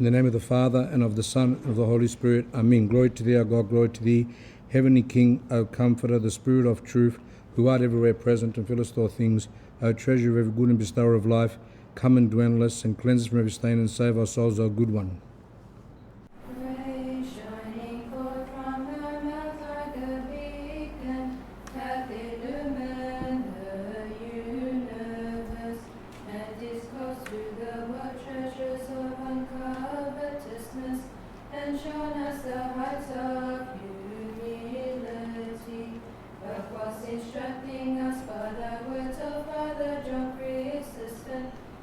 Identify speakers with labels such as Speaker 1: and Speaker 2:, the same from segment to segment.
Speaker 1: In the name of the Father, and of the Son, and of the Holy Spirit. Amen. Glory to thee, O God, glory to thee, heavenly King, O Comforter, the Spirit of truth, who art everywhere present and fillest all things, O treasure of every good and bestower of life, come and dwell in us, and cleanse us from every stain, and save our souls, O good one.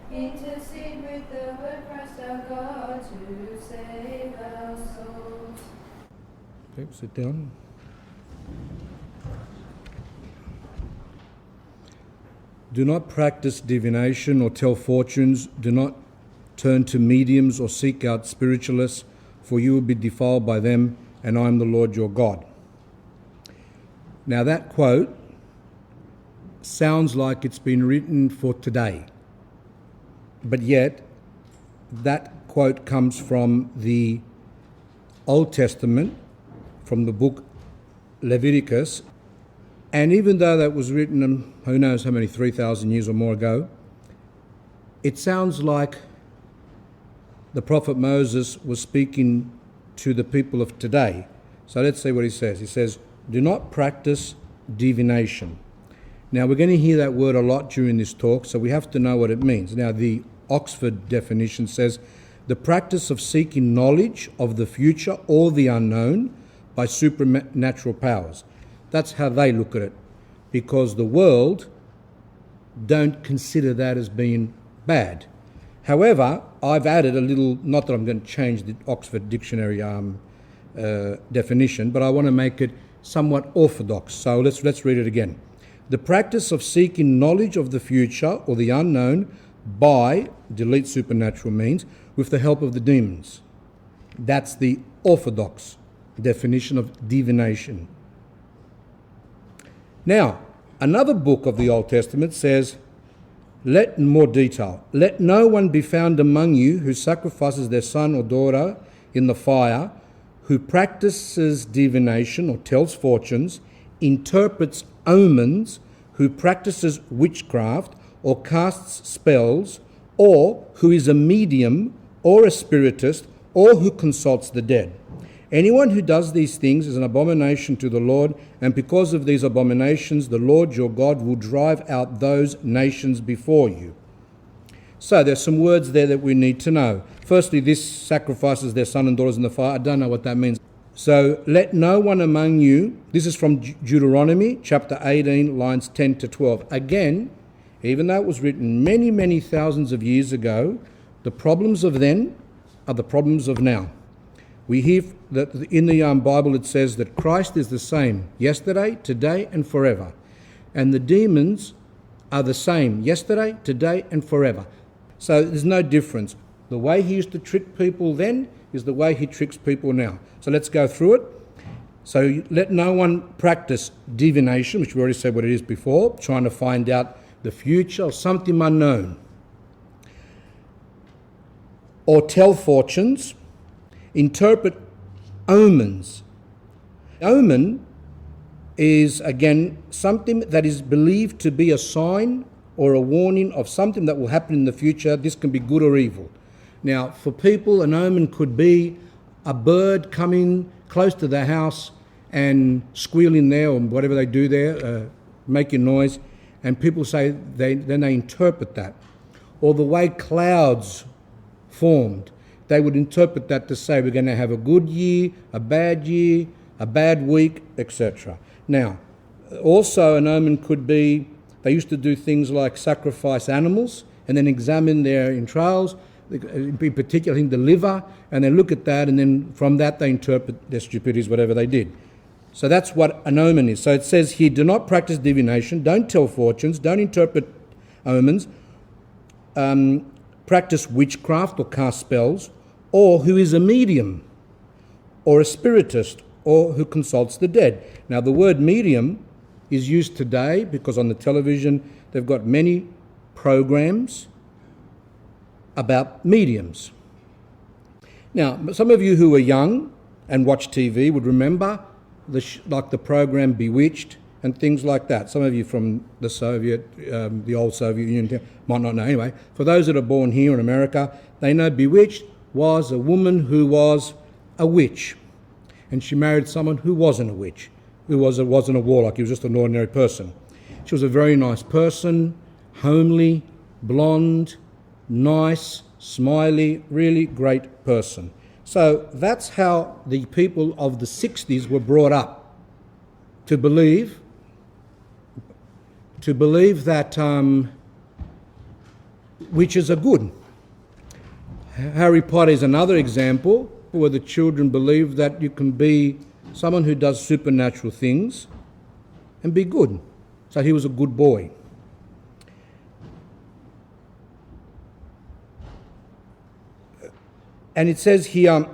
Speaker 2: Intercede with the word Christ our God to save our souls.
Speaker 1: Okay, sit down. Do not practice divination or tell fortunes. Do not turn to mediums or seek out spiritualists, for you will be defiled by them, and I am the Lord your God. Now that quote sounds like it's been written for today. But yet, that quote comes from the Old Testament, from the book Leviticus. And even though that was written, who knows how many, 3,000 years or more ago, it sounds like the prophet Moses was speaking to the people of today. So let's see what he says. He says, do not practice divination. Now, we're going to hear that word a lot during this talk, so we have to know what it means. Now, the Oxford definition says, the practice of seeking knowledge of the future or the unknown by supernatural powers. That's how they look at it, because the world don't consider that as being bad. However, I've added a little, not that I'm going to change the Oxford Dictionary definition, but I want to make it somewhat orthodox. So let's read it again. The practice of seeking knowledge of the future or the unknown by, delete supernatural means, with the help of the demons. That's the orthodox definition of divination. Now, another book of the Old Testament says, let no one be found among you who sacrifices their son or daughter in the fire, who practices divination or tells fortunes, interprets omens, who practices witchcraft or casts spells, or who is a medium or a spiritist, or who consults the dead. Anyone who does these things is an abomination to the Lord, and because of these abominations, the Lord your God will drive out those nations before you. So there's some words there that we need to know. Firstly, this sacrifices their son and daughters in the fire. I don't know what that means. So let no one among you, this is from Deuteronomy chapter 18, lines 10 to 12. Again, even though it was written many, many thousands of years ago, the problems of then are the problems of now. We hear that in the Bible it says that Christ is the same yesterday, today, and forever. And the demons are the same yesterday, today, and forever. So there's no difference. The way he used to trick people then is the way he tricks people now. So let's go through it. So let no one practice divination, which we already said what it is before, trying to find out the future or something unknown. Or tell fortunes, interpret omens. Omen is, again, something that is believed to be a sign or a warning of something that will happen in the future. This can be good or evil. Now, for people, an omen could be a bird coming close to their house and squealing there, or whatever they do there, making noise, and people say then they interpret that. Or the way clouds formed, they would interpret that to say we're going to have a good year, a bad week, etc. Now, also an omen could be, they used to do things like sacrifice animals and then examine their entrails, in particular the liver, and then look at that, and then from that they interpret their stupidities, whatever they did. So that's what an omen is. So it says here, do not practice divination, don't tell fortunes, don't interpret omens, practice witchcraft or cast spells, or who is a medium or a spiritist or who consults the dead. Now the word medium is used today because on the television they've got many programs about mediums. Now, some of you who are young and watch TV would remember like the program Bewitched and things like that. Some of you from the old Soviet Union might not know. Anyway, for those that are born here in America, they know Bewitched was a woman who was a witch, and she married someone who wasn't a witch, who wasn't a warlock. He was just an ordinary person. She was a very nice person, homely, blonde, nice, smiley, really great person. So that's how the people of the 60s were brought up, to believe that witches are good. Harry Potter is another example where the children believe that you can be someone who does supernatural things and be good. So he was a good boy. And it says here,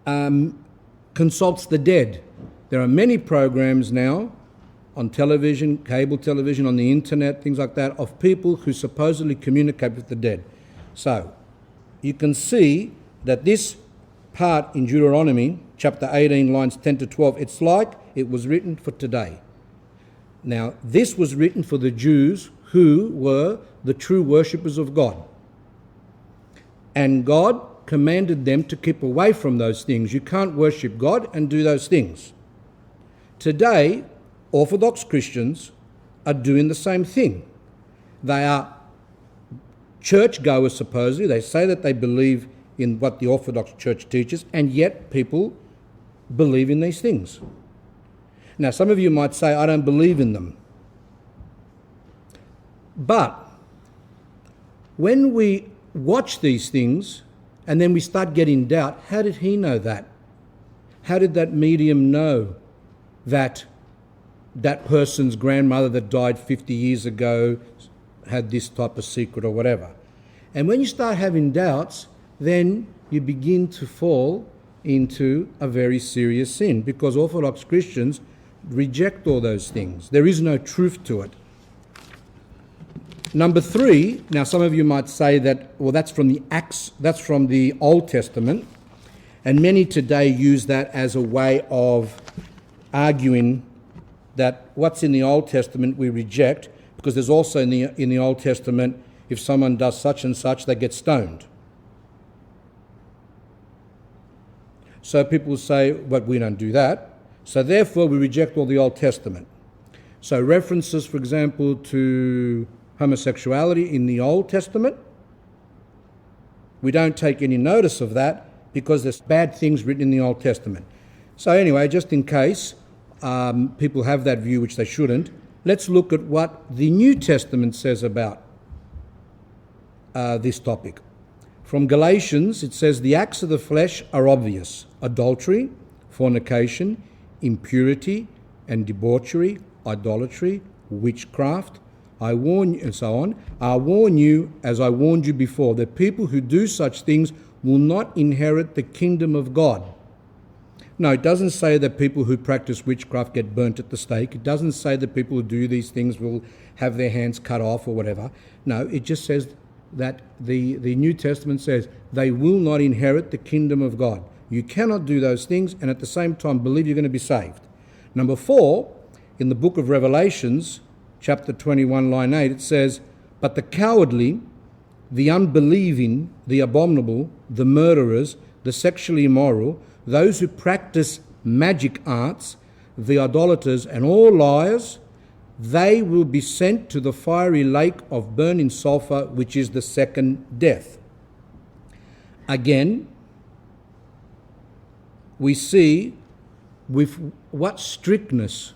Speaker 1: consults the dead. There are many programs now on television, cable television, on the internet, things like that, of people who supposedly communicate with the dead. So you can see that this part in Deuteronomy, chapter 18, lines 10 to 12, it's like it was written for today. Now, this was written for the Jews who were the true worshippers of God. And God commanded them to keep away from those things. You can't worship God and do those things. Today, Orthodox Christians are doing the same thing. They are churchgoers, supposedly. They say that they believe in what the Orthodox Church teaches, and yet people believe in these things. Now, some of you might say, I don't believe in them. But when we watch these things and then we start getting doubt, how did he know that? How did that medium know that that person's grandmother that died 50 years ago had this type of secret or whatever? And when you start having doubts, then you begin to fall into a very serious sin, because Orthodox Christians reject all those things. There is no truth to it. Number 3, now some of you might say that, well, that's from the Old Testament, and many today use that as a way of arguing that what's in the Old Testament we reject, because there's also in the Old Testament, if someone does such and such, they get stoned. So people say, but we don't do that, so therefore we reject all the Old Testament. So references, for example, to homosexuality in the Old Testament, we don't take any notice of that because there's bad things written in the Old Testament. So anyway, just in case people have that view, which they shouldn't, let's look at what the New Testament says about this topic. From Galatians, it says, the acts of the flesh are obvious: adultery, fornication, impurity and debauchery, idolatry, witchcraft. I warn you, and so on. I warn you, as I warned you before, that people who do such things will not inherit the kingdom of God. No, it doesn't say that people who practice witchcraft get burnt at the stake. It doesn't say that people who do these things will have their hands cut off or whatever. No, it just says that the New Testament says they will not inherit the kingdom of God. You cannot do those things and at the same time believe you're going to be saved. Number 4, in the book of Revelations, chapter 21, line 8, it says, but the cowardly, the unbelieving, the abominable, the murderers, the sexually immoral, those who practice magic arts, the idolaters, and all liars, they will be sent to the fiery lake of burning sulfur, which is the second death. Again, we see with what strictness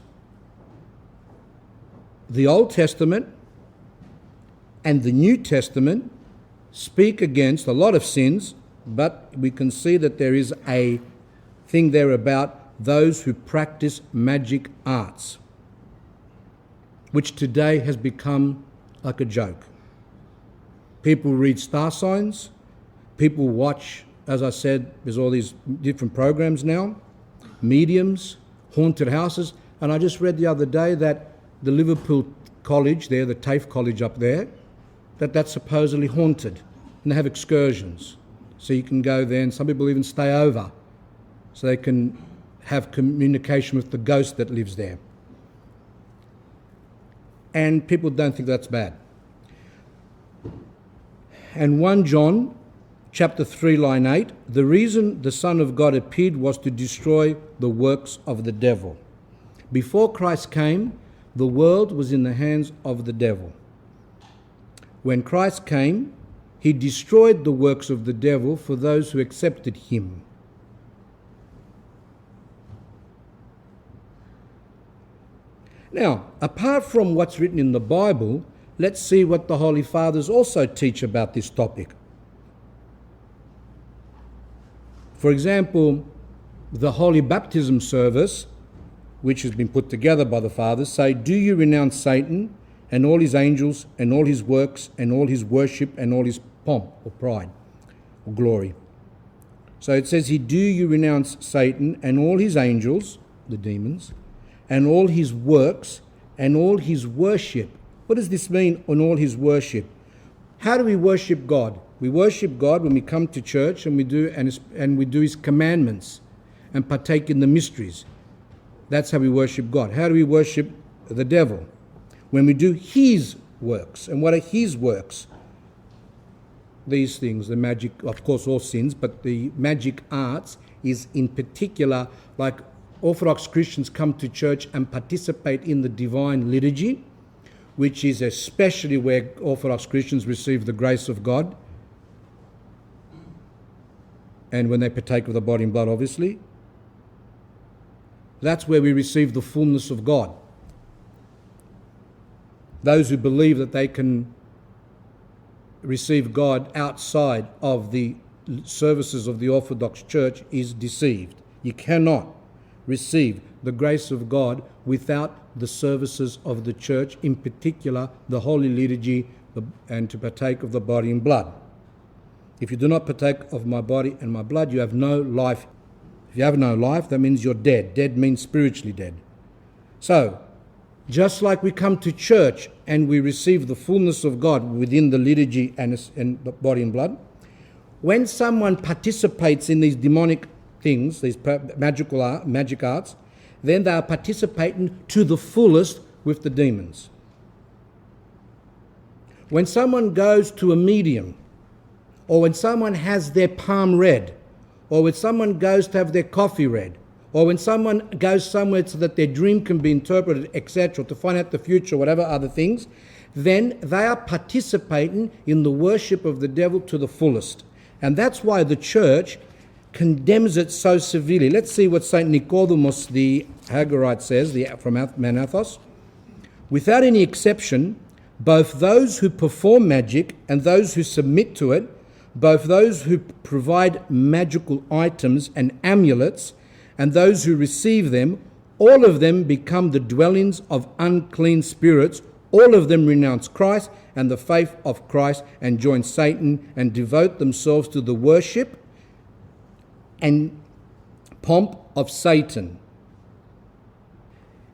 Speaker 1: the Old Testament and the New Testament speak against a lot of sins, but we can see that there is a thing there about those who practice magic arts, which today has become like a joke. People read star signs, people watch, as I said, there's all these different programs now, mediums, haunted houses, and I just read the other day that the Liverpool College there, the TAFE College up there, that's supposedly haunted, and they have excursions. So you can go there, and some people even stay over so they can have communication with the ghost that lives there. And people don't think that's bad. And 1 John chapter 3 line 8, the reason the Son of God appeared was to destroy the works of the devil. Before Christ came, the world was in the hands of the devil. When Christ came, he destroyed the works of the devil for those who accepted him. Now, apart from what's written in the Bible, let's see what the Holy Fathers also teach about this topic. For example, the Holy Baptism service, which has been put together by the Fathers, say, do you renounce Satan and all his angels and all his works and all his worship and all his pomp or pride or glory? So it says here, do you renounce Satan and all his angels, the demons, and all his works and all his worship? What does this mean, on all his worship? How do we worship God? We worship God when we come to church and we do his commandments and partake in the mysteries. That's how we worship God. How do we worship the devil? When we do his works. And what are his works? These things, the magic, of course all sins, but the magic arts is in particular, like Orthodox Christians come to church and participate in the divine liturgy, which is especially where Orthodox Christians receive the grace of God, and when they partake of the body and blood, obviously. That's where we receive the fullness of God. Those who believe that they can receive God outside of the services of the Orthodox Church is deceived. You cannot receive the grace of God without the services of the Church, in particular the Holy Liturgy, and to partake of the body and blood. If you do not partake of my body and my blood, you have no life. If you have no life, that means you're dead. Dead means spiritually dead. So, just like we come to church and we receive the fullness of God within the liturgy and the body and blood, when someone participates in these demonic things, these magic arts, then they are participating to the fullest with the demons. When someone goes to a medium, or when someone has their palm read, or when someone goes to have their coffee read, or when someone goes somewhere so that their dream can be interpreted, etc., to find out the future, whatever other things, then they are participating in the worship of the devil to the fullest. And that's why the Church condemns it so severely. Let's see what St. Nicodemus the Hagorite says, from Manathos. Without any exception, both those who perform magic and those who submit to it, both those who provide magical items and amulets and those who receive them, all of them become the dwellings of unclean spirits. All of them renounce Christ and the faith of Christ and join Satan and devote themselves to the worship and pomp of Satan.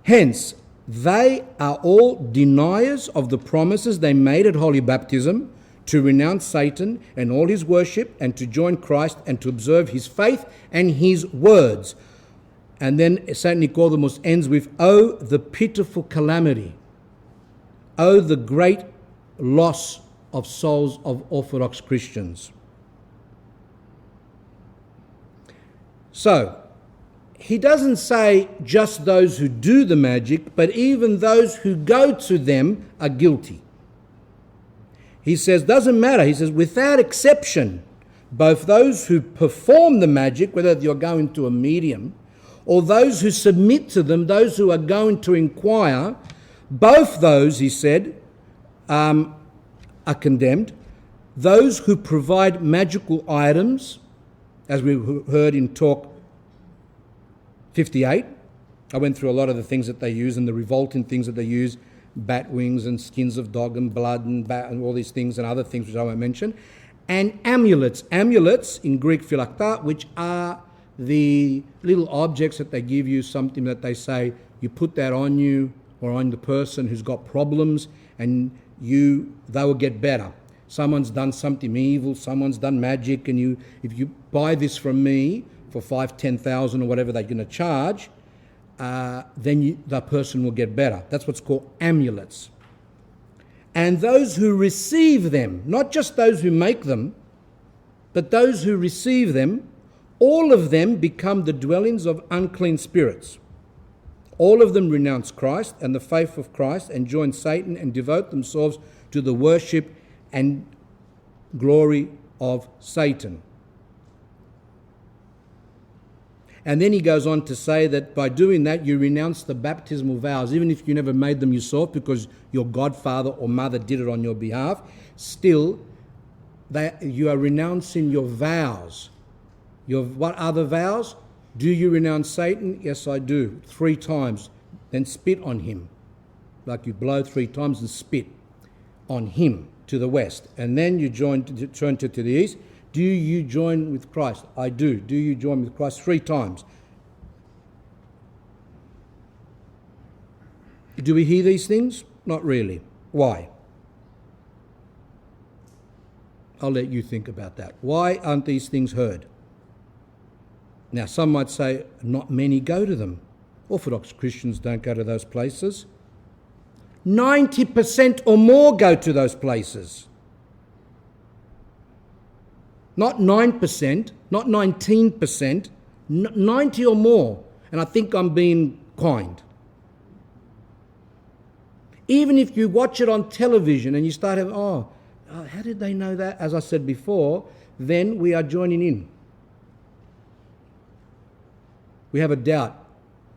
Speaker 1: Hence, they are all deniers of the promises they made at Holy Baptism to renounce Satan and all his worship and to join Christ and to observe his faith and his words. And then St. Nicodemus ends with, oh, the pitiful calamity. Oh, the great loss of souls of Orthodox Christians. So, he doesn't say just those who do the magic, but even those who go to them are guilty. He says, doesn't matter. He says, without exception, both those who perform the magic, whether you're going to a medium, or those who submit to them, those who are going to inquire, both those, he said, are condemned. Those who provide magical items, as we heard in talk 58, I went through a lot of the things that they use and the revolting things that they use, bat wings and skins of dog and blood and all these things and other things which I won't mention, and amulets. Amulets, in Greek phylakta, which are the little objects that they give you, something that they say, you put that on you or on the person who's got problems and they will get better. someone's done something evil, someone's done magic, and if you buy this from me for 5,000, 10,000 or whatever they're going to charge, then that person will get better. That's what's called amulets. And those who receive them, not just those who make them, but those who receive them, all of them become the dwellings of unclean spirits. All of them renounce Christ and the faith of Christ and join Satan and devote themselves to the worship and glory of Satan. And then he goes on to say that by doing that, you renounce the baptismal vows, even if you never made them yourself because your godfather or mother did it on your behalf. Still, you are renouncing your vows. What are the vows? Do you renounce Satan? Yes, I do. 3 times. Then spit on him. Like you blow 3 times and spit on him to the west. And then you turn to the east. Do you join with Christ? I do. Do you join with Christ? 3 times. Do we hear these things? Not really. Why? I'll let you think about that. Why aren't these things heard? Now, some might say, not many go to them. Orthodox Christians don't go to those places. 90% or more go to those places. Not 9%, not 19%, 90 or more. And I think I'm being kind. Even if you watch it on television and you start having, how did they know that? As I said before, then we are joining in. We have a doubt.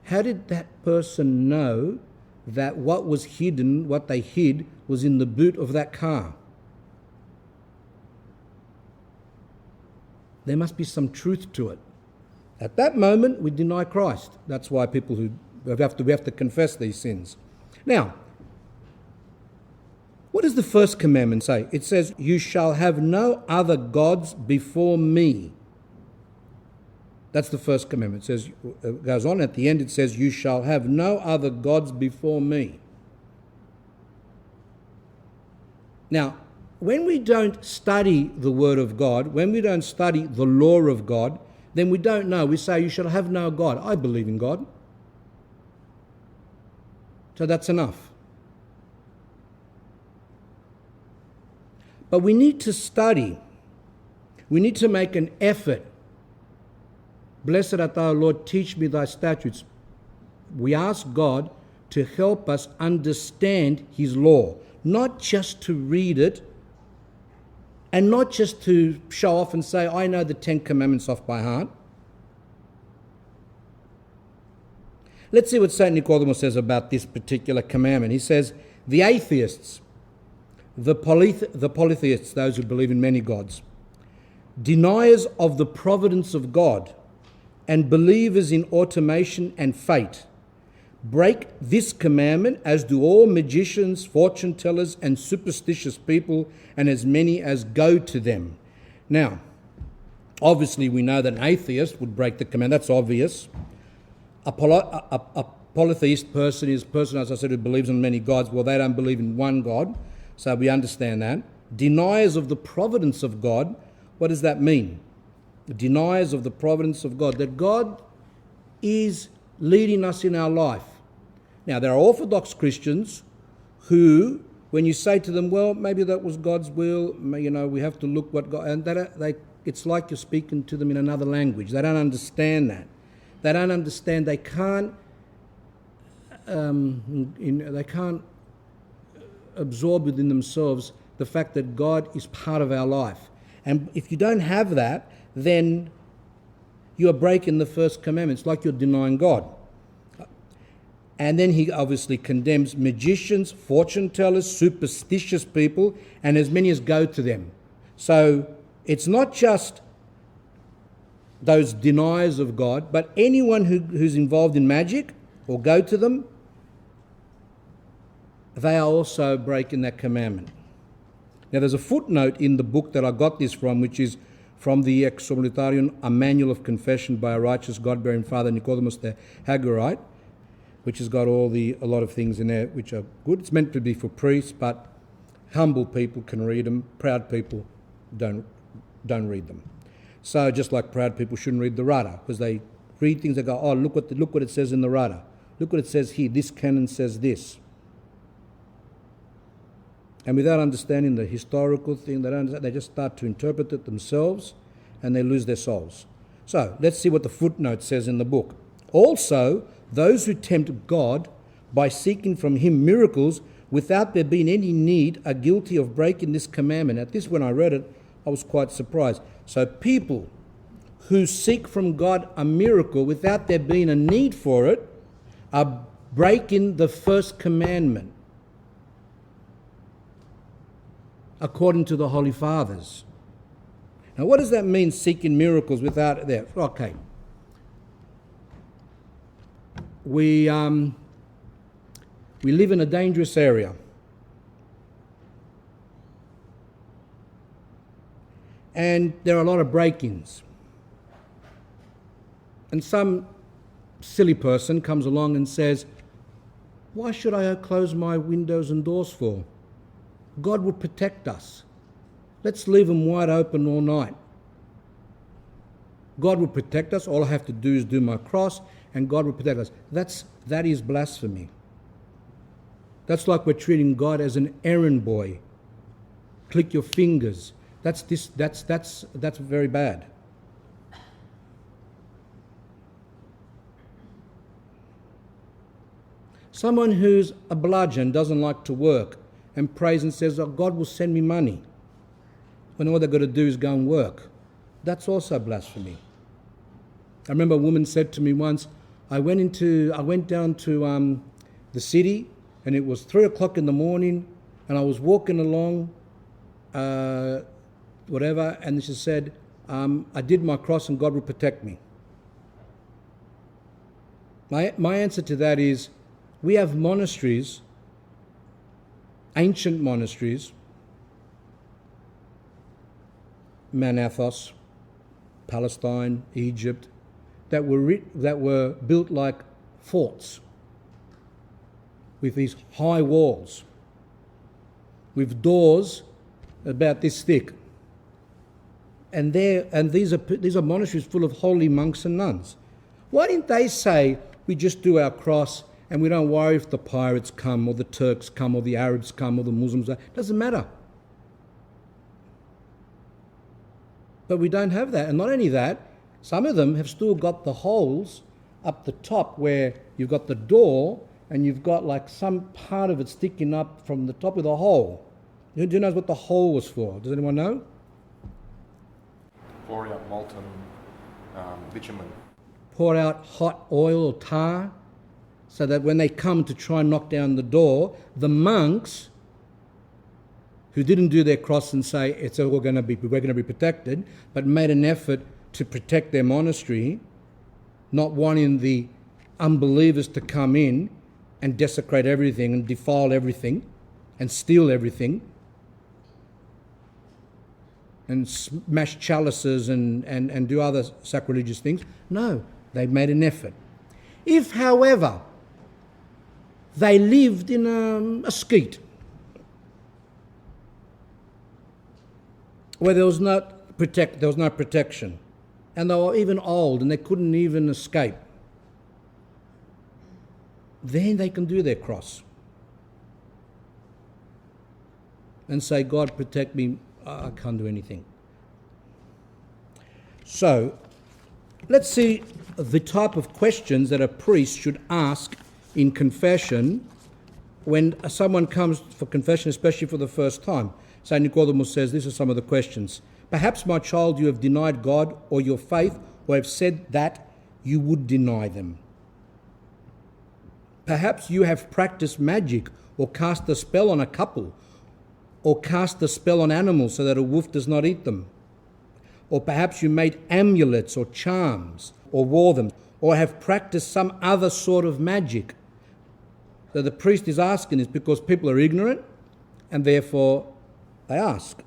Speaker 1: How did that person know that what was hidden, what they hid, was in the boot of that car? There must be some truth to it. At that moment, we deny Christ. That's why we have to confess these sins. Now, what does the first commandment say? It says, "You shall have no other gods before me." That's the first commandment. It goes on at the end, it says, "You shall have no other gods before me." Now, when we don't study the Word of God, when we don't study the law of God, then we don't know. We say, "You shall have no God." I believe in God. So that's enough. But we need to study. We need to make an effort. "Blessed art thou, Lord, teach me thy statutes." We ask God to help us understand his law, not just to read it, and not just to show off and say, "I know the 10 Commandments off by heart." Let's see what St. Nicodemus says about this particular commandment. He says, the atheists, the polytheists, those who believe in many gods, deniers of the providence of God, and believers in automation and fate, break this commandment, as do all magicians, fortune tellers, and superstitious people, and as many as go to them. Now, obviously we know that an atheist would break the command. That's obvious. A polytheist person is a person, as I said, who believes in many gods. Well, they don't believe in one God, so we understand that. Deniers of the providence of God, what does that mean? The deniers of the providence of God, that God is leading us in our life. Now, there are Orthodox Christians who, when you say to them, well, maybe that was God's will, we have to look what God, and it's like you're speaking to them in another language. They don't understand that. They don't understand. They can't absorb within themselves the fact that God is part of our life. And if you don't have that, then you are breaking the first commandment. It's like you're denying God. And then he obviously condemns magicians, fortune tellers, superstitious people, and as many as go to them. So it's not just those deniers of God, but anyone who's involved in magic or go to them, they are also breaking that commandment. Now, there's a footnote in the book that I got this from, which is from the Exsolitarium, A Manual of Confession by a Righteous God-bearing Father, Nicodemus the Hagorite, which has got a lot of things in there which are good. It's meant to be for priests, but Humble people can read them. Proud people don't read them. So just like proud people shouldn't read the Rada, because they read things, they go, oh, look what it says in the Rada. Look what it says here. This canon says this. And without understanding the historical thing, they just start to interpret it themselves, and they lose their souls. So let's see what the footnote says in the book. Also, those who tempt God by seeking from him miracles without there being any need are guilty of breaking this commandment. At this, when I read it, I was quite surprised. So people who seek from God a miracle without there being a need for it are breaking the first commandment, according to the Holy Fathers. Now, what does that mean, seeking miracles without there? Okay. We live in a dangerous area. And there are a lot of break-ins. And some silly person comes along and says, why should I close my windows and doors for? God will protect us. Let's leave them wide open all night. God will protect us. All I have to do is do my cross, and God will protect us. That is blasphemy. That's like we're treating God as an errand boy. Click your fingers. That's very bad. Someone who's a bludgeon, doesn't like to work, and prays and says, oh, God will send me money, when all they've got to do is go and work. That's also blasphemy. I remember a woman said to me once, I went down to the city, and it was 3 o'clock in the morning, and I was walking along, whatever, and she said, I did my cross and God will protect me. My answer to that is, we have monasteries, ancient monasteries, Manathos, Palestine, Egypt, that were built like forts with these high walls, with doors about this thick. And these are monasteries full of holy monks and nuns. Why didn't they say, we just do our cross and we don't worry if the pirates come or the Turks come or the Arabs come or the Muslims? It doesn't matter. But we don't have that. And not only that, some of them have still got the holes up the top where you've got the door and you've got like some part of it sticking up from the top with a hole. Do you know what the hole was for? Does anyone know?
Speaker 3: Pour out molten bitumen.
Speaker 1: Pour out hot oil or tar, so that when they come to try and knock down the door, the monks who didn't do their cross and say we're going to be protected, but made an effort to protect their monastery, not wanting the unbelievers to come in and desecrate everything and defile everything and steal everything and smash chalices and do other sacrilegious things. No, they made an effort. If, however, they lived in a skeet where there was no protection, and they were even old and they couldn't even escape, then they can do their cross and say, God, protect me, I can't do anything. So, let's see the type of questions that a priest should ask in confession when someone comes for confession, especially for the first time. St. Nicodemus says, these are some of the questions. Perhaps, my child, you have denied God or your faith, or have said that you would deny them. Perhaps you have practiced magic, or cast a spell on a couple, or cast a spell on animals so that a wolf does not eat them. Or perhaps you made amulets or charms, or wore them, or have practiced some other sort of magic. So the priest is asking this because people are ignorant, and therefore they ask.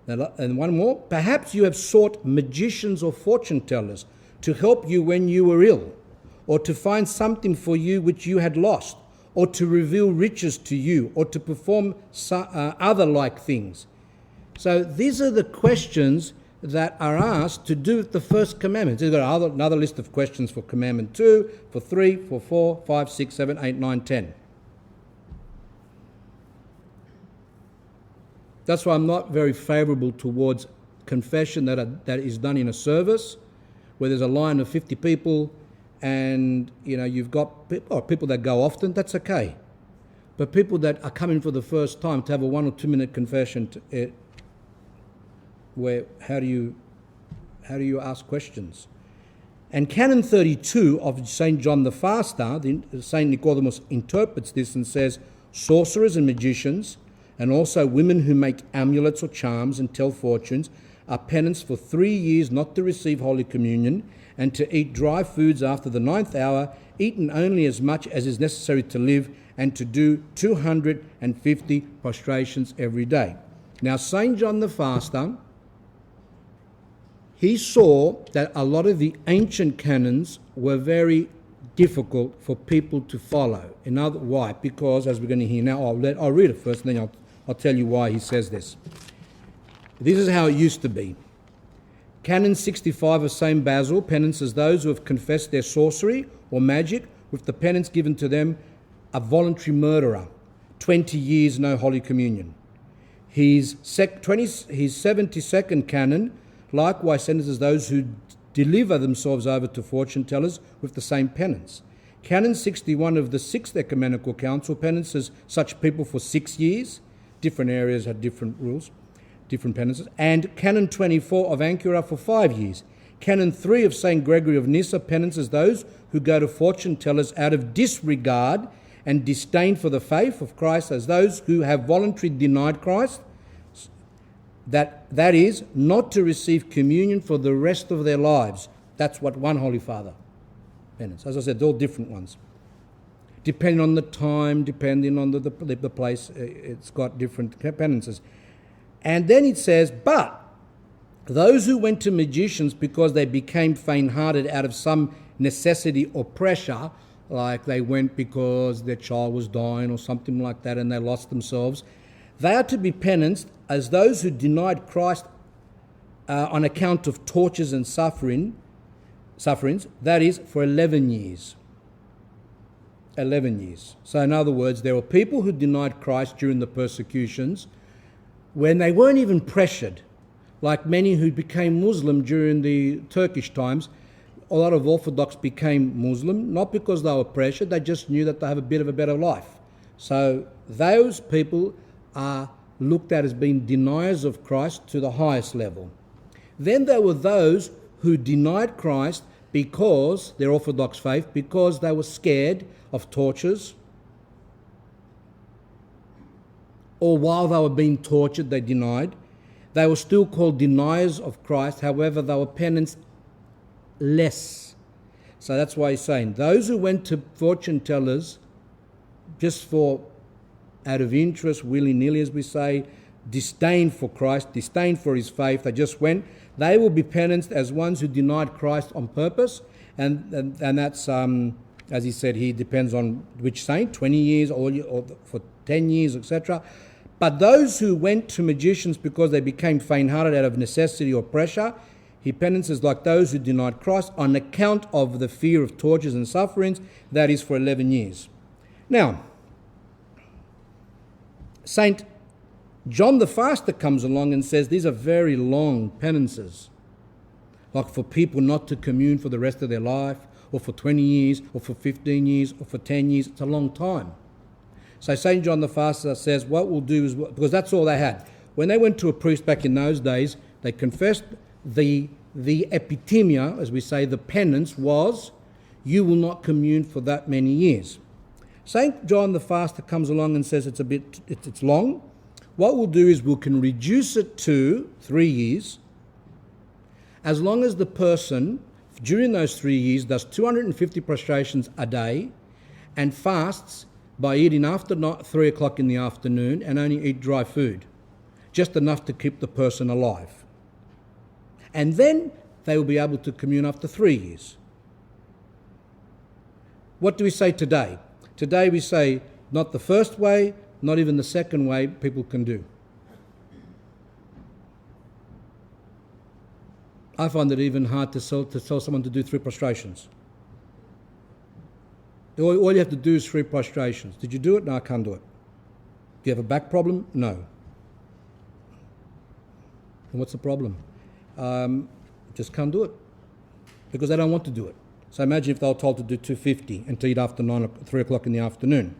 Speaker 1: And one more, perhaps you have sought magicians or fortune tellers to help you when you were ill, or to find something for you which you had lost, or to reveal riches to you, or to perform other like things. So these are the questions that are asked to do with the first commandment. There's got another list of questions for commandment 2, for 3, for 4, 5, 6, 7, 8, 9, 10. That's why I'm not very favourable towards confession that is done in a service where there's a line of 50 people and you've got people that go often. That's okay, but people that are coming for the first time to have a 1 or 2 minute confession, where how do you ask questions? And Canon 32 of St. John the Faster, St. Nicodemus interprets this and says, sorcerers and magicians, and also women who make amulets or charms and tell fortunes, are penance for 3 years not to receive Holy Communion, and to eat dry foods after the 9th hour, eaten only as much as is necessary to live, and to do 250 prostrations every day. Now, St. John the Faster, he saw that a lot of the ancient canons were very difficult for people to follow. Why? Because, as we're going to hear now, I'll read it first, and then I'll tell you why he says this. This is how it used to be. Canon 65 of St. Basil penances those who have confessed their sorcery or magic, with the penance given to them a voluntary murderer, 20 years no Holy Communion. His 72nd canon likewise sentences those who deliver themselves over to fortune tellers with the same penance. Canon 61 of the 6th Ecumenical Council penances such people for 6 years. Different areas had different rules, different penances. And Canon 24 of Ancura for 5 years. Canon 3 of St. Gregory of Nyssa penances those who go to fortune tellers out of disregard and disdain for the faith of Christ as those who have voluntarily denied Christ, that is, not to receive communion for the rest of their lives. That's what one Holy Father penance. As I said, they're all different ones. Depending on the time, depending on the place, it's got different penances. And then it says, but those who went to magicians because they became faint-hearted out of some necessity or pressure, like they went because their child was dying or something like that and they lost themselves, they are to be penanced as those who denied Christ on account of tortures and sufferings, that is, for 11 years. 11 years. So in other words, there were people who denied Christ during the persecutions when they weren't even pressured, like many who became Muslim during the Turkish times. A lot of Orthodox became Muslim, not because they were pressured, they just knew that they have a bit of a better life. So those people are looked at as being deniers of Christ to the highest level. Then there were those who denied Christ because, their Orthodox faith, because they were scared of tortures, or while they were being tortured, they denied. They were still called deniers of Christ, however, they were penance less. So that's why he's saying, those who went to fortune tellers just for, out of interest, willy-nilly, as we say, disdain for Christ, disdain for his faith, they just went, they will be penanced as ones who denied Christ on purpose, and that's, as he said here, depends on which saint, 20 years or for 10 years, etc. But those who went to magicians because they became faint-hearted out of necessity or pressure, he penances like those who denied Christ on account of the fear of tortures and sufferings, that is for 11 years. Now, St. John the Faster comes along and says these are very long penances, like for people not to commune for the rest of their life, or for 20 years, or for 15 years, or for 10 years. It's a long time. So St. John the Faster says what we'll do is, because that's all they had. When they went to a priest back in those days, they confessed the epitimia, as we say, the penance was, you will not commune for that many years. St. John the Faster comes along and says it's long. What we'll do is we can reduce it to 3 years, as long as the person during those 3 years does 250 prostrations a day and fasts by eating after 3 o'clock in the afternoon and only eat dry food, just enough to keep the person alive. And then they will be able to commune after 3 years. What do we say today? Today we say, not the first way, not even the second way people can do. I find it even hard to tell someone to do 3 prostrations. All you have to do is 3 prostrations. Did you do it? No, I can't do it. Do you have a back problem? No. And what's the problem? Just can't do it. Because they don't want to do it. So imagine if they were told to do 250 and to eat after 3 o'clock in the afternoon.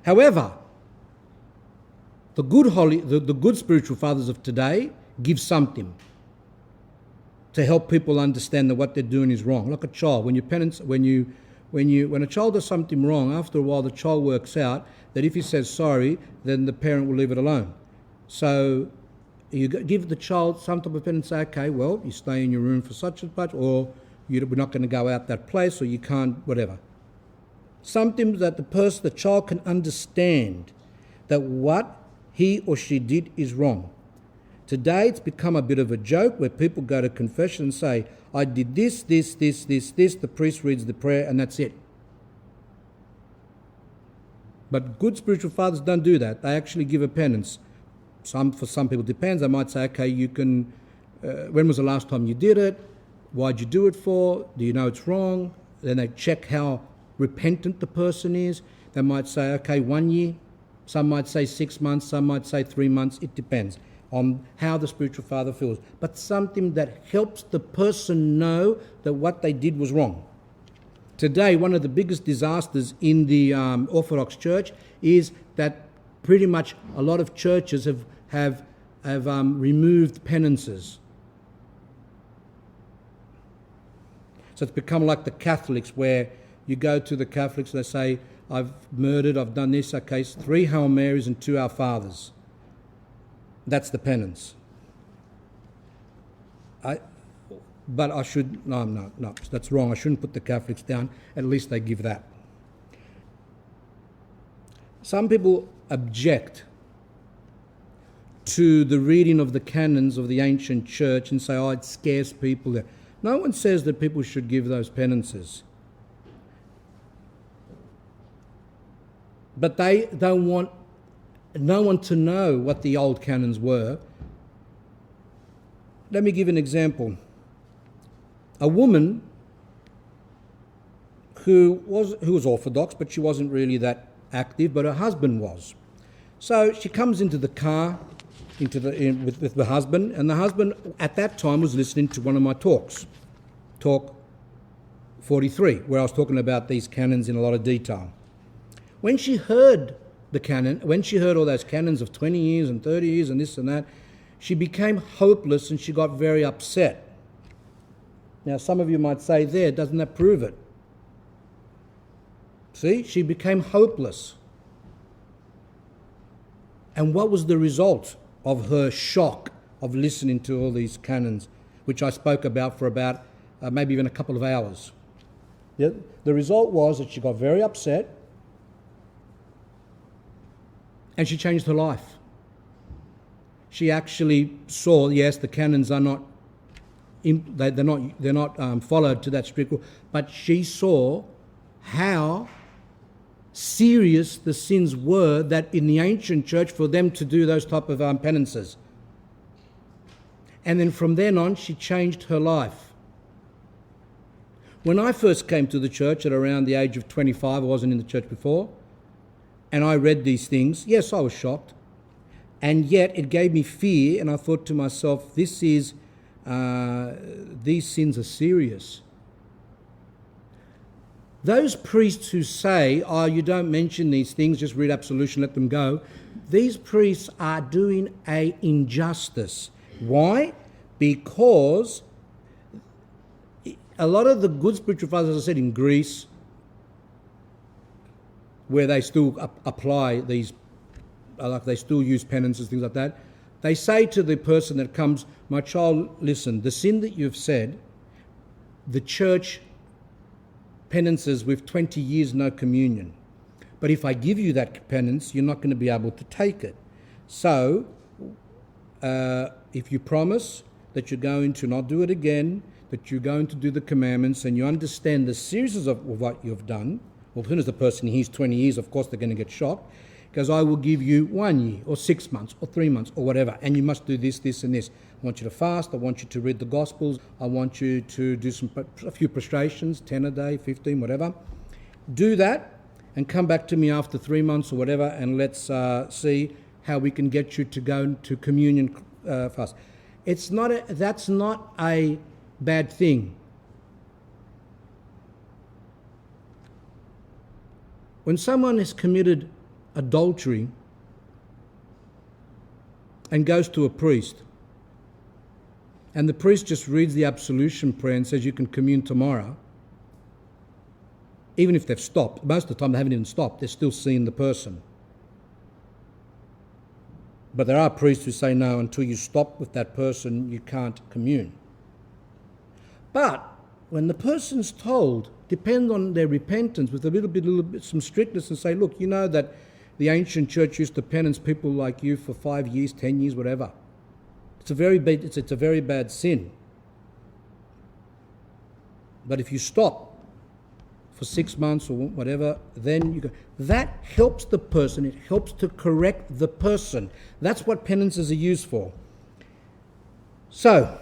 Speaker 1: However, the good spiritual fathers of today give something to help people understand that what they're doing is wrong. Like a child, when a child does something wrong, after a while the child works out that if he says sorry, then the parent will leave it alone. So you give the child some type of penance, say, okay, well, you stay in your room for such and such, or we're not going to go out that place, or you can't, whatever. Something that the child can understand that what he or she did is wrong. Today it's become a bit of a joke where people go to confession and say, I did this, the priest reads the prayer and that's it. But good spiritual fathers don't do that. They actually give a penance. For some people it depends. They might say, okay, you can, when was the last time you did it? Why'd you do it for? Do you know it's wrong? Then they check how repentant the person is. They might say, okay, 1 year. Some might say 6 months. Some might say 3 months. It depends on how the spiritual father feels. But something that helps the person know that what they did was wrong. Today, one of the biggest disasters in the Orthodox Church is that pretty much a lot of churches have removed penances. So it's become like the Catholics, where you go to the Catholics, they say, I've murdered, I've done this, okay, 3 Hail Marys and 2 Our Fathers. That's the penance. No, that's wrong. I shouldn't put the Catholics down. At least they give that. Some people object to the reading of the canons of the ancient church and say, it scares people. No one says that people should give those penances. But they don't want no one to know what the old canons were. Let me give an example. A woman who was Orthodox, but she wasn't really that active, but her husband was. So she comes into the car with the husband, and the husband at that time was listening to one of my talks, talk 43, where I was talking about these canons in a lot of detail. When she heard the canon, when she heard all those canons of 20 years and 30 years and this and that, she became hopeless and she got very upset. Now, some of you might say, doesn't that prove it? See, she became hopeless. And what was the result of her shock of listening to all these canons, which I spoke about for about maybe even a couple of hours? Yeah, the result was that she got very upset and she changed her life. She actually saw, yes, the canons are not, they're not followed to that strict rule, but she saw how serious the sins were that in the ancient church for them to do those type of penances. And then from then on, she changed her life. When I first came to the church at around the age of 25, I wasn't in the church before, and I read these things, yes, I was shocked. And yet it gave me fear, and I thought to myself, these sins are serious. Those priests who say, you don't mention these things, just read absolution, let them go, these priests are doing an injustice. Why? Because a lot of the good spiritual fathers, as I said, in Greece, where they still apply these, like they still use penances, things like that, they say to the person that comes, my child, listen, the sin that you've said, the church penances with 20 years no communion. But if I give you that penance, you're not going to be able to take it. So, if you promise that you're going to not do it again, that you're going to do the commandments, and you understand the seriousness of what you've done, Well, as soon as the person hears 20 years, of course they're going to get shocked. He goes, I will give you 1 year or 6 months or 3 months or whatever, and you must do this, this and this. I want you to fast. I want you to read the Gospels. I want you to do a few prostrations, 10 a day, 15, whatever. Do that and come back to me after 3 months or whatever, and let's see how we can get you to go to communion fast. That's not a bad thing. When someone has committed adultery and goes to a priest, and the priest just reads the absolution prayer and says you can commune tomorrow, even if they've stopped, most of the time they haven't even stopped, they're still seeing the person. But there are priests who say no, until you stop with that person, you can't commune. But when the person's told, depend on their repentance with a little bit, some strictness, and say, look, you know that the ancient church used to penance people like you for 5 years, 10 years, whatever. It's a very bad sin. But if you stop for 6 months or whatever, then you go. That helps the person. It helps to correct the person. That's what penances are used for. So,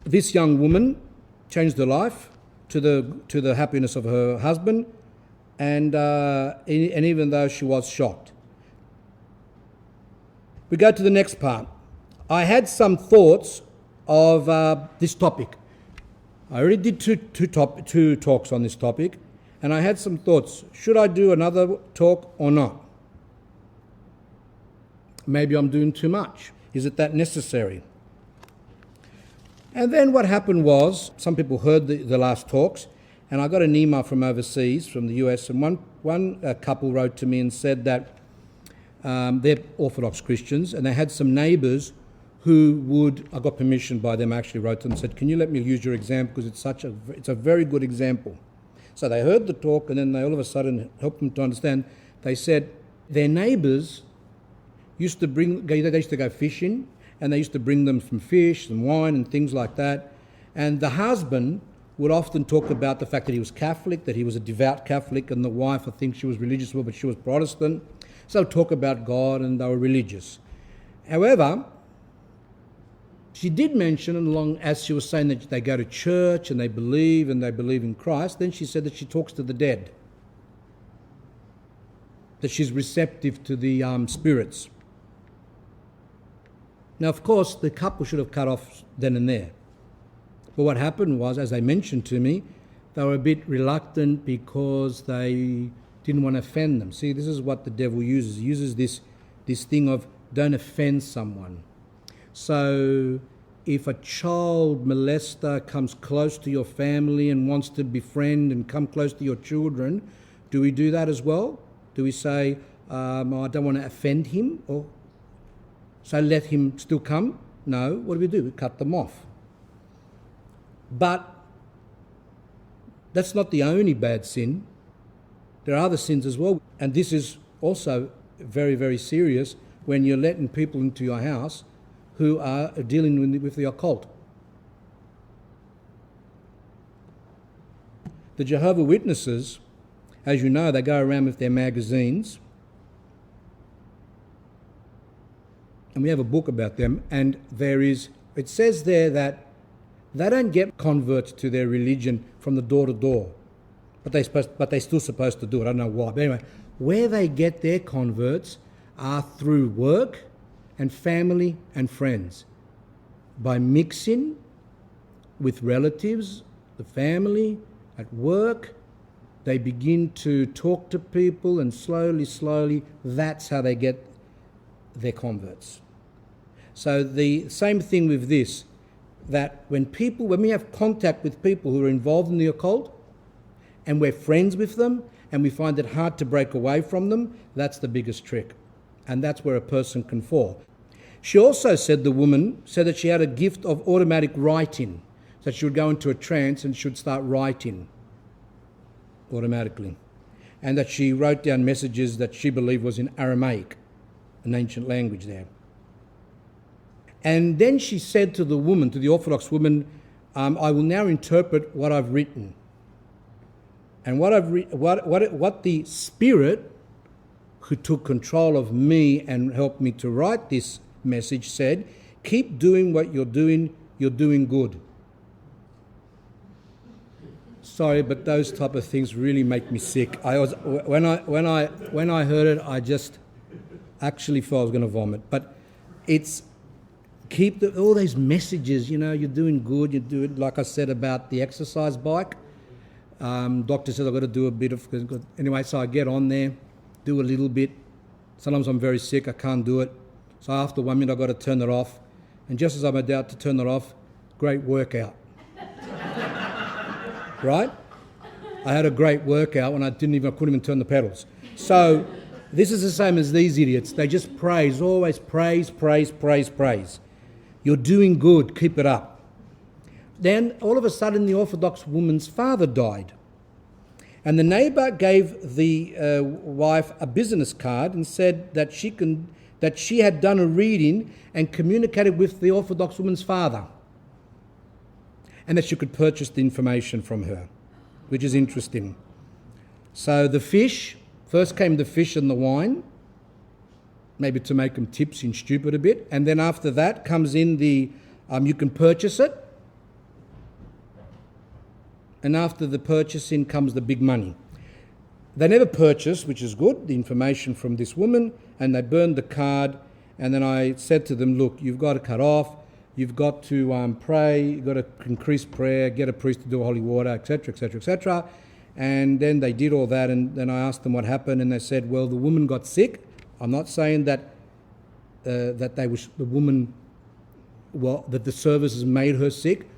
Speaker 1: this young woman changed her life to the happiness of her husband, and even though she was shocked. We go to the next part. I had some thoughts of this topic. I already did two talks on this topic, and I had some thoughts. Should I do another talk or not? Maybe I'm doing too much. Is it that necessary? And then what happened was, some people heard the last talks, and I got an email from overseas, from the US, and one couple wrote to me and said that they're Orthodox Christians, and they had some neighbours who I got permission by them, actually wrote to them and said, can you let me use your example, because it's a very good example. So they heard the talk, and then they all of a sudden helped them to understand. They said their neighbours they used to go fishing, and they used to bring them some fish and wine and things like that. And the husband would often talk about the fact that he was Catholic, that he was a devout Catholic, and the wife, I think she was religious, but she was Protestant. So talk about God, and they were religious. However, she did mention, along as she was saying that they go to church and they believe in Christ, then she said that she talks to the dead, that she's receptive to the spirits. Now, of course, the couple should have cut off then and there. But what happened was, as they mentioned to me, they were a bit reluctant because they didn't want to offend them. See, this is what the devil uses. He uses this thing of don't offend someone. So if a child molester comes close to your family and wants to befriend and come close to your children, do we do that as well? Do we say, I don't want to offend him, or so let him still come? No. What do? We cut them off. But that's not the only bad sin. There are other sins as well. And this is also very, very serious when you're letting people into your house who are dealing with the occult. The Jehovah's Witnesses, as you know, they go around with their magazines. And we have a book about them, and it says there that they don't get converts to their religion from the door to door, but they're still supposed to do it. I don't know why. But anyway, where they get their converts are through work and family and friends. By mixing with relatives, the family, at work, they begin to talk to people, and slowly, that's how they get their converts. So the same thing with this, that when we have contact with people who are involved in the occult, and we're friends with them, and we find it hard to break away from them, that's the biggest trick. And that's where a person can fall. She also said, the woman said that she had a gift of automatic writing, that she would go into a trance and should start writing automatically. And that she wrote down messages that she believed was in Aramaic, an ancient language there. And then she said to the Orthodox woman, I will now interpret what I've written. And what the Spirit who took control of me and helped me to write this message said, keep doing what you're doing good. Sorry, but those type of things really make me sick. When I heard it, I just actually felt I was going to vomit. But it's all these messages, you're doing good, you do it, like I said about the exercise bike. Doctor says I've got to do a bit of, anyway, so I get on there, do a little bit. Sometimes I'm very sick, I can't do it. So after 1 minute I've got to turn it off. And just as I'm about to turn it off, great workout. Right? I had a great workout when I couldn't even turn the pedals. So this is the same as these idiots. They just praise, always praise. You're doing good, keep it up. Then all of a sudden the Orthodox woman's father died. And the neighbour gave the wife a business card and said that she had done a reading and communicated with the Orthodox woman's father, and that she could purchase the information from her, which is interesting. So the fish, first came the fish and the wine, maybe to make them tipsy and stupid a bit, and then after that comes in the, you can purchase it, and after the purchasing comes the big money. They never purchased, which is good, the information from this woman, and they burned the card, and then I said to them, look, you've got to cut off, you've got to pray, you've got to increase prayer, get a priest to do holy water, etc., etc., etc. And then they did all that, and then I asked them what happened, and they said, well, the woman got sick. I'm not saying that that the services made her sick.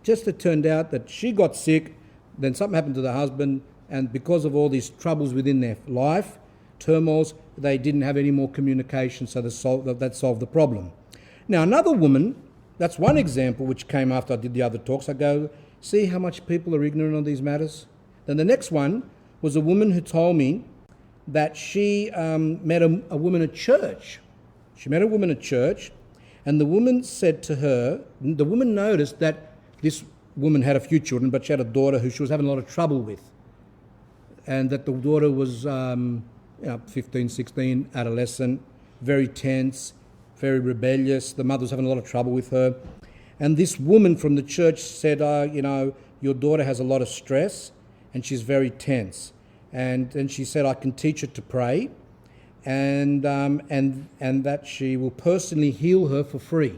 Speaker 1: Just it turned out that she got sick, then something happened to the husband, and because of all these troubles within their life, turmoils, they didn't have any more communication, so that solved the problem. Now, another woman, that's one example which came after I did the other talks. I go, see how much people are ignorant on these matters? Then the next one was a woman who told me that she met a woman at church. She met a woman at church, and the woman said to her, the woman noticed that this woman had a few children, but she had a daughter who she was having a lot of trouble with. And that the daughter was 15, 16, adolescent, very tense, very rebellious. The mother was having a lot of trouble with her. And this woman from the church said, your daughter has a lot of stress and she's very tense. And she said, I can teach her to pray and that she will personally heal her for free.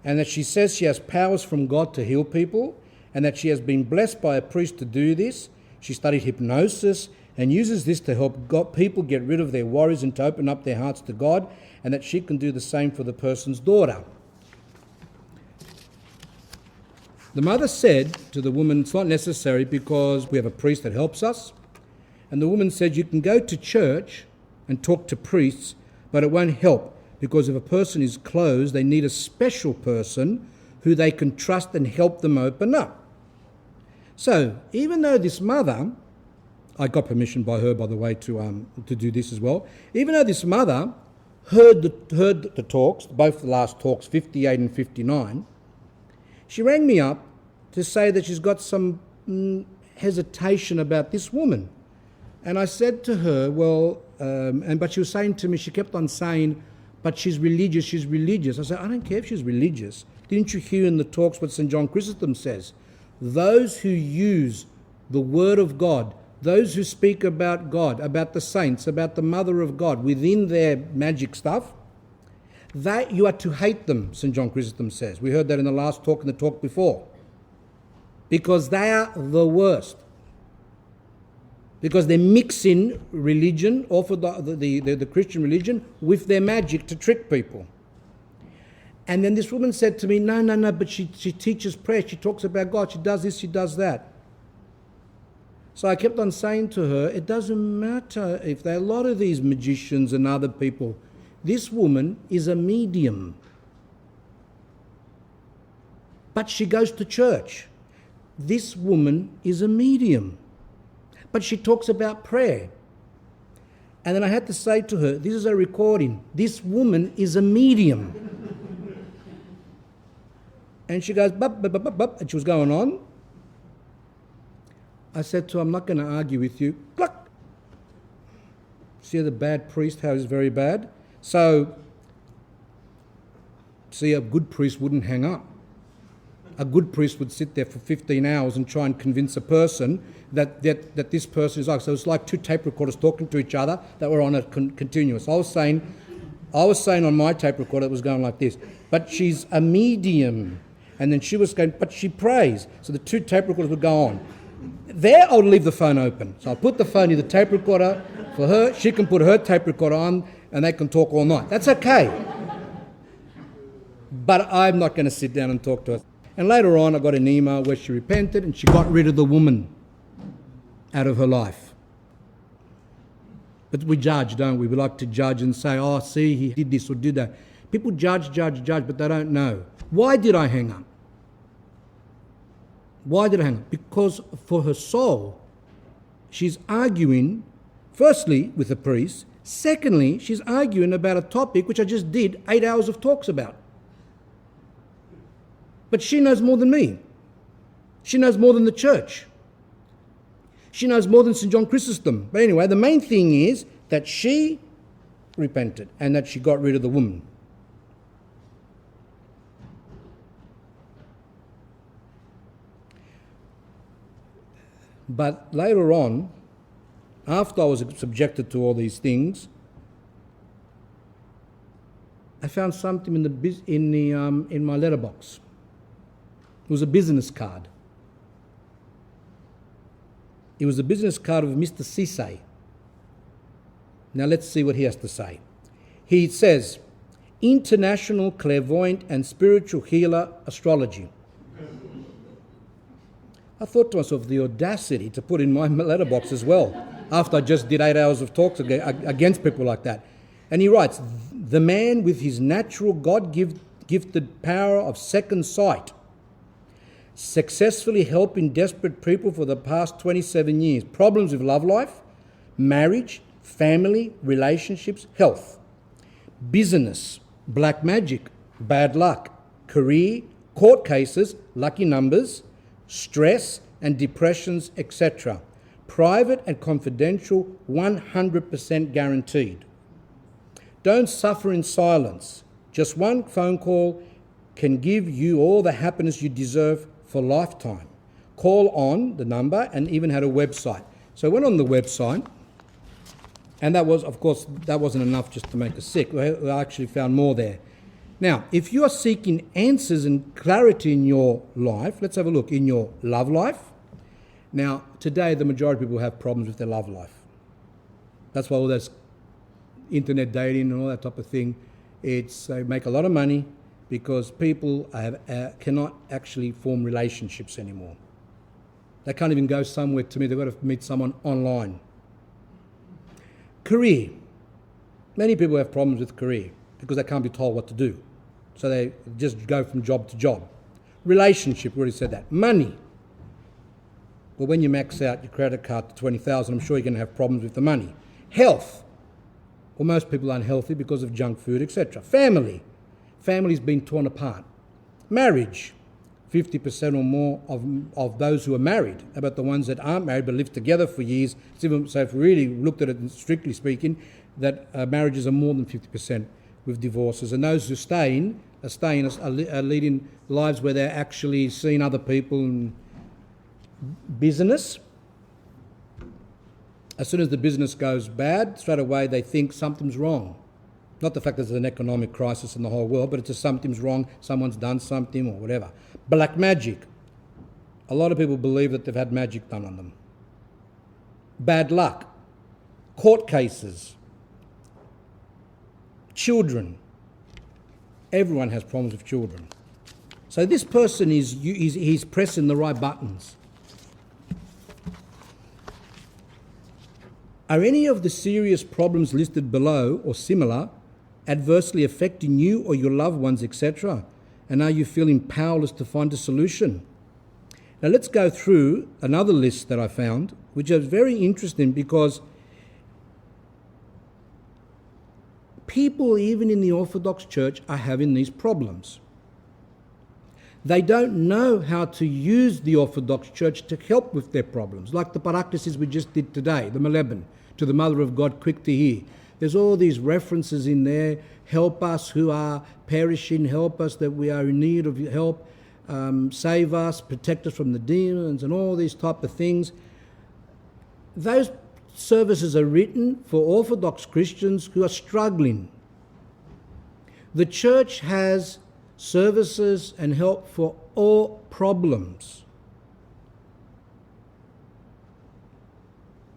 Speaker 1: And that she says she has powers from God to heal people, and that she has been blessed by a priest to do this. She studied hypnosis and uses this to help people get rid of their worries and to open up their hearts to God, and that she can do the same for the person's daughter. The mother said to the woman, it's not necessary because we have a priest that helps us. And the woman said, you can go to church and talk to priests, but it won't help, because if a person is closed, they need a special person who they can trust and help them open up. So even though this mother, I got permission by her, by the way, to do this as well, even though this mother heard the talks, both the last talks, 58 and 59, she rang me up to say that she's got some hesitation about this woman. And I said to her, well, but she was saying to me, she kept on saying, but she's religious. I said, I don't care if she's religious. Didn't you hear in the talks what St. John Chrysostom says? Those who use the word of God, those who speak about God, about the saints, about the Mother of God within their magic stuff, that you are to hate them, St. John Chrysostom says. We heard that in the last talk and the talk before. Because they are the worst. Because they're mixing religion, the Christian religion, with their magic to trick people. And then this woman said to me, no, but she teaches prayer, she talks about God, she does this, she does that. So I kept on saying to her, it doesn't matter if there are a lot of these magicians and other people. This woman is a medium. But she goes to church. This woman is a medium. But she talks about prayer. And then I had to say to her, this is a recording. This woman is a medium. And she goes, bup, bup, bup, bup, bup, and she was going on. I said to her, I'm not going to argue with you. Cluck! See the bad priest, how he's very bad? So, see, a good priest wouldn't hang up. A good priest would sit there for 15 hours and try and convince a person that this person is like. So it's like two tape recorders talking to each other that were on a continuous. I was saying on my tape recorder it was going like this. But she's a medium. And then she was going, but she prays. So the two tape recorders would go on. There I would leave the phone open. So I'll put the phone in the tape recorder for her. She can put her tape recorder on and they can talk all night. That's okay. But I'm not going to sit down and talk to her. And later on, I got an email where she repented and she got rid of the woman out of her life. But we judge, don't we? We like to judge and say, oh, see, he did this or did that. People judge, but they don't know. Why did I hang up? Why did I hang up? Because for her soul, she's arguing, firstly, with the priest. Secondly, she's arguing about a topic which I just did 8 hours of talks about. But she knows more than me. She knows more than the church. She knows more than St. John Chrysostom. But anyway, the main thing is that she repented and that she got rid of the woman. But later on, after I was subjected to all these things, I found something in my letterbox. It was a business card. It was a business card of Mr. Cisse. Now let's see what he has to say. He says, International Clairvoyant and Spiritual Healer Astrology. I thought to myself, the audacity to put in my letterbox as well, after I just did 8 hours of talks against people like that. And he writes, the man with his natural God-gifted power of second sight, successfully helping desperate people for the past 27 years. Problems with love life, marriage, family, relationships, health, business, black magic, bad luck, career, court cases, lucky numbers, stress and depressions, etc. Private and confidential, 100% guaranteed. Don't suffer in silence. Just one phone call can give you all the happiness you deserve for a lifetime. Call on the number and even had a website. So I went on the website, and that was, of course, that wasn't enough just to make us sick. I actually found more there. Now, if you are seeking answers and clarity in your life, let's have a look. In your love life. Now, today the majority of people have problems with their love life. That's why all this internet dating and all that type of thing, they make a lot of money because people cannot actually form relationships anymore. They can't even go somewhere to meet. They've got to meet someone online. Career. Many people have problems with career because they can't be told what to do. So they just go from job to job. Relationship, we already said that. Money. Well, when you max out your credit card to 20,000, I'm sure you're going to have problems with the money. Health. Well, most people are unhealthy because of junk food, etc. Family. Family's been torn apart. Marriage. 50% or more of those who are married, about the ones that aren't married but live together for years. So if we really looked at it, strictly speaking, that marriages are more than 50% with divorces. And those who are leading lives where they're actually seeing other people in business. As soon as the business goes bad, straight away they think something's wrong. Not the fact that there's an economic crisis in the whole world, but it's just something's wrong, someone's done something or whatever. Black magic. A lot of people believe that they've had magic done on them. Bad luck. Court cases. Children. Everyone has problems with children. So this person he's pressing the right buttons. Are any of the serious problems listed below or similar adversely affecting you or your loved ones, etc.? And are you feeling powerless to find a solution? Now let's go through another list that I found, which is very interesting because people, even in the Orthodox Church, are having these problems. They don't know how to use the Orthodox Church to help with their problems, like the paraklesis we just did today, the Maleben, to the Mother of God, quick to hear. There's all these references in there, help us who are perishing, help us that we are in need of help, save us, protect us from the demons, and all these type of things. Those services are written for Orthodox Christians who are struggling. The church has services and help for all problems.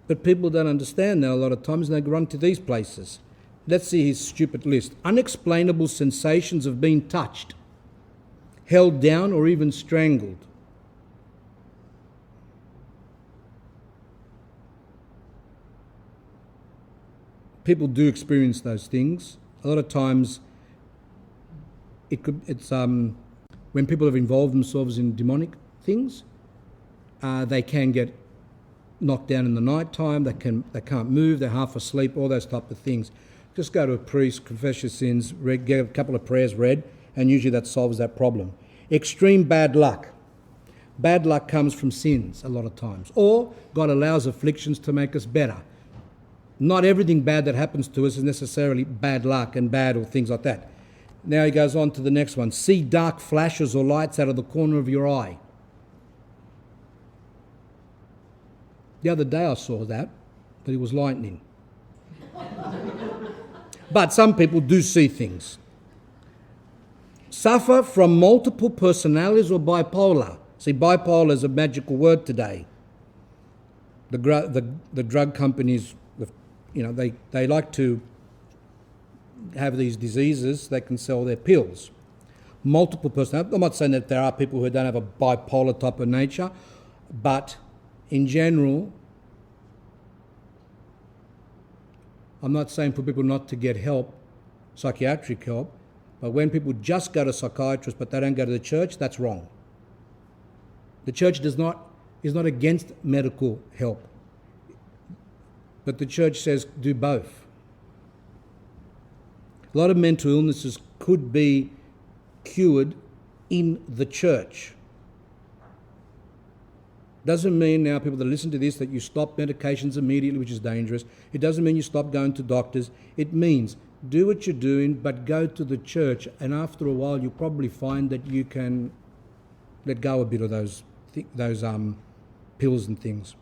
Speaker 1: But people don't understand now a lot of times, and they run to these places. Let's see his stupid list. Unexplainable sensations of being touched, held down, or even strangled. People do experience those things. A lot of times it's when people have involved themselves in demonic things, they can get knocked down in the night time, they can't move, they're half asleep, all those type of things. Just go to a priest, confess your sins, get a couple of prayers read, and usually that solves that problem. Extreme bad luck. Bad luck comes from sins a lot of times. Or God allows afflictions to make us better. Not everything bad that happens to us is necessarily bad luck and bad or things like that. Now he goes on to the next one. See dark flashes or lights out of the corner of your eye. The other day I saw that, but it was lightning. But some people do see things. Suffer from multiple personalities or bipolar. See, bipolar is a magical word today. The drug companies, they like to have these diseases, they can sell their pills. Multiple personalities. I'm not saying that there are people who don't have a bipolar type of nature, but in general, I'm not saying for people not to get help, psychiatric help, but when people just go to psychiatrists but they don't go to the church, that's wrong. The church is not against medical help, but the church says do both. A lot of mental illnesses could be cured in the church. Doesn't mean now, people that listen to this, that you stop medications immediately, which is dangerous. It doesn't mean you stop going to doctors. It means do what you're doing, but go to the church, and after a while you'll probably find that you can let go a bit of those pills and things.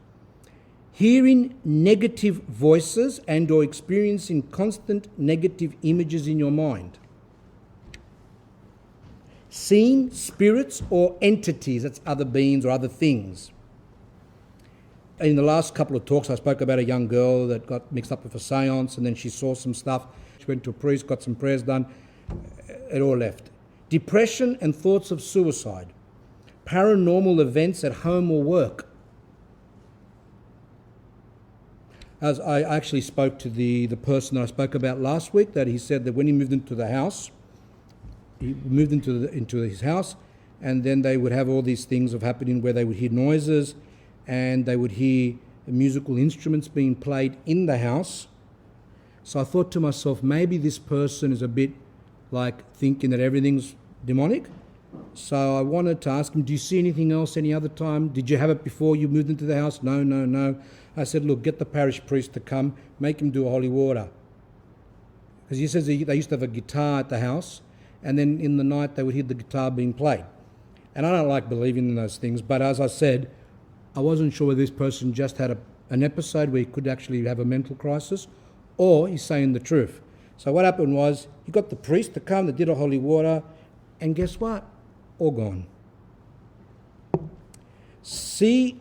Speaker 1: Hearing negative voices and or experiencing constant negative images in your mind. Seeing spirits or entities, that's other beings or other things. In the last couple of talks, I spoke about a young girl that got mixed up with a seance, and then she saw some stuff. She went to a priest, got some prayers done, it all left. Depression and thoughts of suicide. Paranormal events at home or work. As I actually spoke to the person that I spoke about last week, that he said that when he moved into the house, he moved into his house, and then they would have all these things of happening where they would hear noises, and they would hear musical instruments being played in the house. So I thought to myself, maybe this person is a bit like thinking that everything's demonic. So I wanted to ask him, do you see anything else any other time? Did you have it before you moved into the house? No. I said, look, get the parish priest to come, make him do a holy water. Because he says they used to have a guitar at the house, and then in the night they would hear the guitar being played. And I don't like believing in those things, but as I said, I wasn't sure whether this person just had an episode where he could actually have a mental crisis, or he's saying the truth. So what happened was, he got the priest to come, they did a holy water, and guess what? All gone. See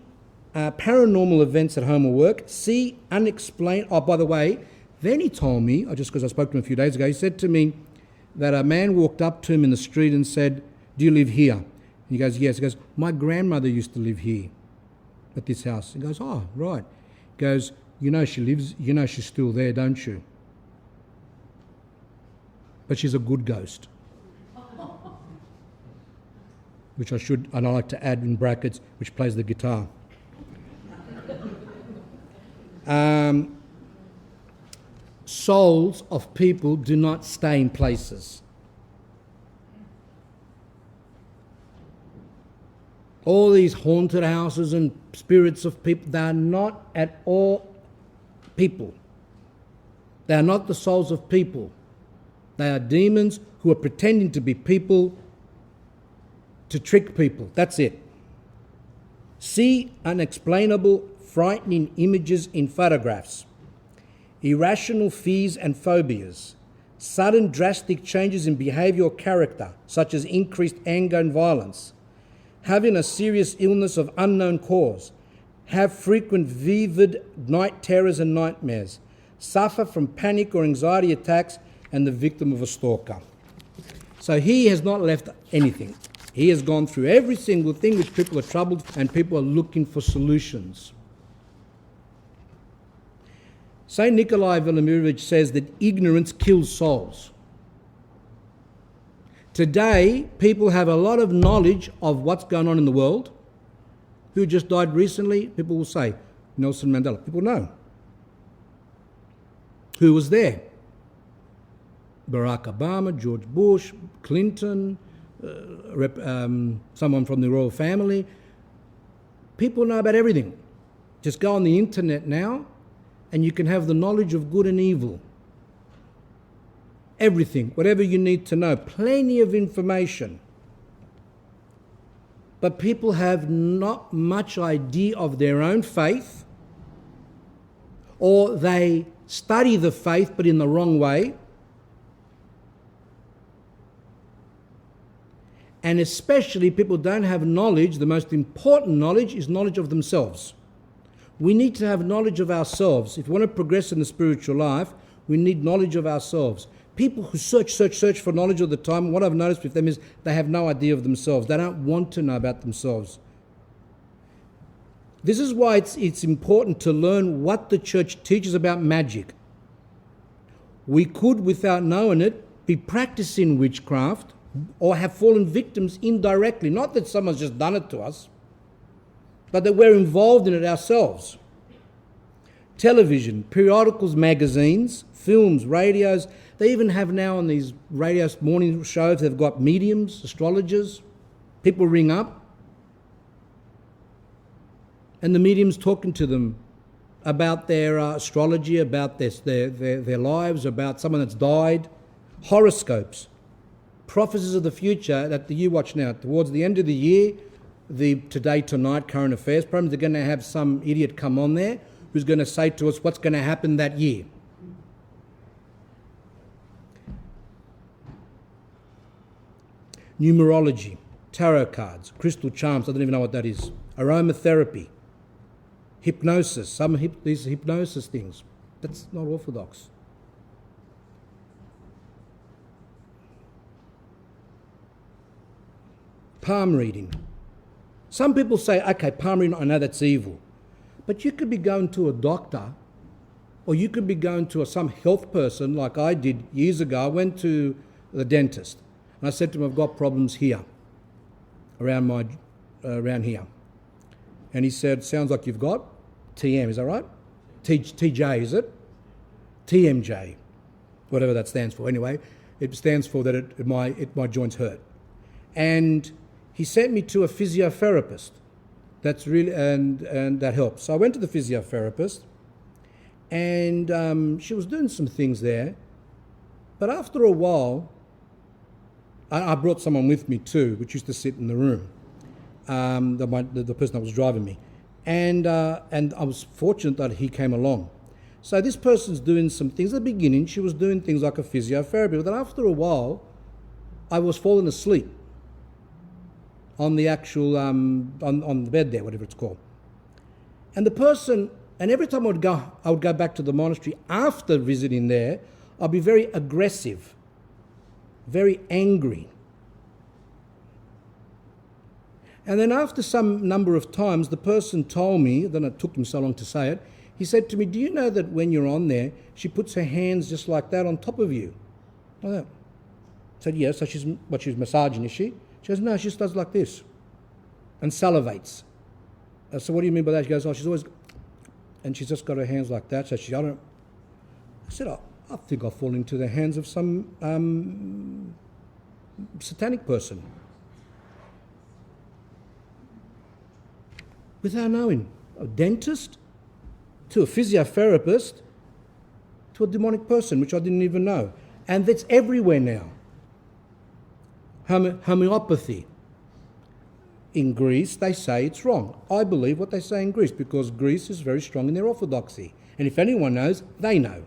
Speaker 1: paranormal events at home or work. See unexplained... Oh, by the way, then he told me, just because I spoke to him a few days ago, he said to me that a man walked up to him in the street and said, do you live here? And he goes, yes. He goes, my grandmother used to live here at this house. He goes, oh, right. He goes, she's still there, don't you? But she's a good ghost. Which I like to add in brackets, which plays the guitar. Souls of people do not stay in places. All these haunted houses and spirits of people, they are not at all people. They are not the souls of people. They are demons who are pretending to be people to trick people. That's it. See unexplainable, frightening images in photographs, irrational fears and phobias, sudden drastic changes in behaviour or character, such as increased anger and violence, having a serious illness of unknown cause, have frequent vivid night terrors and nightmares, suffer from panic or anxiety attacks, and the victim of a stalker. So he has not left anything. He has gone through every single thing which people are troubled and people are looking for solutions. Saint Nikolai Velimirovich says that ignorance kills souls. Today, people have a lot of knowledge of what's going on in the world. Who just died recently? People will say, Nelson Mandela. People know. Who was there? Barack Obama, George Bush, Clinton, someone from the royal family. People know about everything. Just go on the internet now and you can have the knowledge of good and evil. Everything, whatever you need to know, plenty of information. But people have not much idea of their own faith, or they study the faith but in the wrong way. And especially people don't have knowledge. The most important knowledge is knowledge of themselves. We need to have knowledge of ourselves. If we want to progress in the spiritual life, we need knowledge of ourselves. People who search for knowledge all the time, what I've noticed with them is they have no idea of themselves. They don't want to know about themselves. This is why it's important to learn what the church teaches about magic. We could, without knowing it, be practicing witchcraft or have fallen victims indirectly. Not that someone's just done it to us, but that we're involved in it ourselves. Television, periodicals, magazines, films, radios. They even have now on these radio morning shows, they've got mediums, astrologers. People ring up and the medium's talking to them about their astrology, about their lives, about someone that's died. Horoscopes, prophecies of the future that you watch now. Towards the end of the year, the Today Tonight current affairs programs, they're going to have some idiot come on there who's going to say to us what's going to happen that year. Numerology, tarot cards, crystal charms, I don't even know what that is. Aromatherapy, hypnosis, these hypnosis things. That's not orthodox. Palm reading. Some people say, okay, palm reading, I know that's evil. But you could be going to a doctor, or you could be going to some health person like I did years ago. I went to the dentist and I said to him, I've got problems here, around here. And he said, sounds like you've got TM, is that right? TJ, is it? TMJ, whatever that stands for. Anyway, it stands for that my joints hurt. And he sent me to a physiotherapist. That's really, and that helps. So I went to the physiotherapist, and she was doing some things there. But after a while, I brought someone with me too, which used to sit in the room, the person that was driving me. And I was fortunate that he came along. So this person's doing some things. At the beginning, she was doing things like a physiotherapy. But then after a while, I was falling asleep on the actual, on the bed there, whatever it's called. And the person, and every time I would go back to the monastery after visiting there, I'd be very aggressive, very angry. And then after some number of times, the person told me, then it took him so long to say it, he said to me, do you know that when you're on there, she puts her hands just like that on top of you? Like that. I said, yes, so she's massaging, is she? She goes, no, she just does like this and salivates. I said, what do you mean by that? She goes, oh, she's always, and she's just got her hands like that. So I said, I think I'll fall into the hands of some satanic person. without knowing. A dentist, to a physiotherapist, to a demonic person, which I didn't even know. And that's everywhere now. Homeopathy. In Greece, they say it's wrong. I believe what they say in Greece because Greece is very strong in their orthodoxy. And if anyone knows, they know.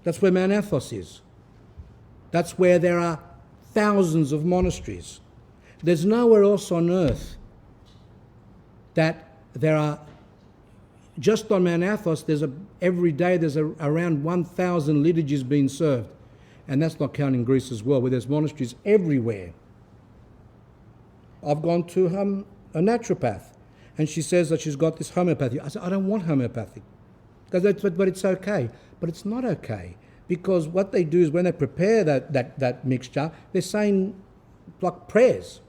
Speaker 1: That's where Mount Athos is. That's where there are thousands of monasteries. There's nowhere else on earth that there are, just on Mount Athos, every day there's around 1,000 liturgies being served. And that's not counting Greece as well, where there's monasteries everywhere. I've gone to a naturopath, and she says that she's got this homeopathy. I said, I don't want homeopathic, but it's okay. But it's not okay, because what they do is when they prepare that mixture, they're saying like prayers.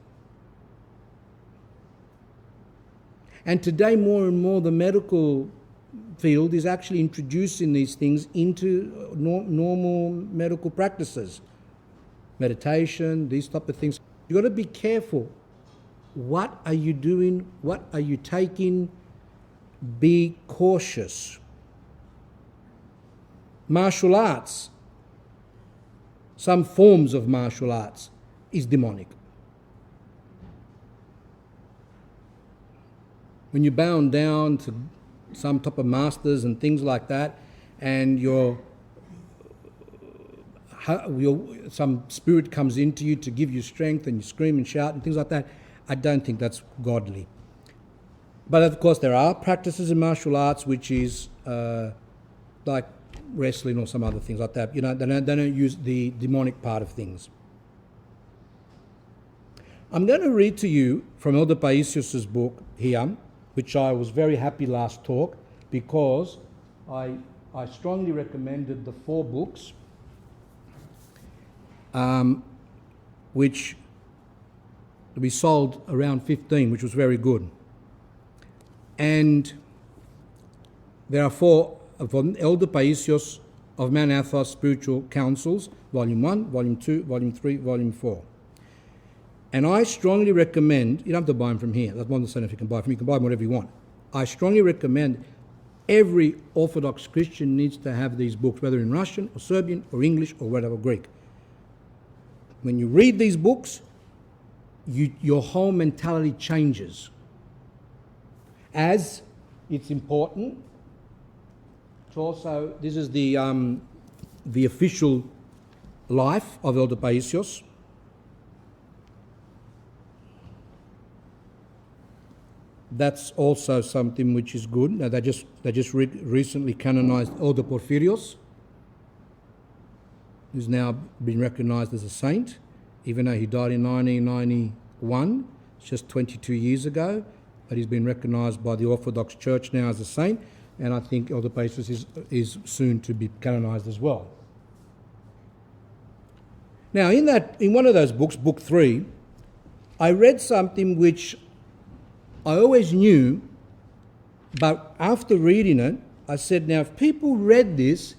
Speaker 1: And today, more and more, the medical field is actually introducing these things into normal medical practices. Meditation, these type of things. You've got to be careful. What are you doing? What are you taking? Be cautious. Martial arts, some forms of martial arts, is demonic. When you're bound down to some type of masters and things like that, and some spirit comes into you to give you strength and you scream and shout and things like that, I don't think that's godly. But of course there are practices in martial arts which is like wrestling or some other things like that. You know, they don't use the demonic part of things. I'm going to read to you from Elder Paisios' book here, which I was very happy last talk because I strongly recommended the 4 books, which we sold around 15, which was very good. And there are 4 from Elder Paisios of Mount Athos Spiritual Counsels, Volume 1, Volume 2, Volume 3, Volume 4. And I strongly recommend, you don't have to buy them from here, that's one of the saying if you can buy from, you can buy them whatever you want. I strongly recommend every Orthodox Christian needs to have these books, whether in Russian or Serbian or English or whatever Greek. When you read these books, your whole mentality changes. As it's important to also, this is the official life of Elder Paisios. That's also something which is good. Now they just recently canonized Elder Porphyrios, who's now been recognized as a saint, even though he died in 1991. It's just 22 years ago, but he's been recognized by the Orthodox Church now as a saint, and I think Elder Paisios is soon to be canonized as well. Now, in one of those books, Book 3, I read something which I always knew, but after reading it, I said, now if people read this,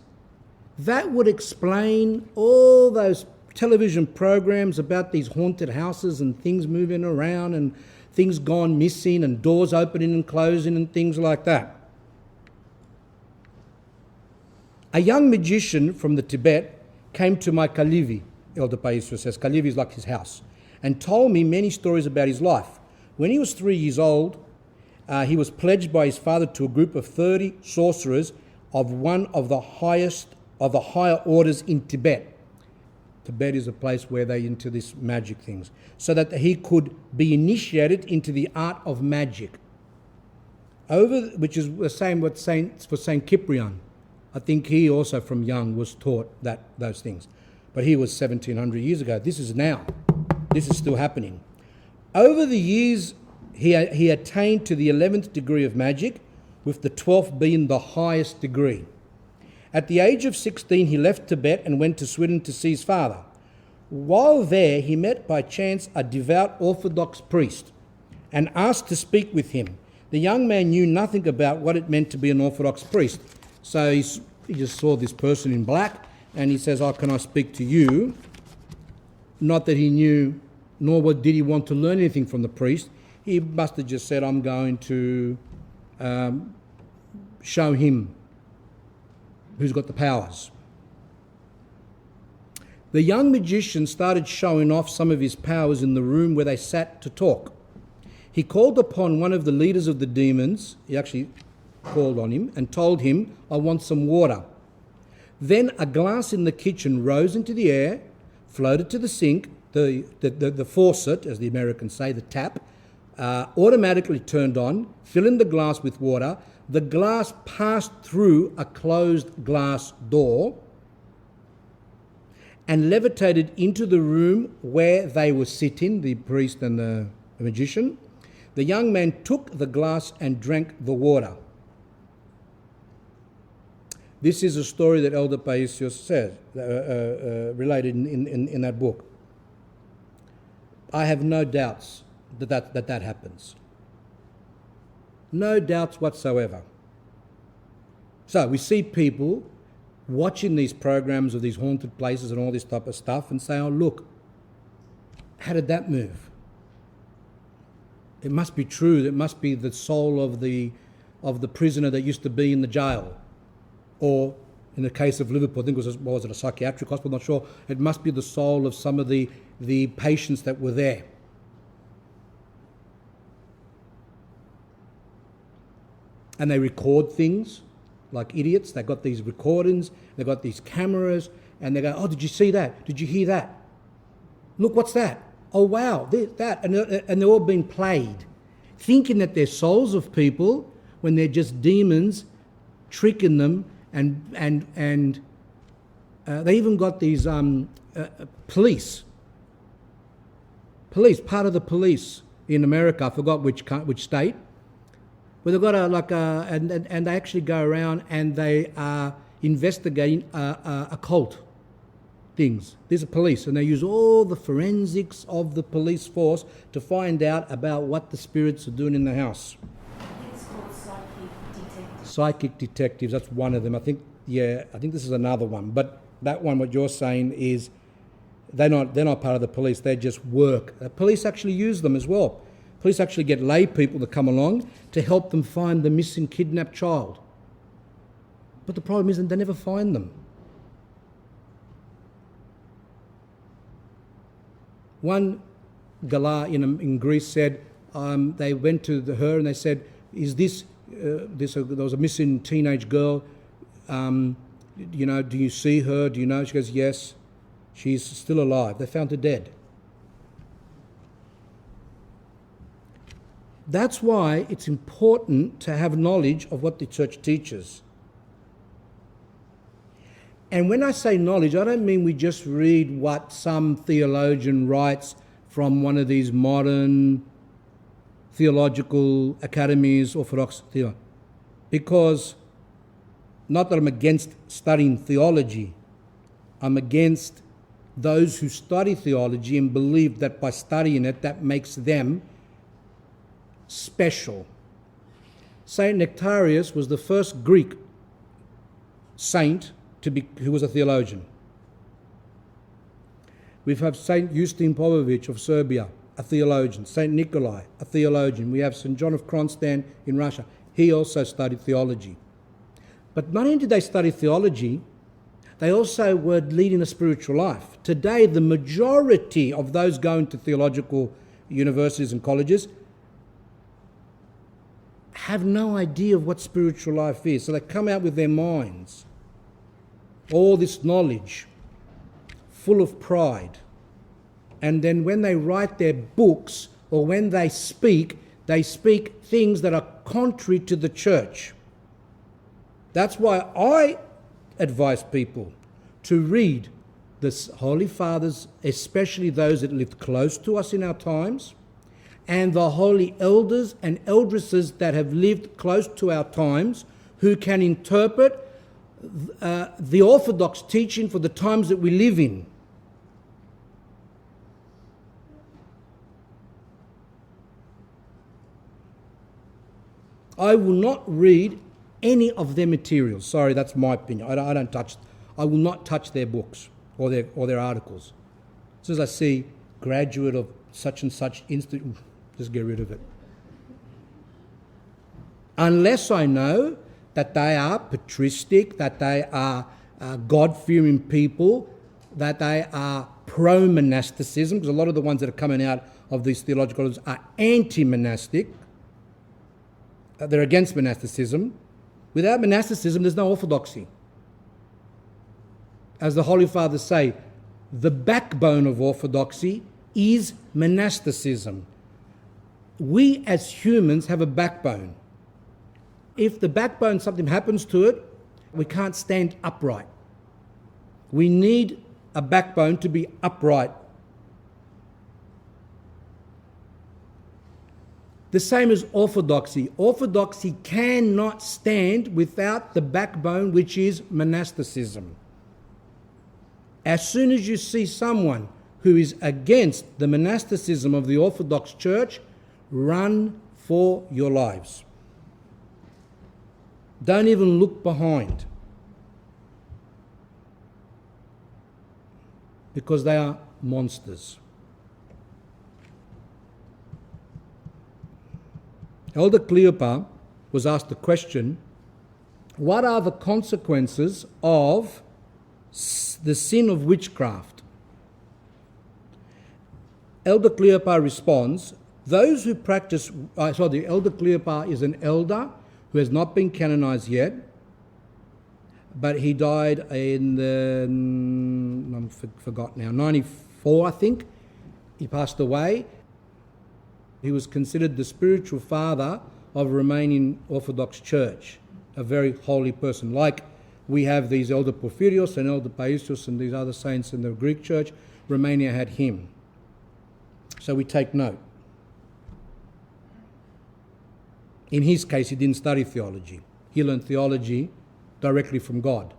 Speaker 1: that would explain all those television programs about these haunted houses and things moving around and things gone missing and doors opening and closing and things like that. A young magician from the Tibet came to my Kalivi, Elder Paisios says, Kalivi is like his house, and told me many stories about his life. When he was 3 years old, he was pledged by his father to a group of 30 sorcerers of one of the higher orders in Tibet. Tibet is a place where they're into this magic things, so that he could be initiated into the art of magic. Which is the same for Saint Cyprian. I think he also from young was taught those things. But he was 1700 years ago. This is now. This is still happening. Over the years, he attained to the 11th degree of magic, with the 12th being the highest degree. At the age of 16, he left Tibet and went to Sweden to see his father. While there, he met by chance a devout Orthodox priest and asked to speak with him. The young man knew nothing about what it meant to be an Orthodox priest. So he just saw this person in black and he says, "Oh, can I speak to you?" Not that he knew nor did he want to learn anything from the priest. He must have just said, I'm going to show him who's got the powers. The young magician started showing off some of his powers in the room where they sat to talk. He called upon one of the leaders of the demons. He actually called on him and told him, I want some water. Then a glass in the kitchen rose into the air, floated to the sink, the faucet, as the Americans say, the tap, automatically turned on, filling the glass with water. The glass passed through a closed glass door and levitated into the room where they were sitting, the priest and the magician. The young man took the glass and drank the water. This is a story that Elder Paisios says, related in that book. I have no doubts that happens. No doubts whatsoever. So we see people watching these programs of these haunted places and all this type of stuff and say, oh, look, how did that move? It must be true. It must be the soul of the prisoner that used to be in the jail. Or in the case of Liverpool, I think was it a psychiatric hospital? I'm not sure. It must be the soul of some of the patients that were there. And they record things like idiots. They've got these recordings, they've got these cameras, and they go, oh, did you see that? Did you hear that? Look, what's that? Oh, wow, that. And they're all being played, thinking that they're souls of people when they're just demons tricking them. And they even got these police, part of the police in America, I forgot which state, where they've got and they actually go around and they are investigating occult things. There's a police, and they use all the forensics of the police force to find out about what the spirits are doing in the house.
Speaker 2: It's called psychic detectives.
Speaker 1: Psychic detectives, that's one of them. I think this is another one. But that one, what you're saying is they're not part of the police, they just work. The police actually use them as well. Police actually get lay people to come along to help them find the missing kidnapped child. But the problem is that they never find them. One Galah in Greece said they went to her and they said, is this, there was a missing teenage girl, do you see her, do you know? She goes, yes, she's still alive. They found her dead. That's why it's important to have knowledge of what the church teaches. And when I say knowledge, I don't mean we just read what some theologian writes from one of these modern theological academies, Orthodox theology. Because, not that I'm against studying theology, I'm against those who study theology and believe that by studying it, that makes them special. Saint Nectarius was the first Greek saint who was a theologian. We have Saint Justin Popović of Serbia, a theologian. Saint Nikolai, a theologian. We have St. John of Kronstadt in Russia. He also studied theology. But not only did they study theology, they also were leading a spiritual life. Today, the majority of those going to theological universities and colleges have no idea of what spiritual life is. So they come out with their minds, all this knowledge, full of pride. And then when they write their books or when they speak things that are contrary to the church. That's why I advise people to read the Holy Fathers, especially those that lived close to us in our times, and the holy elders and eldresses that have lived close to our times, who can interpret the Orthodox teaching for the times that we live in. I will not read any of their materials. Sorry, that's my opinion. I will not touch their books or their articles. As soon as I see graduate of such and such instant. Just get rid of it. Unless I know that they are patristic, that they are God-fearing people, that they are pro-monasticism, because a lot of the ones that are coming out of these theological colleges are anti-monastic. They're against monasticism. Without monasticism, there's no orthodoxy. As the Holy Fathers say, the backbone of orthodoxy is monasticism. We as humans have a backbone. If the backbone, something happens to it, we can't stand upright. We need a backbone to be upright. The same as orthodoxy. Orthodoxy cannot stand without the backbone, which is monasticism. As soon as you see someone who is against the monasticism of the Orthodox Church, run for your lives. Don't even look behind, because they are monsters. Elder Cleopa was asked the question, what are the consequences of the sin of witchcraft? Elder Cleopa responds, those who practice, the Elder Cleopa is an elder who has not been canonized yet, but he died in forgot now, 94, I think. He passed away. He was considered the spiritual father of Romanian Orthodox Church, a very holy person. Like we have these Elder Porphyrios and Elder Paisios and these other saints in the Greek Church, Romania had him. So we take note. In his case, he didn't study theology. He learned theology directly from God.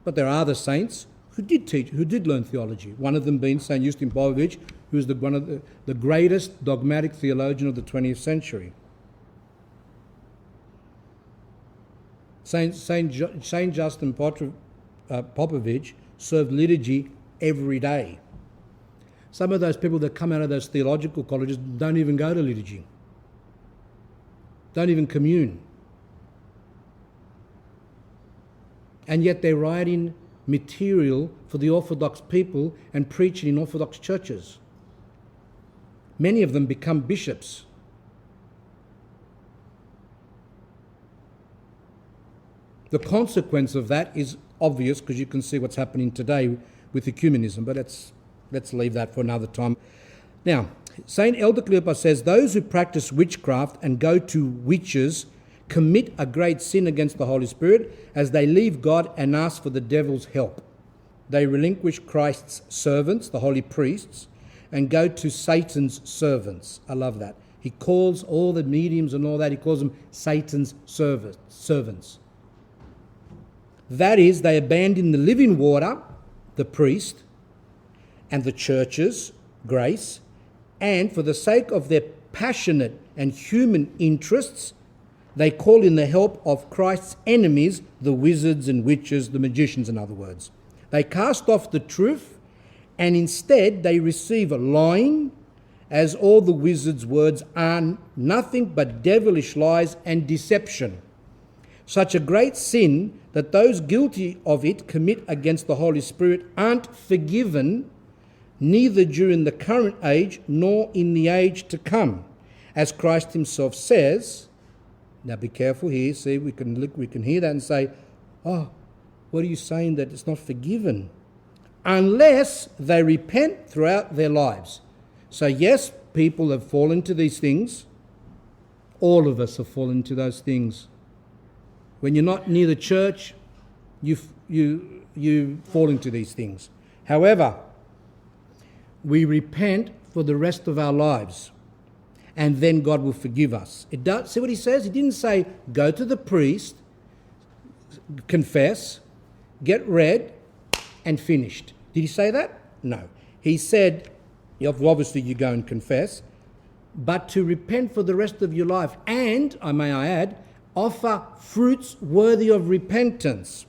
Speaker 1: But there are other saints who did learn theology. One of them being Saint Justin Popovic, who is one of the greatest dogmatic theologian of the 20th century. Saint Justin Popovic served liturgy every day. Some of those people that come out of those theological colleges don't even go to liturgy, don't even commune. And yet they're writing material for the Orthodox people and preaching in Orthodox churches. Many of them become bishops. The consequence of that is obvious, because you can see what's happening today with ecumenism, but let's leave that for another time. Now, St. Elder Cleopa says, those who practice witchcraft and go to witches commit a great sin against the Holy Spirit, as they leave God and ask for the devil's help. They relinquish Christ's servants, the holy priests, and go to Satan's servants. I love that. He calls all the mediums and all that, he calls them Satan's servants. That is, they abandon the living water, the priest, and the church's grace, and for the sake of their passionate and human interests, they call in the help of Christ's enemies, the wizards and witches, the magicians, in other words. They cast off the truth, and instead they receive a lying, as all the wizards' words are nothing but devilish lies and deception. Such a great sin that those guilty of it commit against the Holy Spirit aren't forgiven, neither during the current age nor in the age to come. As Christ himself says, now be careful here, see, we can hear that and say, oh, what are you saying that it's not forgiven? Unless they repent throughout their lives. So yes, people have fallen to these things. All of us have fallen into those things. When you're not near the church, you fall into these things. However, we repent for the rest of our lives, and then God will forgive us. See what he says? He didn't say, go to the priest, confess, get read, and finished. Did he say that? No. He said, obviously you go and confess, but to repent for the rest of your life, and, may I add, offer fruits worthy of repentance.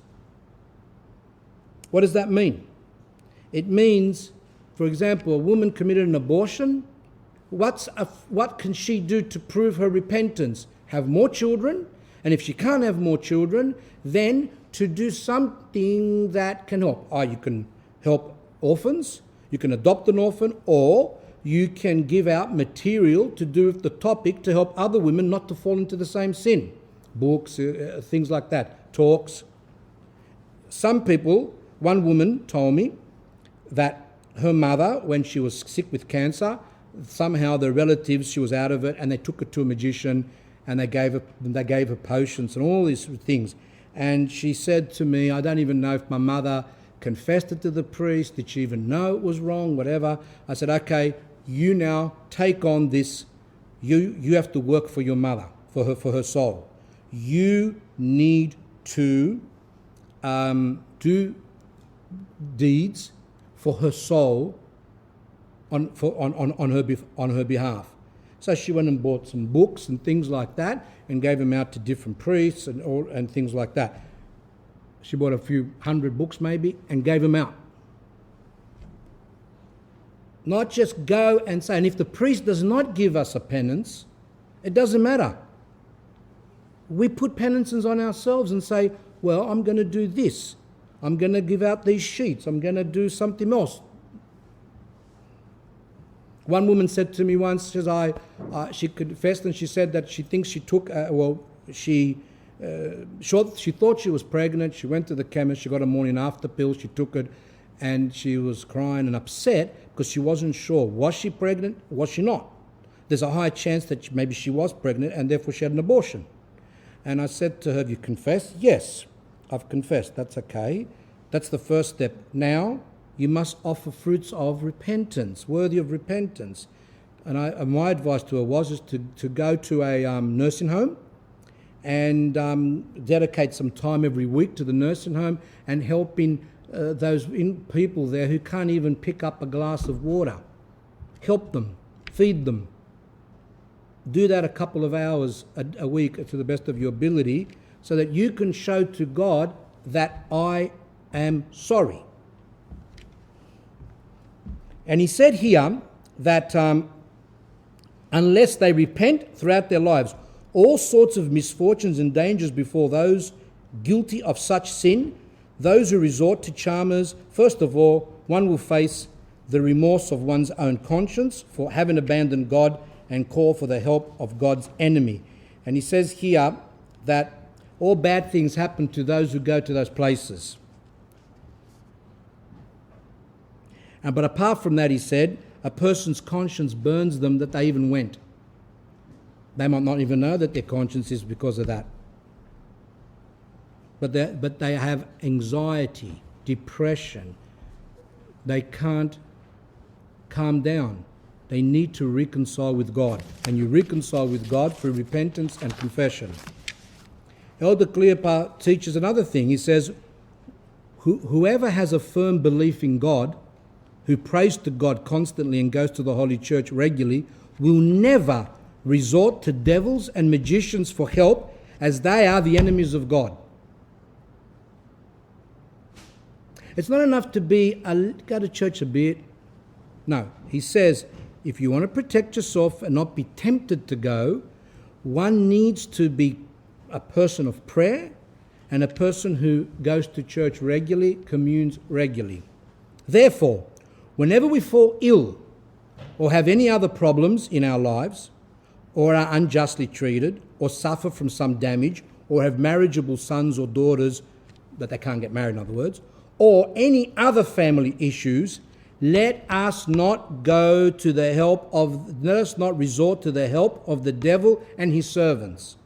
Speaker 1: What does that mean? It means For example, a woman committed an abortion. What can she do to prove her repentance? Have more children, and if she can't have more children, then to do something that can help. You can help orphans, you can adopt an orphan, or you can give out material to do with the topic to help other women not to fall into the same sin. Books, things like that, talks. Some people, one woman told me that her mother, when she was sick with cancer, somehow the relatives, she was out of it, and they took her to a magician, and they gave her potions and all these things. And she said to me, I don't even know if my mother confessed it to the priest. Did she even know it was wrong? Whatever. I said, okay, you now take on this. You have to work for your mother, for her soul. You need to do deeds for her soul on her behalf. So she went and bought some books and things like that and gave them out to different priests and things like that. She bought a few hundred books maybe and gave them out. Not just go and say, and if the priest does not give us a penance, it doesn't matter. We put penances on ourselves and say, well, I'm going to do this. I'm going to give out these sheets. I'm going to do something else. One woman said to me once, she confessed, and she said that she thinks she took, she thought she was pregnant. She went to the chemist. She got a morning after pill. She took it, and she was crying and upset because she wasn't sure. Was she pregnant? Was she not? There's a high chance that maybe she was pregnant, and therefore she had an abortion. And I said to her, have you confessed? Yes, I've confessed. That's okay. That's the first step. Now, you must offer fruits of repentance, worthy of repentance. And my advice to her was to go to a nursing home and dedicate some time every week to the nursing home and helping those people there who can't even pick up a glass of water. Help them, feed them. Do that a couple of hours a week to the best of your ability so that you can show to God that I am sorry. And he said here that unless they repent throughout their lives, all sorts of misfortunes and dangers befall those guilty of such sin. Those who resort to charmers, first of all, one will face the remorse of one's own conscience for having abandoned God and call for the help of God's enemy. And he says here that all bad things happen to those who go to those places. But apart from that, he said, a person's conscience burns them that they even went. They might not even know that their conscience is because of that. But they have anxiety, depression. They can't calm down. They need to reconcile with God. And you reconcile with God through repentance and confession. Elder Cleopa teaches another thing. He says, whoever has a firm belief in God, who prays to God constantly and goes to the Holy Church regularly, will never resort to devils and magicians for help, as they are the enemies of God. It's not enough to go to church a bit. No, he says, if you want to protect yourself and not be tempted to go, one needs to be a person of prayer and a person who goes to church regularly, communes regularly. Therefore, whenever we fall ill or have any other problems in our lives, or are unjustly treated, or suffer from some damage, or have marriageable sons or daughters, but they can't get married in other words, or any other family issues, let us not resort to the help of the devil and his servants,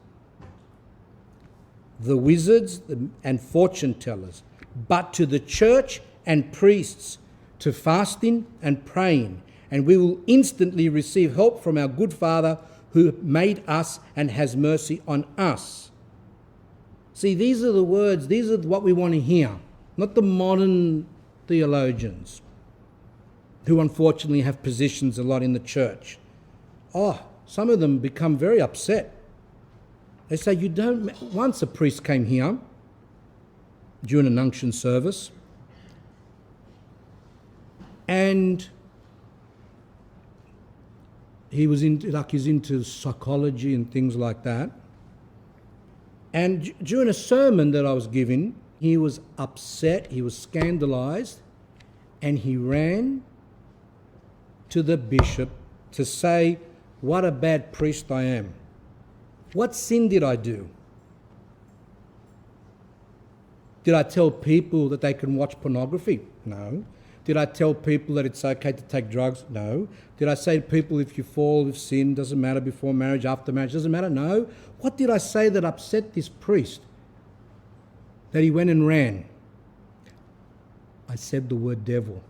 Speaker 1: the wizards and fortune tellers, but to the church and priests, to fasting and praying, and we will instantly receive help from our good Father who made us and has mercy on us. See, these are the words, these are what we want to hear, not the modern theologians who unfortunately have positions a lot in the church. Some of them become very upset. They say, once a priest came here during an unction service, and he's into psychology and things like that. And during a sermon that I was giving, he was upset, he was scandalized, and he ran to the bishop to say, what a bad priest I am. What sin did I do? Did I tell people that they can watch pornography? No. Did I tell people that it's okay to take drugs? No. Did I say to people, if you fall with sin, doesn't matter before marriage, after marriage, doesn't matter? No. What did I say that upset this priest? That he went and ran? I said the word devil.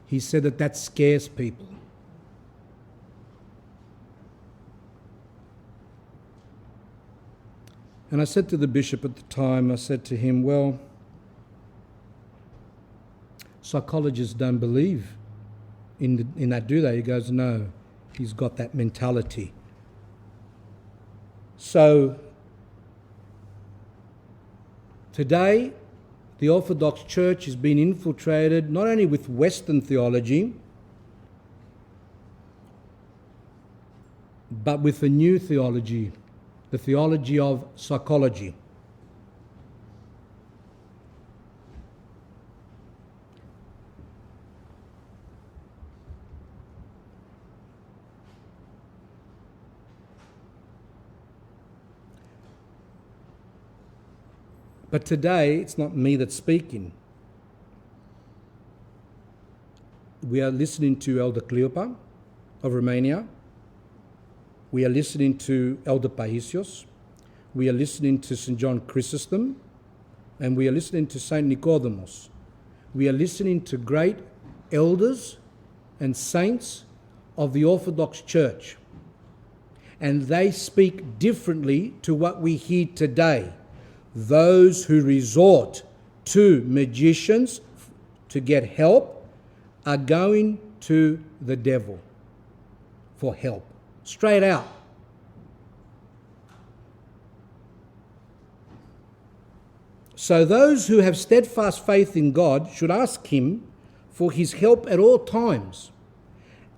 Speaker 1: He said that scares people. And I said to the bishop at the time, I said to him, well, psychologists don't believe in that, do they? He goes, no, he's got that mentality. So today, the Orthodox Church has been infiltrated not only with Western theology, but with a new theology, the theology of psychology. But today, it's not me that's speaking. We are listening to Elder Cleopa of Romania. We are listening to Elder Paisios. We are listening to St. John Chrysostom. And we are listening to St. Nicodemus. We are listening to great elders and saints of the Orthodox Church. And they speak differently to what we hear today. Those who resort to magicians to get help are going to the devil for help. Straight out. So those who have steadfast faith in God should ask him for his help at all times.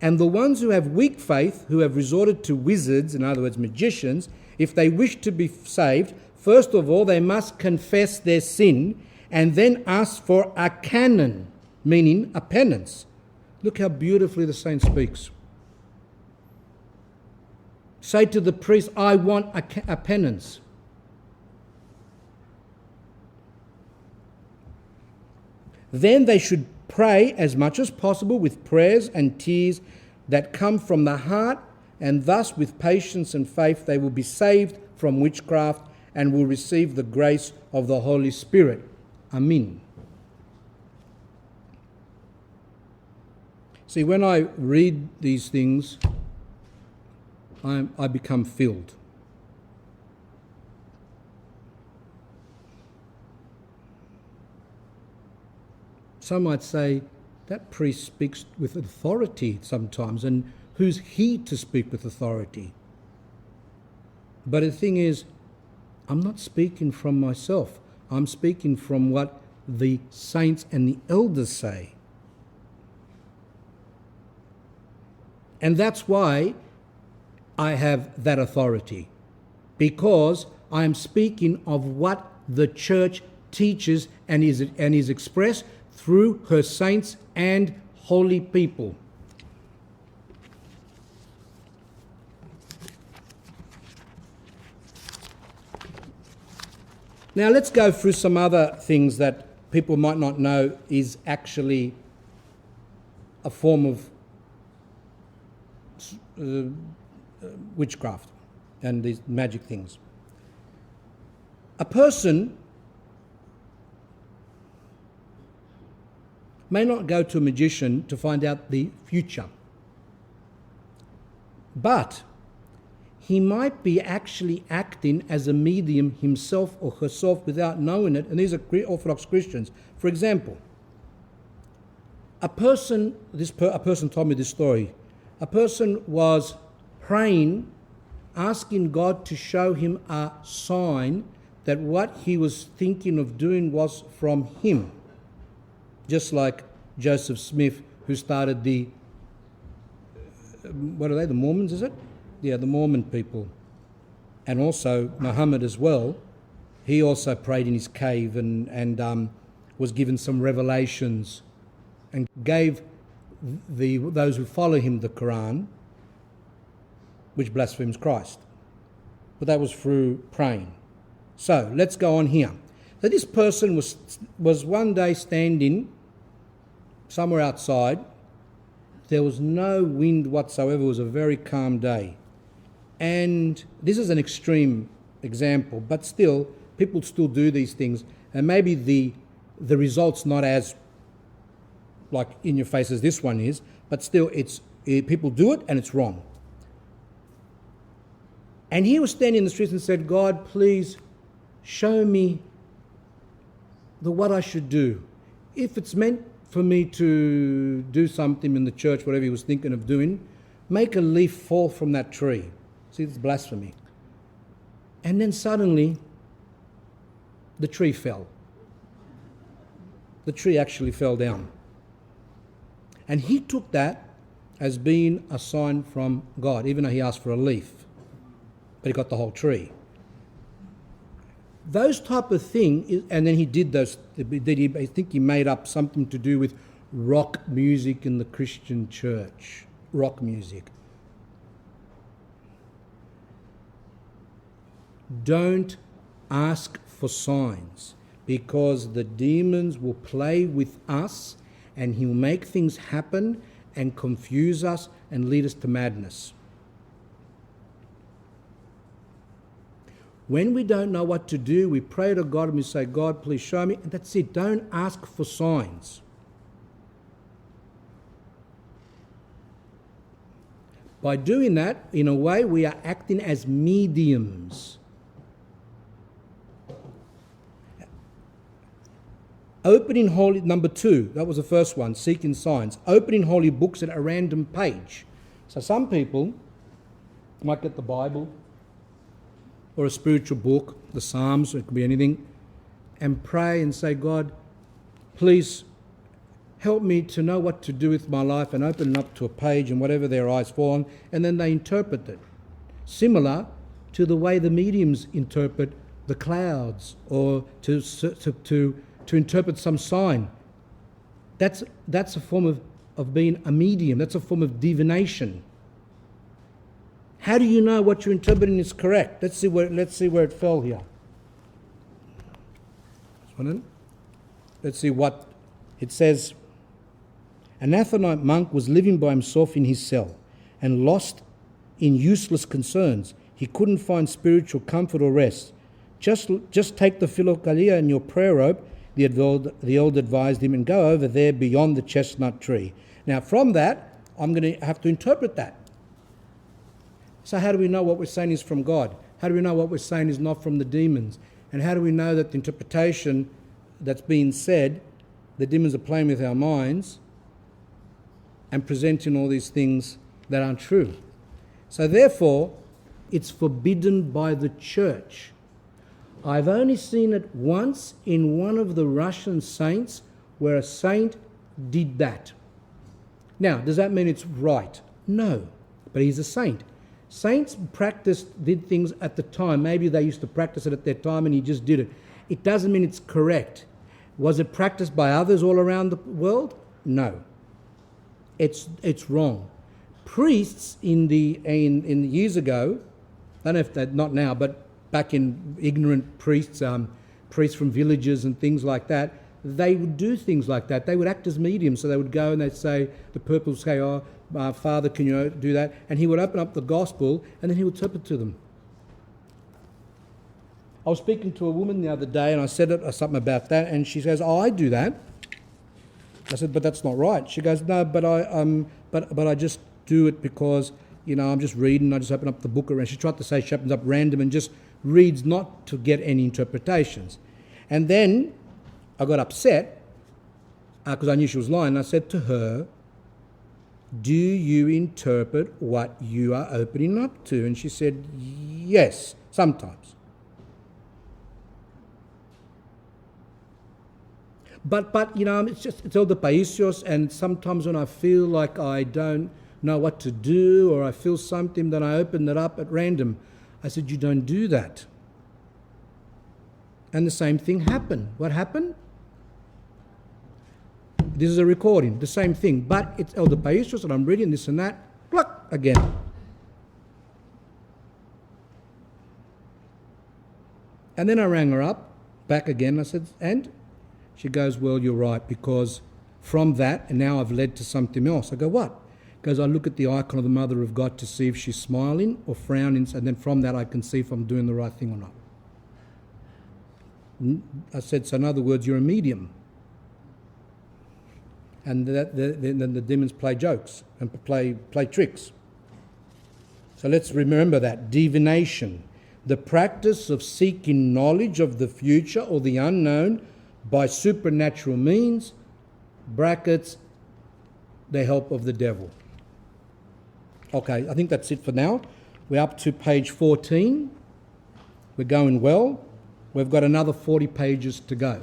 Speaker 1: And the ones who have weak faith, who have resorted to wizards, in other words magicians, if they wish to be saved, first of all, they must confess their sin and then ask for a canon, meaning a penance. Look how beautifully the saint speaks. Say to the priest, I want a penance. Then they should pray as much as possible with prayers and tears that come from the heart, and thus with patience and faith they will be saved from witchcraft and will receive the grace of the Holy Spirit. Amen. See, when I read these things, I become filled. Some might say, that priest speaks with authority sometimes, and who's he to speak with authority? But the thing is, I'm not speaking from myself. I'm speaking from what the saints and the elders say. And that's why I have that authority, because I am speaking of what the church teaches and is expressed through her saints and holy people. Now let's go through some other things that people might not know is actually a form of witchcraft and these magic things. A person may not go to a magician to find out the future, but he might be actually acting as a medium himself or herself without knowing it, and these are Orthodox Christians. For example, a person told me this story. A person was praying, asking God to show him a sign that what he was thinking of doing was from him. Just like Joseph Smith, who started the, what are they, the Mormons, is it? Yeah, the Mormon people. And also Muhammad as well. He also prayed in his cave and was given some revelations and gave those who follow him the Quran, which blasphemes Christ. But that was through praying. So let's go on here. So this person was one day standing somewhere outside. There was no wind whatsoever. It was a very calm day. And this is an extreme example, but still, people still do these things. And maybe the result's not as like in your face as this one is, but still people do it and it's wrong. And he was standing in the streets and said, God, please show me what I should do. If it's meant for me to do something in the church, whatever he was thinking of doing, make a leaf fall from that tree. See, it's blasphemy. And then suddenly, the tree fell. The tree actually fell down. And he took that as being a sign from God, even though he asked for a leaf. But he got the whole tree. Those type of thing, and then he did those, I think he made up something to do with rock music in the Christian church. Rock music. Don't ask for signs, because the demons will play with us and he'll make things happen and confuse us and lead us to madness. When we don't know what to do, we pray to God and we say, God, please show me. And that's it. Don't ask for signs. By doing that, in a way, we are acting as mediums. Opening holy, number 2, that was the first one, seeking signs. Opening holy books at a random page. So some people might get the Bible or a spiritual book, the Psalms, it could be anything, and pray and say, God, please help me to know what to do with my life, and open it up to a page and whatever their eyes fall on, and then they interpret it. Similar to the way the mediums interpret the clouds or to interpret some sign. That's a form of being a medium. That's a form of divination. How do you know what you're interpreting is correct? Let's see where it fell here. Let's see what it says. An Athonite monk was living by himself in his cell and lost in useless concerns. He couldn't find spiritual comfort or rest. Just take the philokalia and your prayer rope, the elder advised him, and go over there beyond the chestnut tree. Now from that, I'm going to have to interpret that. So how do we know what we're saying is from God? How do we know what we're saying is not from the demons? And how do we know that the interpretation that's being said, the demons are playing with our minds and presenting all these things that aren't true? So therefore, it's forbidden by the church. I've only seen it once in one of the Russian saints where a saint did that. Now, does that mean it's right? No, but he's a saint. Saints did things at the time. Maybe they used to practice it at their time and he just did it. It doesn't mean it's correct. Was it practiced by others all around the world? No. It's wrong. Priests in years ago, I don't know if they're not now, but back in ignorant priests, priests from villages and things like that, they would do things like that. They would act as mediums. So they would go and they'd say, the purple would say, oh, Father, can you do that? And he would open up the gospel and then he would interpret to them. I was speaking to a woman the other day and I said something about that, and she says, oh, I do that. I said, but that's not right. She goes, no, but I just do it because, I'm just reading. I just open up the book around. She tried to say she opens up random and just reads not to get any interpretations. And then I got upset because I knew she was lying. I said to her, do you interpret what you are opening up to? And she said, yes, sometimes. But it's Elder Paisios, and sometimes when I feel like I don't know what to do, or I feel something, then I open it up at random. I said, you don't do that. And the same thing happened. What happened? This is a recording, the same thing, but it's Elder Paisios, and I'm reading this and that, pluck, again. And then I rang her up, back again, I said, and? She goes, well, you're right, because from that, and now I've led to something else. I go, what? Goes, I look at the icon of the Mother of God to see if she's smiling or frowning, and then from that I can see if I'm doing the right thing or not. I said, so in other words, you're a medium. And then the demons play jokes and play tricks. So let's remember that. Divination, the practice of seeking knowledge of the future or the unknown by supernatural means, brackets, the help of the devil. Okay, I think that's it for now. We're up to page 14. We're going well. We've got another 40 pages to go.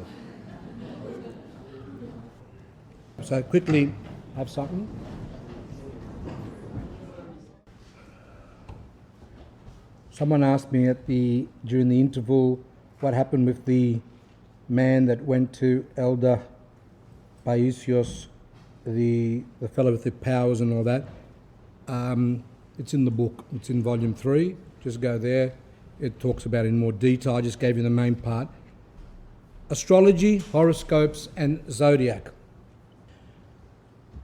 Speaker 1: So quickly, have something. Someone asked me during the interval what happened with the man that went to Elder Paisios, the fellow with the powers and all that. It's in the book. It's in volume 3. Just go there. It talks about it in more detail. I just gave you the main part. Astrology, horoscopes, and zodiac.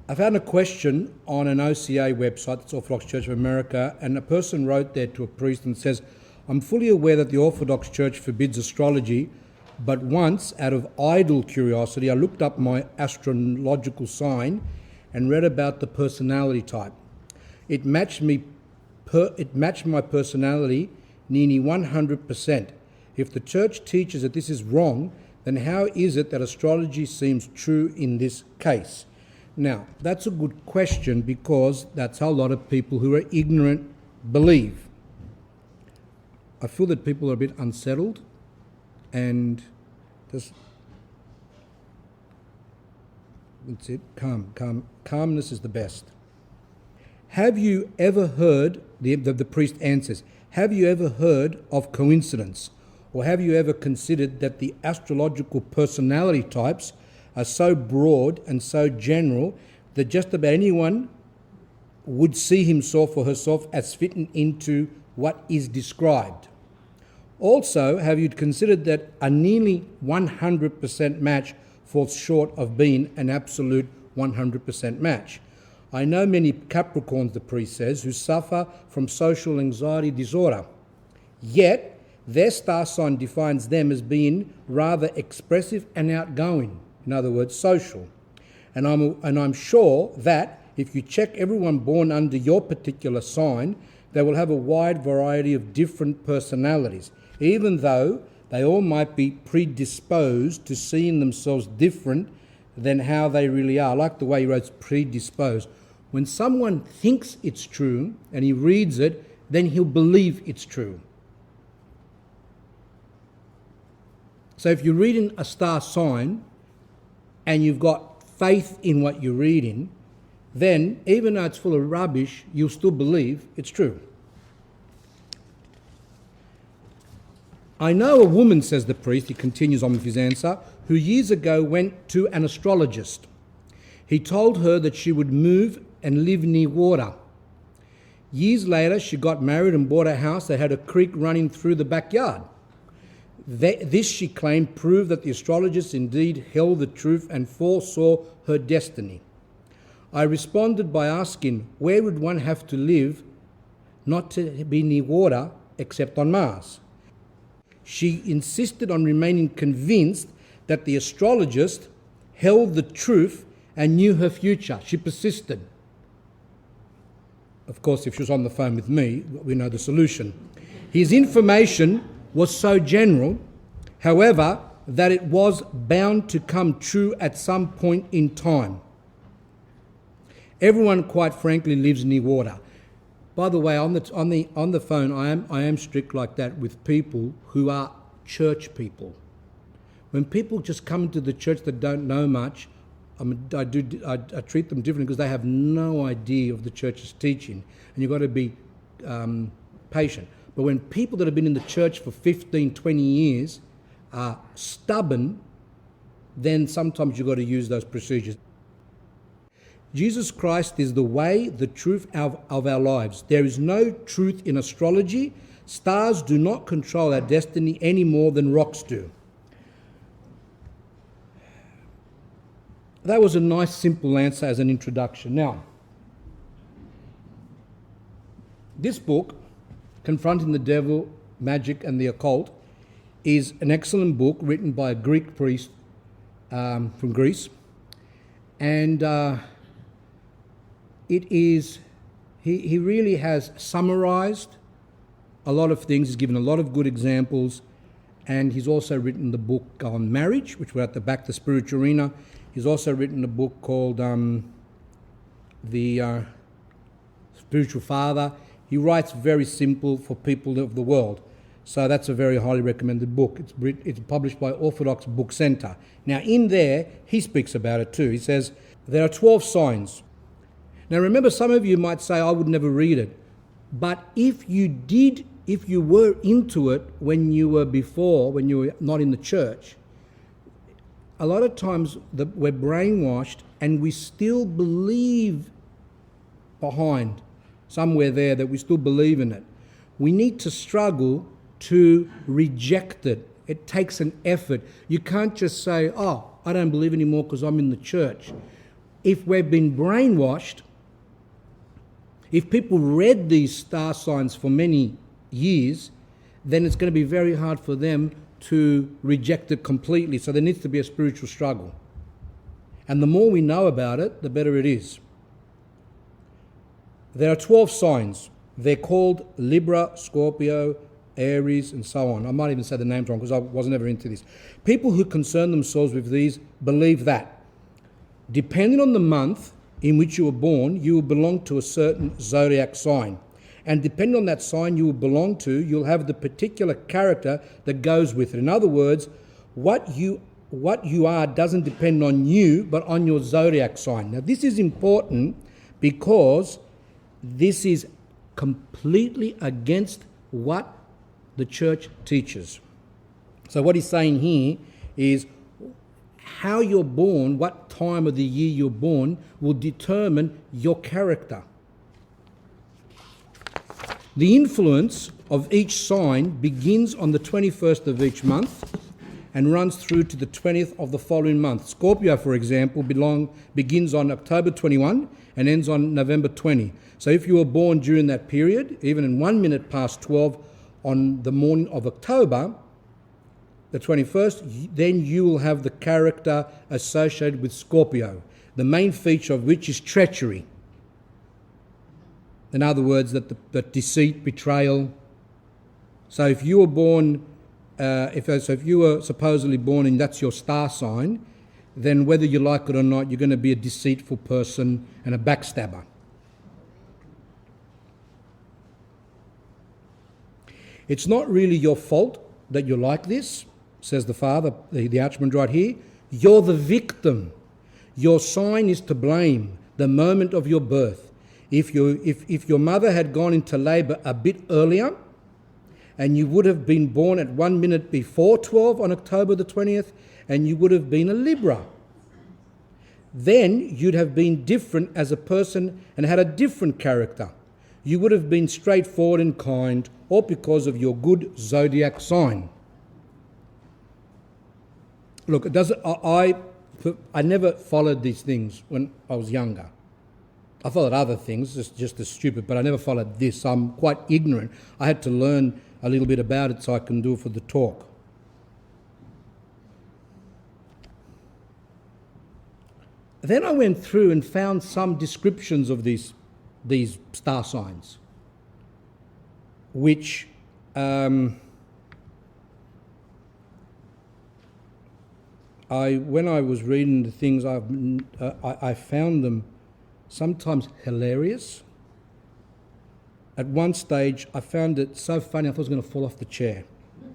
Speaker 1: I found a question on an OCA website, that's Orthodox Church of America, and a person wrote there to a priest and says, I'm fully aware that the Orthodox Church forbids astrology, but once, out of idle curiosity, I looked up my astrological sign and read about the personality type. It matched my personality nearly 100%. If the Church teaches that this is wrong, then how is it that astrology seems true in this case? Now, that's a good question, because that's how a lot of people who are ignorant believe. I feel that people are a bit unsettled, and that's it. Calmness is the best. Have you ever heard, the priest answers, have you ever heard of coincidence? Or have you ever considered that the astrological personality types are so broad and so general that just about anyone would see himself or herself as fitting into what is described? Also, have you considered that a nearly 100% match falls short of being an absolute 100% match? I know many Capricorns, the priest says, who suffer from social anxiety disorder, yet their star sign defines them as being rather expressive and outgoing. In other words, social. And I'm sure that if you check everyone born under your particular sign, they will have a wide variety of different personalities, even though they all might be predisposed to seeing themselves different than how they really are. I like the way he wrote predisposed. When someone thinks it's true and he reads it, then he'll believe it's true. So if you're reading a star sign and you've got faith in what you're reading, then even though it's full of rubbish, you'll still believe it's true. I know a woman, says the priest, he continues on with his answer, who years ago went to an astrologist. He told her that she would move and live near water. Years later, she got married and bought a house that had a creek running through the backyard. This, she claimed, proved that the astrologist indeed held the truth and foresaw her destiny. I responded by asking, where would one have to live not to be near water except on Mars? She insisted on remaining convinced that the astrologist held the truth and knew her future. She persisted. Of course, if she was on the phone with me, we know the solution. His information was so general, however, that it was bound to come true at some point in time. Everyone, quite frankly, lives near water. By the way, on the phone, I am strict like that with people who are church people. When people just come into the church that don't know much, I treat them differently because they have no idea of the church's teaching, and you've got to be patient. But when people that have been in the church for 15, 20 years are stubborn, then sometimes you've got to use those procedures. Jesus Christ is the way, the truth of our lives. There is no truth in astrology. Stars do not control our destiny any more than rocks do. That was a nice, simple answer as an introduction. Now, this book, Confronting the Devil, Magic and the Occult, is an excellent book written by a Greek priest from Greece. And he really has summarized a lot of things. He's given a lot of good examples. And he's also written the book on marriage, which we're at the back, the spiritual arena. He's also written a book called The Spiritual Father. He writes very simple for people of the world. So that's a very highly recommended book. It's published by Orthodox Book Center. Now in there, he speaks about it too. He says, there are 12 signs. Now remember, some of you might say, I would never read it. But if you were into it when you were not in the church, a lot of times we're brainwashed and we still believe behind somewhere there that we still believe in it. We need to struggle to reject it. It takes an effort. You can't just say, oh, I don't believe anymore because I'm in the church. If we've been brainwashed, if people read these star signs for many years, then it's going to be very hard for them to reject it completely. So there needs to be a spiritual struggle. And the more we know about it, the better it is. There are 12 signs. They're called Libra, Scorpio, Aries, and so on. I might even say the names wrong because I wasn't ever into this. People who concern themselves with these believe that, depending on the month in which you were born, you will belong to a certain zodiac sign. And depending on that sign you will belong to, you'll have the particular character that goes with it. In other words, what you are doesn't depend on you, but on your zodiac sign. Now, this is important because this is completely against what the church teaches. So what he's saying here is how you're born, what time of the year you're born, will determine your character. The influence of each sign begins on the 21st of each month and runs through to the 20th of the following month. Scorpio, for example, begins on October 21 and ends on November 20. So if you were born during that period, even in 1 minute past 12 on the morning of October, the 21st, then you will have the character associated with Scorpio, the main feature of which is treachery. In other words, that deceit, betrayal. So if you were born, if you were supposedly born and that's your star sign, then whether you like it or not, you're going to be a deceitful person and a backstabber. It's not really your fault that you're like this, says the father, the Archman right here. You're the victim. Your sign is to blame, the moment of your birth. If your mother had gone into labour a bit earlier and you would have been born at 1 minute before 12 on October the 20th and you would have been a Libra, then you'd have been different as a person and had a different character. You would have been straightforward and kind, all because of your good zodiac sign. Look, I never followed these things when I was younger. I followed other things, just as stupid, but I never followed this. I'm quite ignorant. I had to learn a little bit about it so I can do it for the talk. Then I went through and found some descriptions of these star signs, which when I was reading the things, I found them sometimes hilarious. At one stage, I found it so funny I thought I was going to fall off the chair,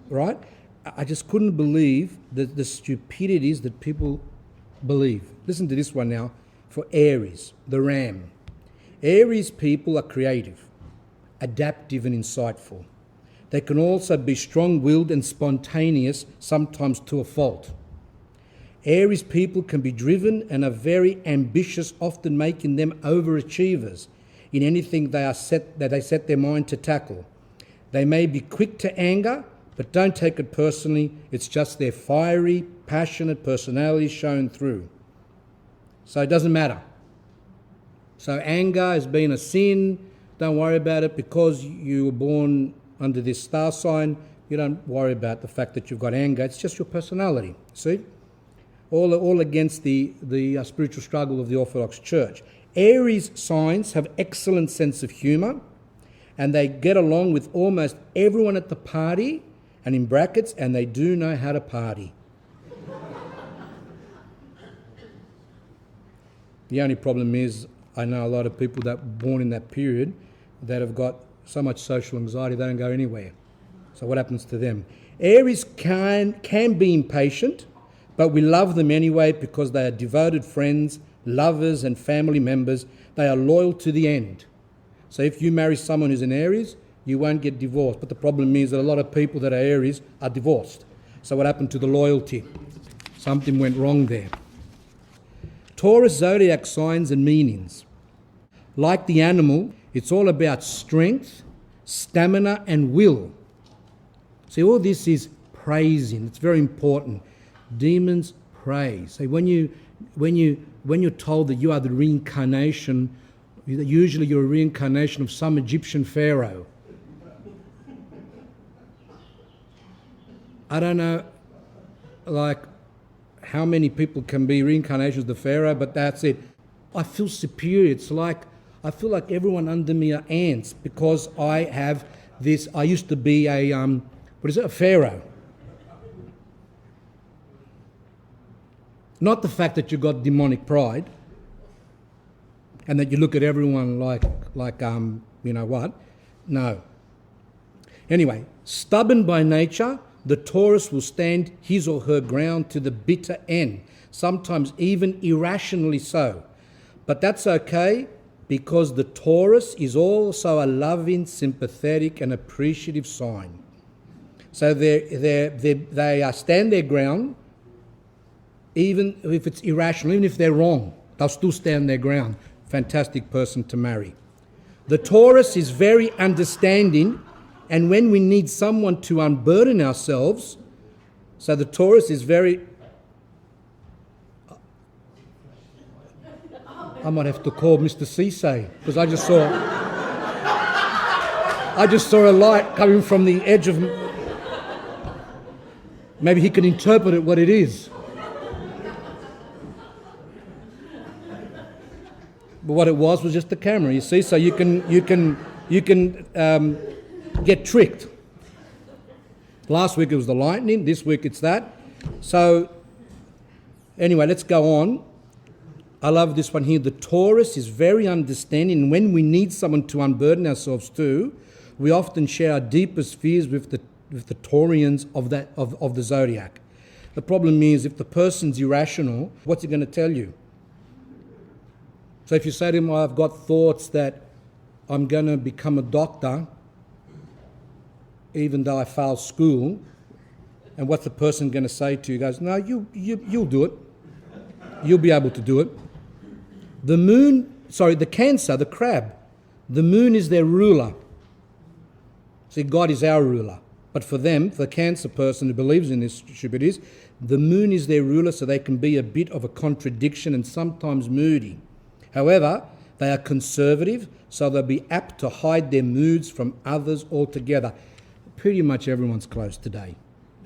Speaker 1: right? I just couldn't believe the stupidities that people believe. Listen to this one now for Aries, the Ram. Aries people are creative, adaptive and insightful. They can also be strong-willed and spontaneous, sometimes to a fault. Aries people can be driven and are very ambitious, often making them overachievers in anything that they set their mind to tackle. They may be quick to anger, but don't take it personally. It's just their fiery, passionate personality shown through. So it doesn't matter. So anger has been a sin. Don't worry about it because you were born under this star sign. You don't worry about the fact that you've got anger. It's just your personality. See? All against the spiritual struggle of the Orthodox Church. Aries signs have excellent sense of humour and they get along with almost everyone at the party, and in brackets, and they do know how to party. The only problem is I know a lot of people that were born in that period that have got so much social anxiety they don't go anywhere. So what happens to them? Aries can be impatient, but we love them anyway because they are devoted friends, lovers and family members. They are loyal to the end. So if you marry someone who's an Aries, you won't get divorced. But the problem is that a lot of people that are Aries are divorced. So what happened to the loyalty? Something went wrong there. Taurus zodiac signs and meanings. Like the animal, it's all about strength, stamina and will. See, all this is praising. It's very important. Demons praise. See, when you're told that you are the reincarnation, usually you're a reincarnation of some Egyptian pharaoh. I don't know, like, how many people can be reincarnations of the pharaoh, but that's it. I feel superior. It's like, I feel like everyone under me are ants because I have this, I used to be a pharaoh. Not the fact that you got demonic pride and that you look at everyone like you know what. No. Anyway, stubborn by nature, the Taurus will stand his or her ground to the bitter end, sometimes even irrationally so. But that's okay because the Taurus is also a loving, sympathetic and appreciative sign. So they stand their ground. Even if it's irrational, even if they're wrong, they'll still stand their ground. Fantastic person to marry. The Taurus is very understanding, and when we need someone to unburden ourselves, so the Taurus is very... I might have to call Mr. Cisse, because I just saw a light coming from the edge of... Maybe he can interpret it what it is. But what it was just the camera, you see. So you can get tricked. Last week it was the lightning. This week it's that. So anyway, let's go on. I love this one here. The Taurus is very understanding, and when we need someone to unburden ourselves to, we often share our deepest fears with the Taurians of the zodiac. The problem is, if the person's irrational, what's he going to tell you? So if you say to him, I've got thoughts that I'm going to become a doctor, even though I failed school, and what's the person going to say to you? He goes, no, you'll do it. You'll be able to do it. The Cancer, the crab, the moon is their ruler. See, God is our ruler. But for them, for the Cancer person who believes in this stupidities, the moon is their ruler, so they can be a bit of a contradiction and sometimes moody. However, they are conservative, so they'll be apt to hide their moods from others altogether. Pretty much everyone's close today.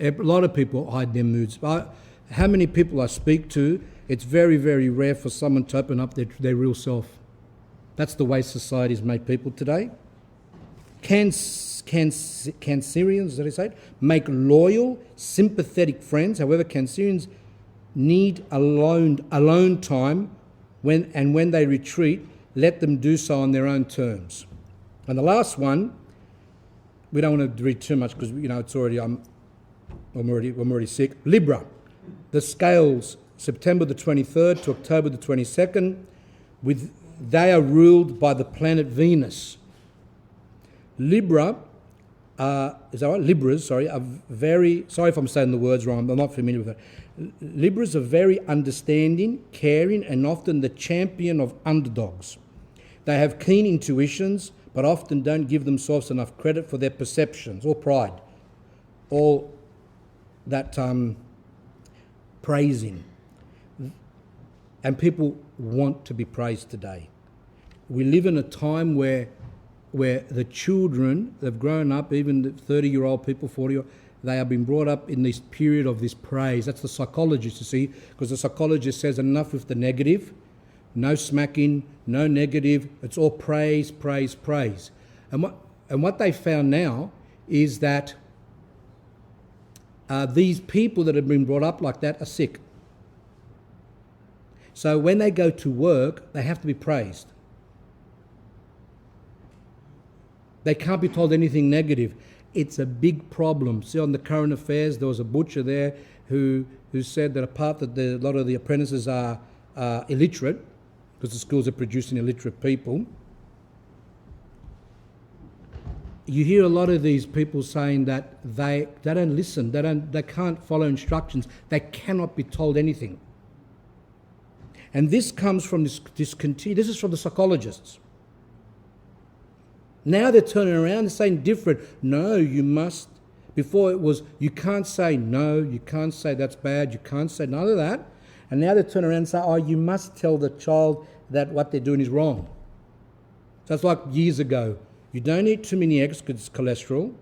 Speaker 1: A lot of people hide their moods. How many people I speak to, it's very, very rare for someone to open up their real self. That's the way society's made people today. Cancerians, did I say it? Make loyal, sympathetic friends. However, Cancerians need alone time. When they retreat, let them do so on their own terms. And the last one, we don't want to read too much because it's already I'm I'm already sick. Libra, the scales, September the 23rd to October the 22nd, they are ruled by the planet Venus. Libra, is that right? Libras, sorry, are very, sorry if I'm saying the words wrong, I'm not familiar with that. Libras are very understanding, caring, and often the champion of underdogs. They have keen intuitions, but often don't give themselves enough credit for their perceptions or pride, all that praising. And people want to be praised today. We live in a time where the children, they've grown up, even the 30-year-old people, 40-year-old, they have been brought up in this period of this praise. That's the psychologist, you see, because the psychologist says enough with the negative, no smacking, no negative, it's all praise, praise, praise. And what they found now is that these people that have been brought up like that are sick. So when they go to work, they have to be praised. They can't be told anything negative. It's a big problem. See, on the current affairs, there was a butcher there who said that apart that a lot of the apprentices are illiterate, because the schools are producing illiterate people, you hear a lot of these people saying that they don't listen, they can't follow instructions, they cannot be told anything. And this comes from this is from the psychologists. Now they're turning around and saying different. No, you must. Before it was, you can't say no, you can't say that's bad, you can't say none of that. And now they turn around and say, oh, you must tell the child that what they're doing is wrong. So it's like years ago. You don't eat too many eggs because it's cholesterol,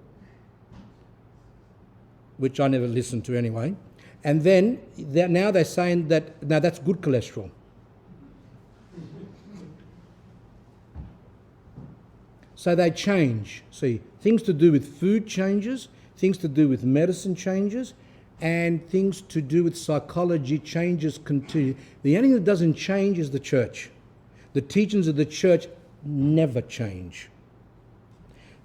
Speaker 1: which I never listened to anyway. And then now they're saying that, now that's good cholesterol. So they change. See, things to do with food changes, things to do with medicine changes, and things to do with psychology changes continue. The only thing that doesn't change is the church. The teachings of the church never change.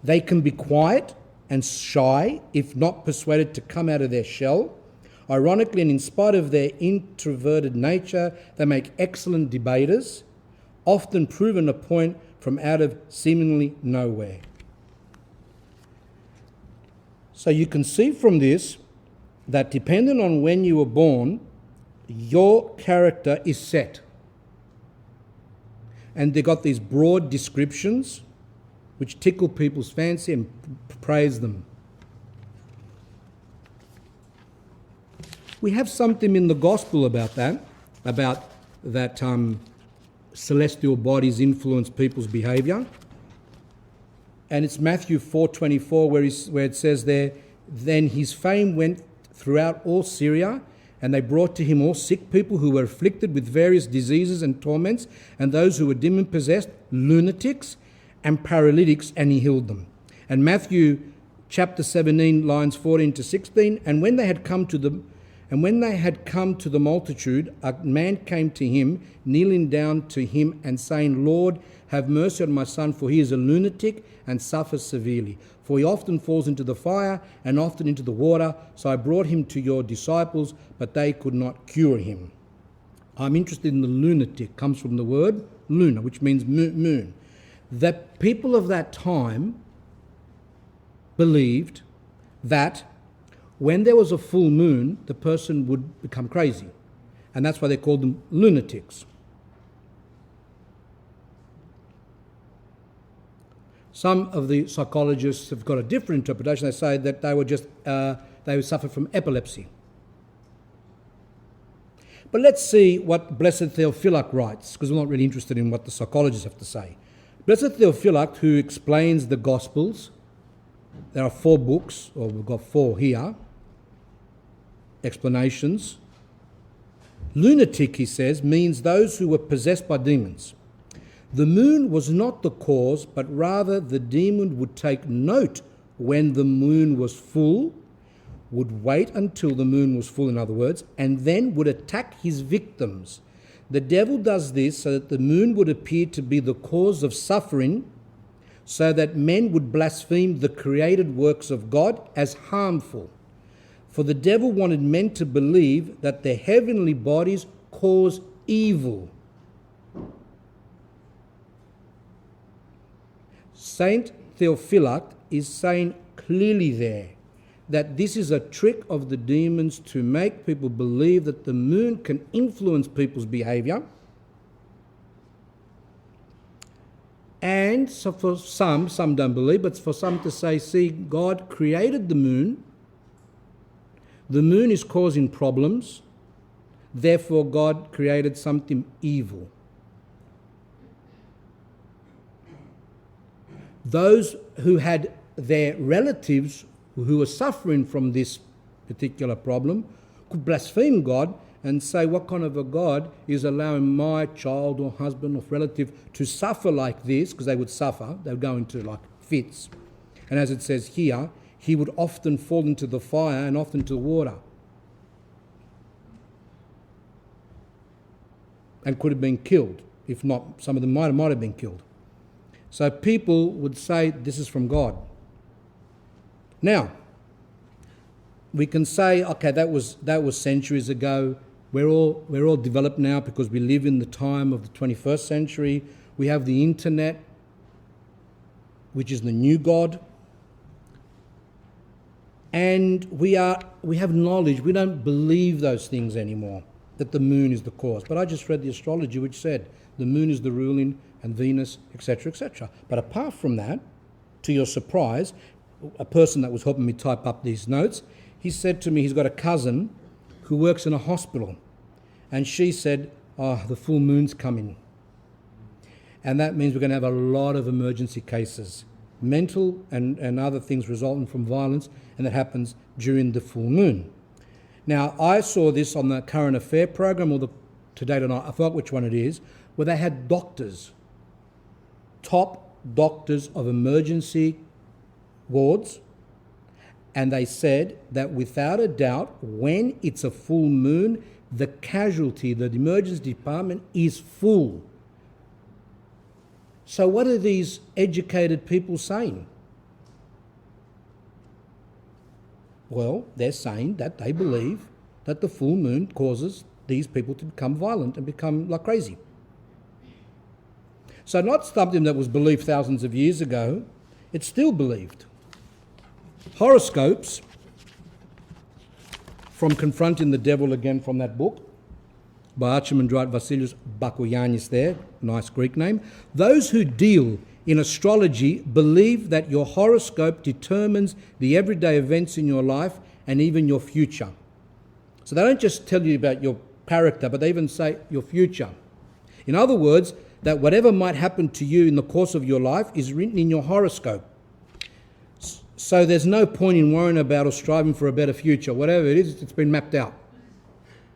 Speaker 1: They can be quiet and shy if not persuaded to come out of their shell. Ironically, and in spite of their introverted nature, they make excellent debaters, often proven a point from out of seemingly nowhere. So you can see from this that depending on when you were born, your character is set. And they got these broad descriptions which tickle people's fancy and praise them. We have something in the gospel about that celestial bodies influence people's behaviour. And it's Matthew 4:24 where it says there, then his fame went throughout all Syria, and they brought to him all sick people who were afflicted with various diseases and torments, and those who were demon-possessed, lunatics, and paralytics, and he healed them. And Matthew chapter 17, lines 14 to 16, and when they had come to the multitude, a man came to him, kneeling down to him and saying, Lord, have mercy on my son, for he is a lunatic and suffers severely. For he often falls into the fire and often into the water. So I brought him to your disciples, but they could not cure him. I'm interested in the lunatic. Comes from the word luna, which means moon. The people of that time believed that when there was a full moon, the person would become crazy. And that's why they called them lunatics. Some of the psychologists have got a different interpretation. They say that they would suffer from epilepsy. But let's see what Blessed Theophylact writes, because we're not really interested in what the psychologists have to say. Blessed Theophylact, who explains the Gospels, there are 4 books, or we've got 4 here, explanations. Lunatic, he says, means those who were possessed by demons. The moon was not the cause, but rather the demon would take note when the moon was full, would wait until the moon was full, in other words, and then would attack his victims. The devil does this so that the moon would appear to be the cause of suffering, so that men would blaspheme the created works of God as harmful. For the devil wanted men to believe that their heavenly bodies cause evil. Saint Theophylact is saying clearly there that this is a trick of the demons to make people believe that the moon can influence people's behaviour. And so for some don't believe, but for some to say, see, God created the moon is causing problems, therefore God created something evil. Those who had their relatives who were suffering from this particular problem could blaspheme God and say, what kind of a God is allowing my child or husband or relative to suffer like this? Because they would suffer, they would go into like fits. And as it says here, he would often fall into the fire and often into the water. And could have been killed. If not, some of them might have been killed. So people would say this is from God. Now, we can say, okay, that was centuries ago. We're all developed now because we live in the time of the 21st century. We have the internet, which is the new God. And we have knowledge. We don't believe those things anymore, that the moon is the cause. But I just read the Astrology, which said the moon is the ruling and Venus, etc., etc. But apart from that, to your surprise, a person that was helping me type up these notes, he said to me he's got a cousin who works in a hospital, and she said, the full moon's coming. And that means we're going to have a lot of emergency cases, mental and other things resulting from violence, and that happens during the full moon. Now, I saw this on the Current Affair program, or the Today Tonight, I forgot which one it is, where they had doctors, top doctors of emergency wards, and they said that without a doubt, when it's a full moon, the casualty, the emergency department is full. So what are these educated people saying? Well, they're saying that they believe that the full moon causes these people to become violent and become like crazy. So not something that was believed thousands of years ago, it's still believed. Horoscopes, from Confronting the Devil again from that book, by Archimandrite Vasilios Bakoyannis there, nice Greek name. Those who deal in astrology believe that your horoscope determines the everyday events in your life and even your future. So they don't just tell you about your character, but they even say your future. In other words, that whatever might happen to you in the course of your life is written in your horoscope. So there's no point in worrying about or striving for a better future. Whatever it is, it's been mapped out.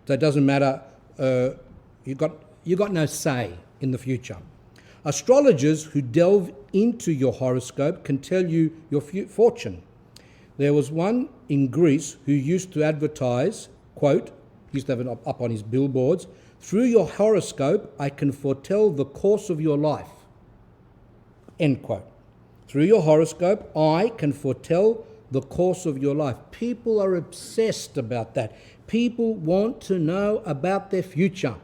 Speaker 1: So it doesn't matter. You got no say in the future. Astrologers who delve into your horoscope can tell you your fortune. There was one in Greece who used to advertise, quote, he used to have it up on his billboards, through your horoscope I can foretell the course of your life, end quote. Through your horoscope I can foretell the course of your life. People are obsessed about that. People want to know about their future.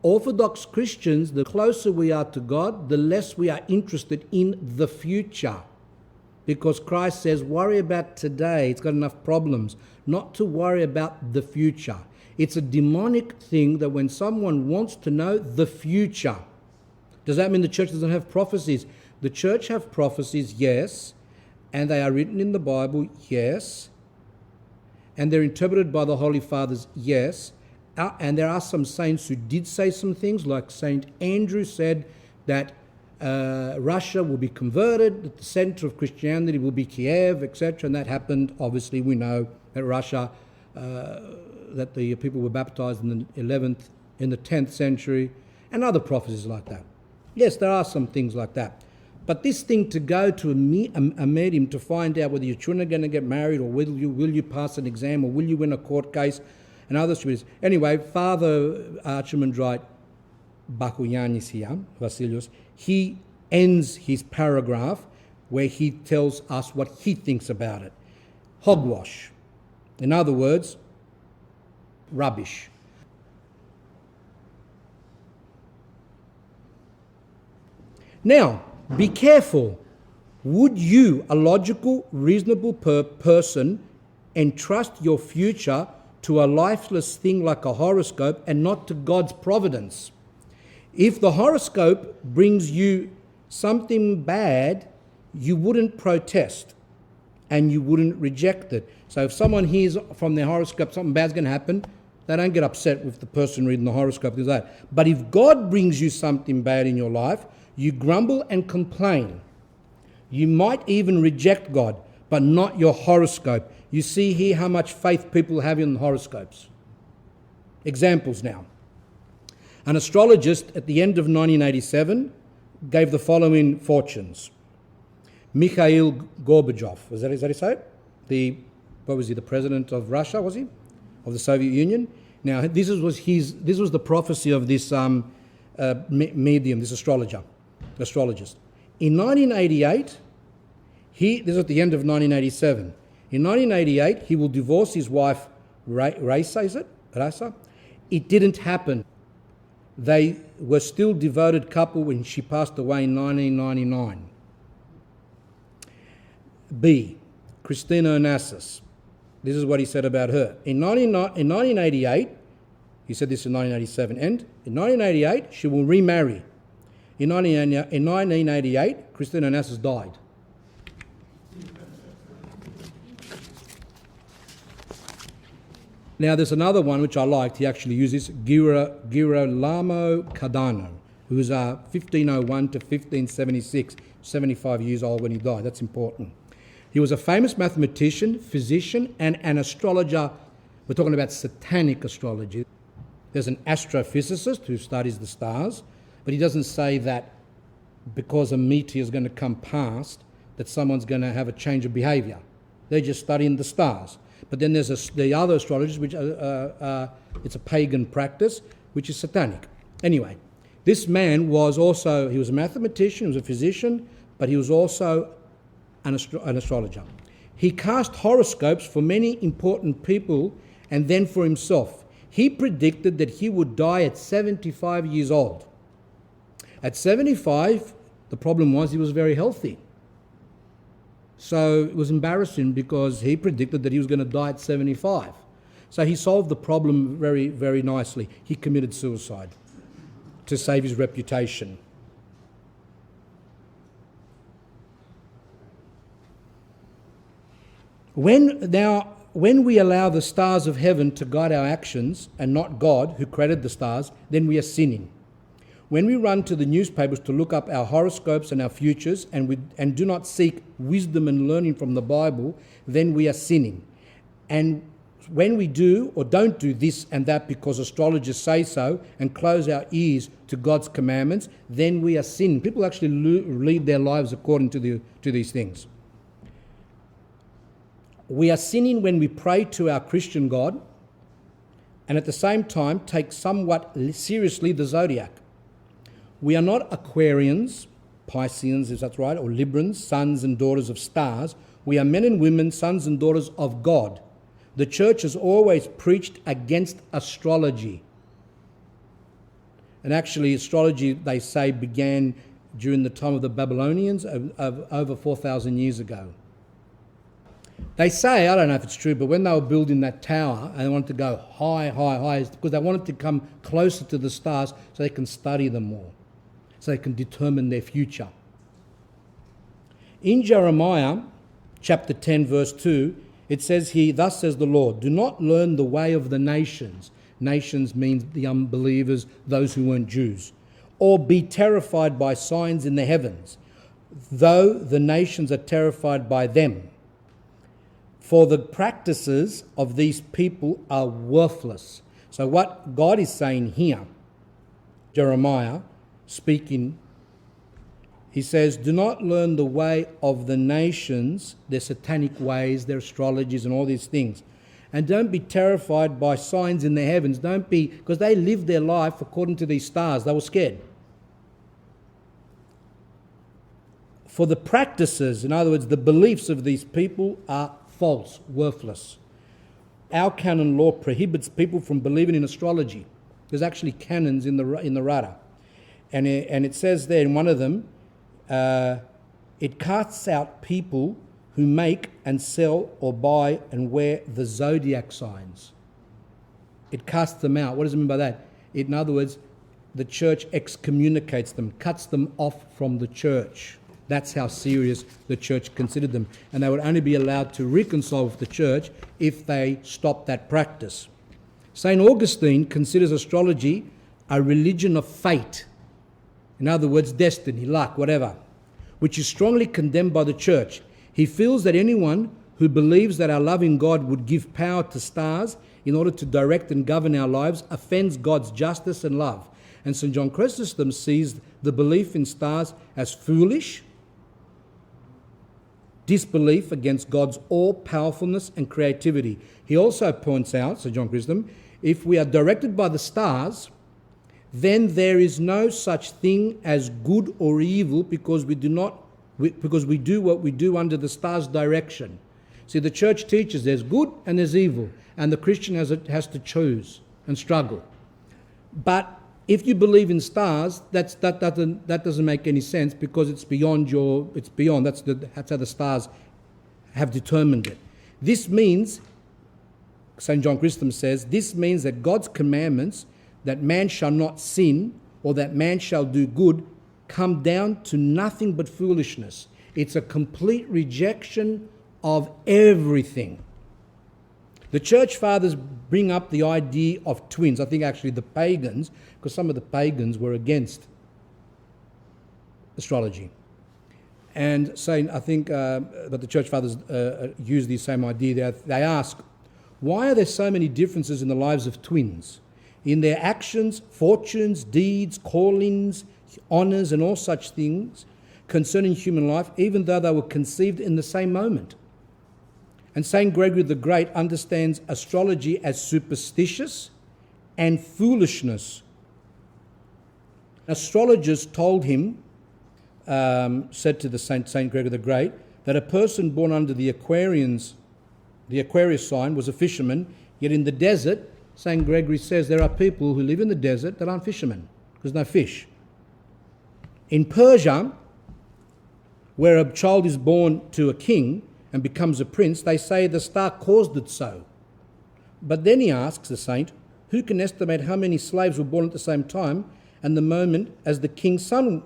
Speaker 1: Orthodox Christians, the closer we are to God, the less we are interested in the future. Because Christ says, worry about today, it's got enough problems, not to worry about the future. It's a demonic thing that when someone wants to know the future, does that mean the church doesn't have prophecies? The church have prophecies, yes, and they are written in the Bible, yes, and they're interpreted by the Holy Fathers, yes, and there are some saints who did say some things, like Saint Andrew said that Russia will be converted, that the centre of Christianity will be Kiev, etc., and that happened. Obviously, we know that Russia, that the people were baptised in the 10th century, and other prophecies like that. Yes, there are some things like that. But this thing to go to a medium to find out whether your children are going to get married, or will you pass an exam, or will you win a court case, and other stories. Anyway, Father Archimandrite Bakoyannis here, Vasilios, he ends his paragraph where he tells us what he thinks about it. hogwash. In other words, rubbish. Now, be careful. Would you, a logical, reasonable person, entrust your future to a lifeless thing like a horoscope and not to God's providence? If the horoscope brings you something bad, you wouldn't protest and you wouldn't reject it. So if someone hears from their horoscope something bad's going to happen, they don't get upset with the person reading the horoscope. But if God brings you something bad in your life, you grumble and complain. You might even reject God, but not your horoscope. You see here how much faith people have in horoscopes. Examples now. An astrologist at the end of 1987 gave the following fortunes. Mikhail Gorbachev, is that how you say it? What was he, the president of Russia, was he? Of the Soviet Union? Now, this was the prophecy of this medium, this astrologist. In 1988, this is at the end of 1987. In 1988, he will divorce his wife, Raisa, is it? Raisa? It didn't happen. They were still devoted couple when she passed away in 1999. B. Christina Onassis. This is what he said about her. In 1988, he said this in 1987, and in 1988, she will remarry. In 1988, Christina Onassis died. Now, there's another one which I liked. He actually uses Girolamo Cardano, who was 1501 to 1576, 75 years old when he died. That's important. He was a famous mathematician, physician, and an astrologer. We're talking about satanic astrology. There's an astrophysicist who studies the stars, but he doesn't say that because a meteor is going to come past, that someone's going to have a change of behaviour. They're just studying the stars. But then there's the other astrologers, which it's a pagan practice, which is satanic. Anyway, this man he was a mathematician, he was a physician, but he was also an astrologer. He cast horoscopes for many important people and then for himself. He predicted that he would die at 75 years old. At 75, the problem was he was very healthy. So it was embarrassing because he predicted that he was going to die at 75. So he solved the problem very, very nicely. He committed suicide to save his reputation. When we allow the stars of heaven to guide our actions and not God, who created the stars, then we are sinning. When we run to the newspapers to look up our horoscopes and our futures and do not seek wisdom and learning from the Bible, then we are sinning. And when we do or don't do this and that because astrologers say so and close our ears to God's commandments, then we are sinning. People actually lead their lives according to these things. We are sinning when we pray to our Christian God and at the same time take somewhat seriously the zodiac. We are not Aquarians, Pisceans, if that's right, or Librans, sons and daughters of stars. We are men and women, sons and daughters of God. The church has always preached against astrology. And actually, astrology, they say, began during the time of the Babylonians of over 4,000 years ago. They say, I don't know if it's true, but when they were building that tower and they wanted to go high, it's because they wanted to come closer to the stars so they can study them more, so they can determine their future. In Jeremiah chapter 10, verse 2, it says here, thus says the Lord, do not learn the way of the nations. Nations means the unbelievers, those who weren't Jews. Or be terrified by signs in the heavens, though the nations are terrified by them. For the practices of these people are worthless. So what God is saying here, Jeremiah speaking, he says, do not learn the way of the nations, their satanic ways, their astrologies and all these things. And don't be terrified by signs in the heavens. Don't be, because they lived their life according to these stars. They were scared. For the practices, in other words, the beliefs of these people are false, worthless. Our canon law prohibits people from believing in astrology. There's actually canons in the Rada. And it says there in one of them, it casts out people who make and sell or buy and wear the zodiac signs. It casts them out. What does it mean by that? In other words, the church excommunicates them, cuts them off from the church. That's how serious the church considered them. And they would only be allowed to reconcile with the church if they stopped that practice. St. Augustine considers astrology a religion of fate. In other words, destiny, luck, whatever, which is strongly condemned by the church. He feels that anyone who believes that our loving God would give power to stars in order to direct and govern our lives offends God's justice and love. And St. John Chrysostom sees the belief in stars as foolish, disbelief against God's all-powerfulness and creativity. He also points out, St. John Chrysostom, if we are directed by the stars, then there is no such thing as good or evil because we do what we do under the stars' direction. See, the church teaches there's good and there's evil, and the Christian has to choose and struggle. But if you believe in stars, that doesn't make any sense because it's beyond. That's how the stars have determined it. This means, St. John Chrysostom says, this means that God's commandments, that man shall not sin or that man shall do good, come down to nothing but foolishness. It's a complete rejection of everything. The church fathers bring up the idea of twins. I think actually the pagans, because some of the pagans were against astrology. And saying, I think that the church fathers use the same idea. They ask, why are there so many differences in the lives of twins? In their actions, fortunes, deeds, callings, honours and all such things concerning human life, even though they were conceived in the same moment. And St. Gregory the Great understands astrology as superstitious and foolishness. Astrologers told him, said to the Saint Gregory the Great, that a person born under the Aquarius sign was a fisherman, yet in the desert, St. Gregory says there are people who live in the desert that aren't fishermen, because no fish. In Persia, where a child is born to a king and becomes a prince, they say the star caused it so. But then he asks the saint, who can estimate how many slaves were born at the same time and the moment as the king's son?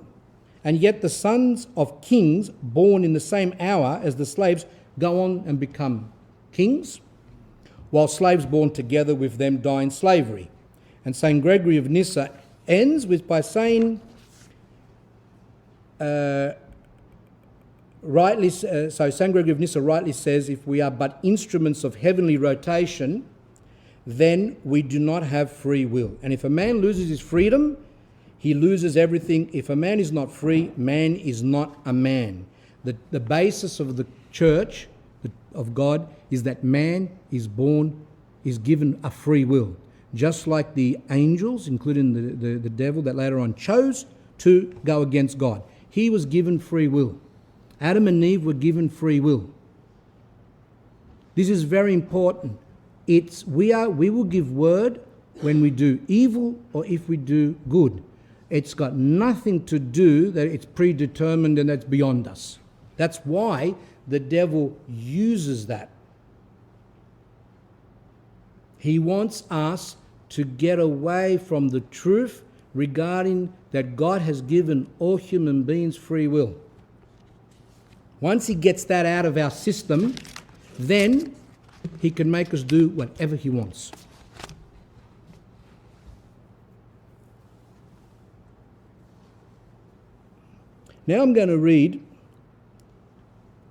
Speaker 1: And yet the sons of kings born in the same hour as the slaves go on and become kings, while slaves born together with them die in slavery. And St. Gregory of Nyssa ends by saying, so St. Gregory of Nyssa rightly says, if we are but instruments of heavenly rotation, then we do not have free will. And if a man loses his freedom, he loses everything. If a man is not free, man is not a man. The basis of the church, of God, is that man is born, is given a free will. Just like the angels, including the devil that later on chose to go against God. He was given free will. Adam and Eve were given free will. This is very important. We will give word when we do evil or if we do good. It's got nothing to do that it's predetermined and that's beyond us. That's why the devil uses that. He wants us to get away from the truth regarding that God has given all human beings free will. Once he gets that out of our system, then he can make us do whatever he wants. Now I'm going to read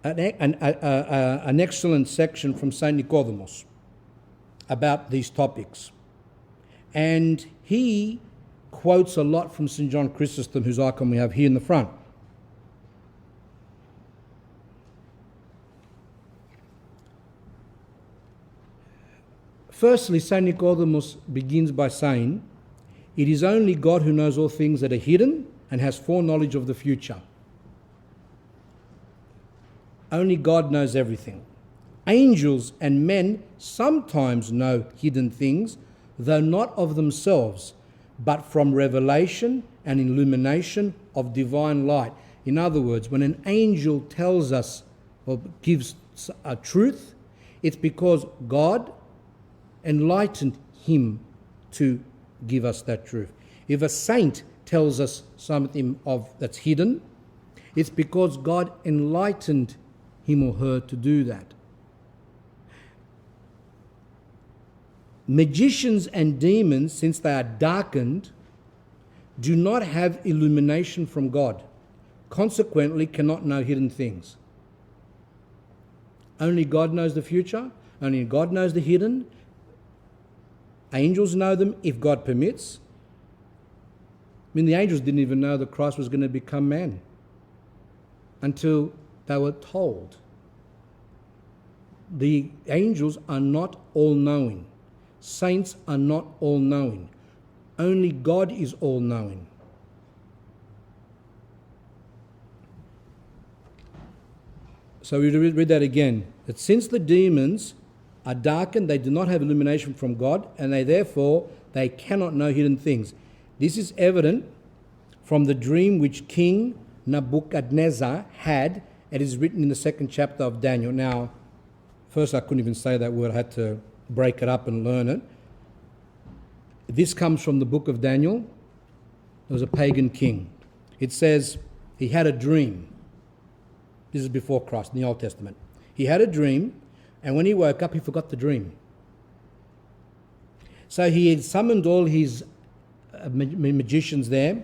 Speaker 1: an excellent section from St. Nicodemus about these topics. And he quotes a lot from St. John Chrysostom, whose icon we have here in the front. Firstly, St. Nicodemus begins by saying, it is only God who knows all things that are hidden and has foreknowledge of the future. Only God knows everything. Angels and men sometimes know hidden things, though not of themselves, but from revelation and illumination of divine light. In other words, when an angel tells us or gives a truth, it's because God enlightened him to give us that truth. If a saint tells us something that's hidden, it's because God enlightened him or her to do that. Magicians and demons, since they are darkened, do not have illumination from God, consequently cannot know hidden things. Only God knows the future, only God knows the hidden. Angels know them if God permits. I mean, the angels didn't even know that Christ was going to become man until they were told. The angels are not all-knowing. Saints are not all-knowing. Only God is all-knowing. So we read that again. That since the demons are darkened, they do not have illumination from God, and they cannot know hidden things. This is evident from the dream which King Nebuchadnezzar had. It is written in the 2nd chapter of Daniel. Now, first I couldn't even say that word. I had to break it up and learn it. This comes from the book of Daniel. There was a pagan king. It says he had a dream. This is before Christ, in the Old Testament. He had a dream, and when he woke up, he forgot the dream. So he had summoned all his magicians there,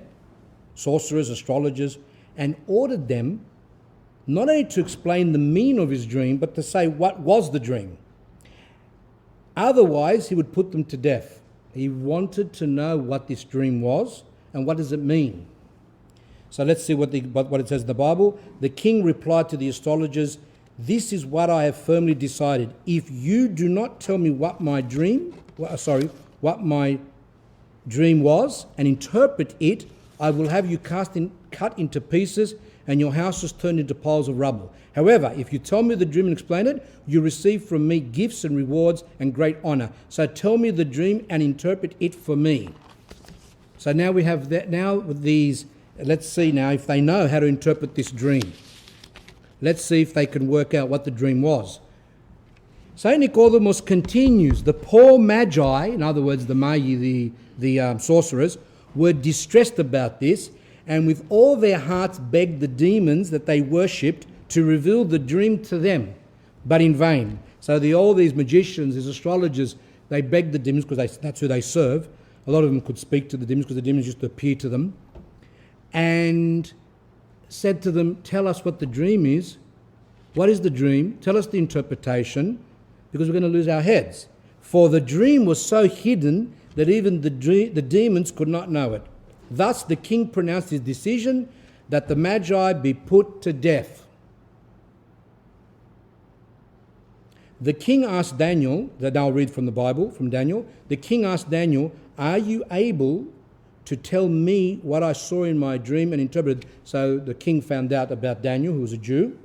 Speaker 1: sorcerers, astrologers, and ordered them not only to explain the meaning of his dream, but to say what was the dream. Otherwise, he would put them to death. He wanted to know what this dream was and what does it mean. So let's see what it says in the Bible. The king replied to the astrologers, "This is what I have firmly decided. If you do not tell me what my dream was and interpret it, I will have you cut into pieces and your houses turned into piles of rubble. However, if you tell me the dream and explain it, you receive from me gifts and rewards and great honor. So tell me the dream and interpret it for me." So now we have that. Now with these, let's see now if they know how to interpret this dream. Let's see if they can work out what the dream was. Saint Nicodemus continues. The poor magi, in other words, the magi, the sorcerers, were distressed about this, and with all their hearts begged the demons that they worshipped to reveal the dream to them, but in vain. So all these magicians, these astrologers, they begged the demons because that's who they serve. A lot of them could speak to the demons because the demons used to appear to them, and said to them, "Tell us what the dream is. What is the dream? Tell us the interpretation, because we're going to lose our heads." For the dream was so hidden that even the demons could not know it. Thus the king pronounced his decision that the magi be put to death. The king asked Daniel, that I'll read from the Bible, from Daniel. The king asked Daniel, "Are you able to tell me what I saw in my dream and interpreted?" So the king found out about Daniel, who was a Jew,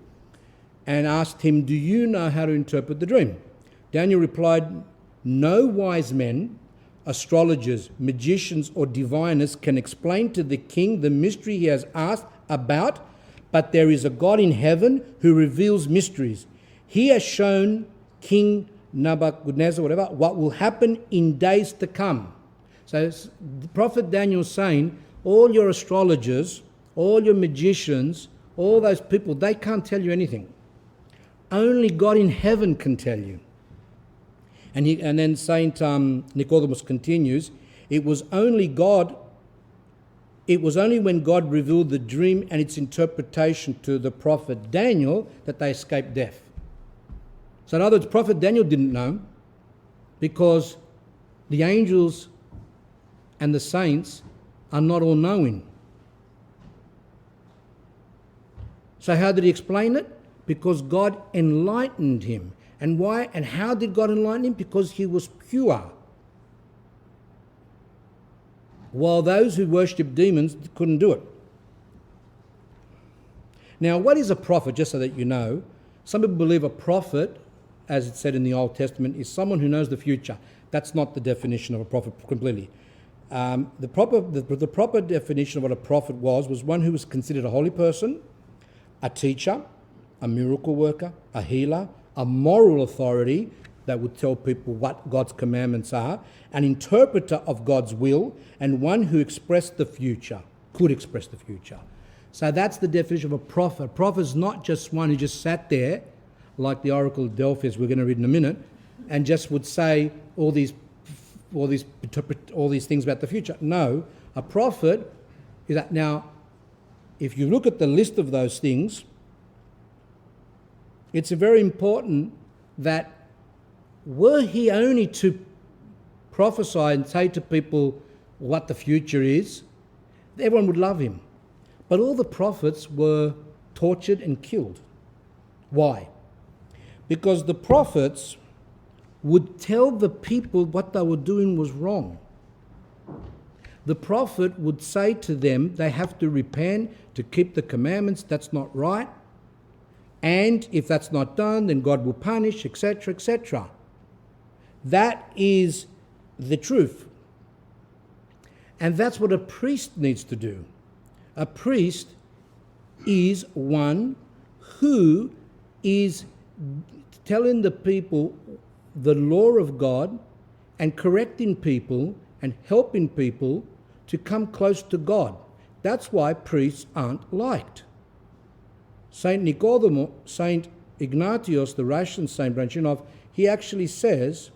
Speaker 1: and asked him, "Do you know how to interpret the dream?" Daniel replied, "No wise men, astrologers, magicians, or diviners can explain to the king the mystery he has asked about, but there is a God in heaven who reveals mysteries. He has shown King Nebuchadnezzar, what will happen in days to come." So the prophet Daniel is saying, all your astrologers, all your magicians, all those people, they can't tell you anything. Only God in heaven can tell you. And then Saint Nicodemus continues, it was only when God revealed the dream and its interpretation to the prophet Daniel that they escaped death. So in other words, prophet Daniel didn't know, because the angels and the saints are not all-knowing. So how did he explain it? Because God enlightened him. And why? And how did God enlighten him? Because he was pure. While those who worshipped demons couldn't do it. Now, what is a prophet? Just so that you know, some people believe a prophet as it said in the Old Testament, is someone who knows the future. That's not the definition of a prophet completely. The proper definition of what a prophet was one who was considered a holy person, a teacher, a miracle worker, a healer, a moral authority that would tell people what God's commandments are, an interpreter of God's will, and one who expressed the future, could express the future. So that's the definition of a prophet. A prophet is not just one who just sat there, like the Oracle of Delphi, as we're going to read in a minute, and just would say all these things about the future. No, a prophet is that. Now, if you look at the list of those things, it's very important that were he only to prophesy and say to people what the future is, everyone would love him. But all the prophets were tortured and killed. Why? Because the prophets would tell the people what they were doing was wrong. The prophet would say to them they have to repent, to keep the commandments, that's not right. And if that's not done, then God will punish, etc., etc. That is the truth. And that's what a priest needs to do. A priest is one who is telling the people the law of God and correcting people and helping people to come close to God. That's why priests aren't liked. Saint Ignatius, the Russian saint branching off, he actually says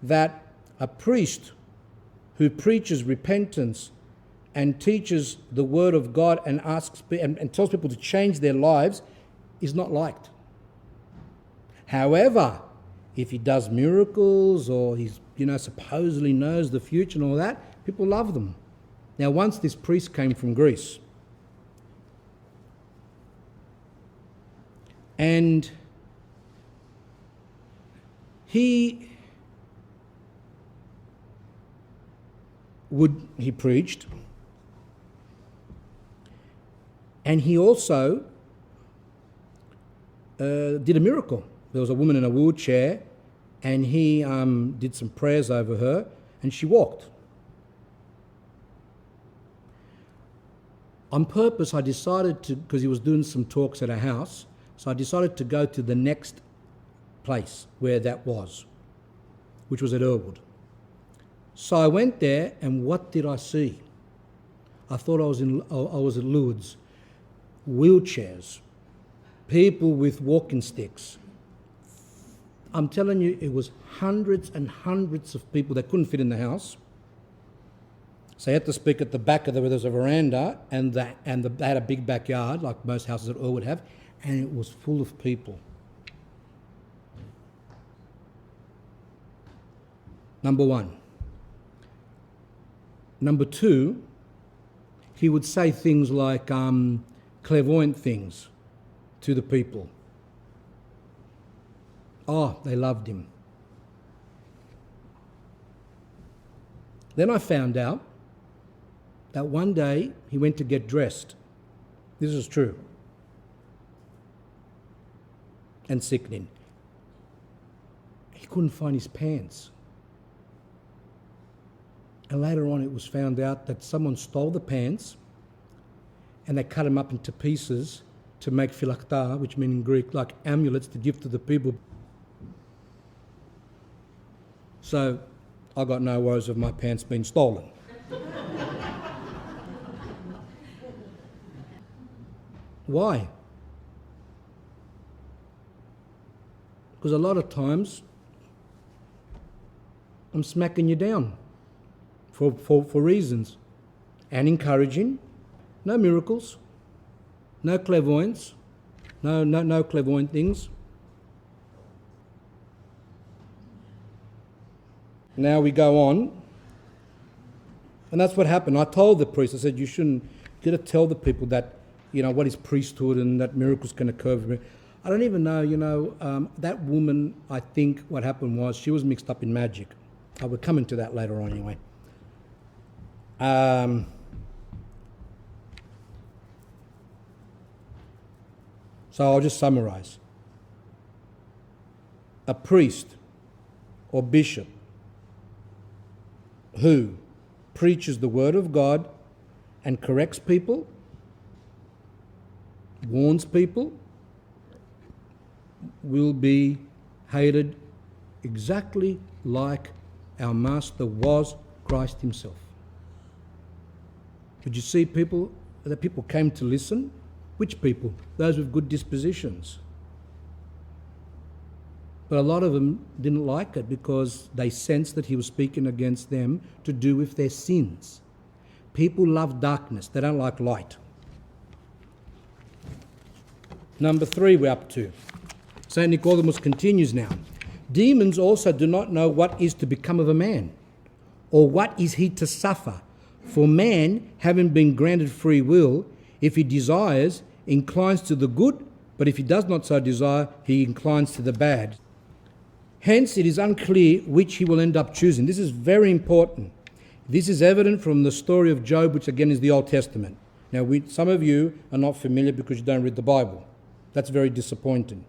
Speaker 1: that a priest who preaches repentance and teaches the word of God and asks and tells people to change their lives is not liked. However, if he does miracles or he's supposedly knows the future and all that, people love them. Now, once this priest came from Greece, and he preached, and he also did a miracle. There was a woman in a wheelchair, and he did some prayers over her, and she walked. On purpose, I decided to, because he was doing some talks at a house, so I decided to go to the next place where that was, which was at Earlwood. So I went there, and what did I see? I thought I was at Lourdes. Wheelchairs, people with walking sticks. I'm telling you, it was hundreds and hundreds of people that couldn't fit in the house. So I had to speak at the back of where there's a veranda, and they had a big backyard, like most houses at Earlwood have, and it was full of people. Number one. Number two, he would say things like clairvoyant things to the people. Oh, they loved him. Then I found out that one day he went to get dressed. This is true. And sickening. He couldn't find his pants. And later on it was found out that someone stole the pants and they cut them up into pieces to make phylakta, which means in Greek like amulets to give to the people. So I got no worries of my pants being stolen. Why? Because a lot of times I'm smacking you down for reasons, and encouraging. No miracles, no clairvoyance, no clairvoyant things. Now we go on, and that's what happened. I told the priest, I said, you shouldn't, you got to tell the people that, what is priesthood and that miracles can occur. I don't even know, that woman, I think what happened was she was mixed up in magic. I will come into that later on anyway. So I'll just summarize. a priest or bishop who preaches the word of God and corrects people, warns people, will be hated exactly like our Master was Christ himself. Did you see people, that people came to listen? Which people? Those with good dispositions. But a lot of them didn't like it because they sensed that he was speaking against them to do with their sins. People love darkness. They don't like light. Number 3 we're up to. St. Nicodemus continues now. Demons also do not know what is to become of a man, or what is he to suffer. For man, having been granted free will, if he desires, inclines to the good, but if he does not so desire, he inclines to the bad. Hence, it is unclear which he will end up choosing. This is very important. This is evident from the story of Job, which again is the Old Testament. Now, some of you are not familiar because you don't read the Bible. That's very disappointing.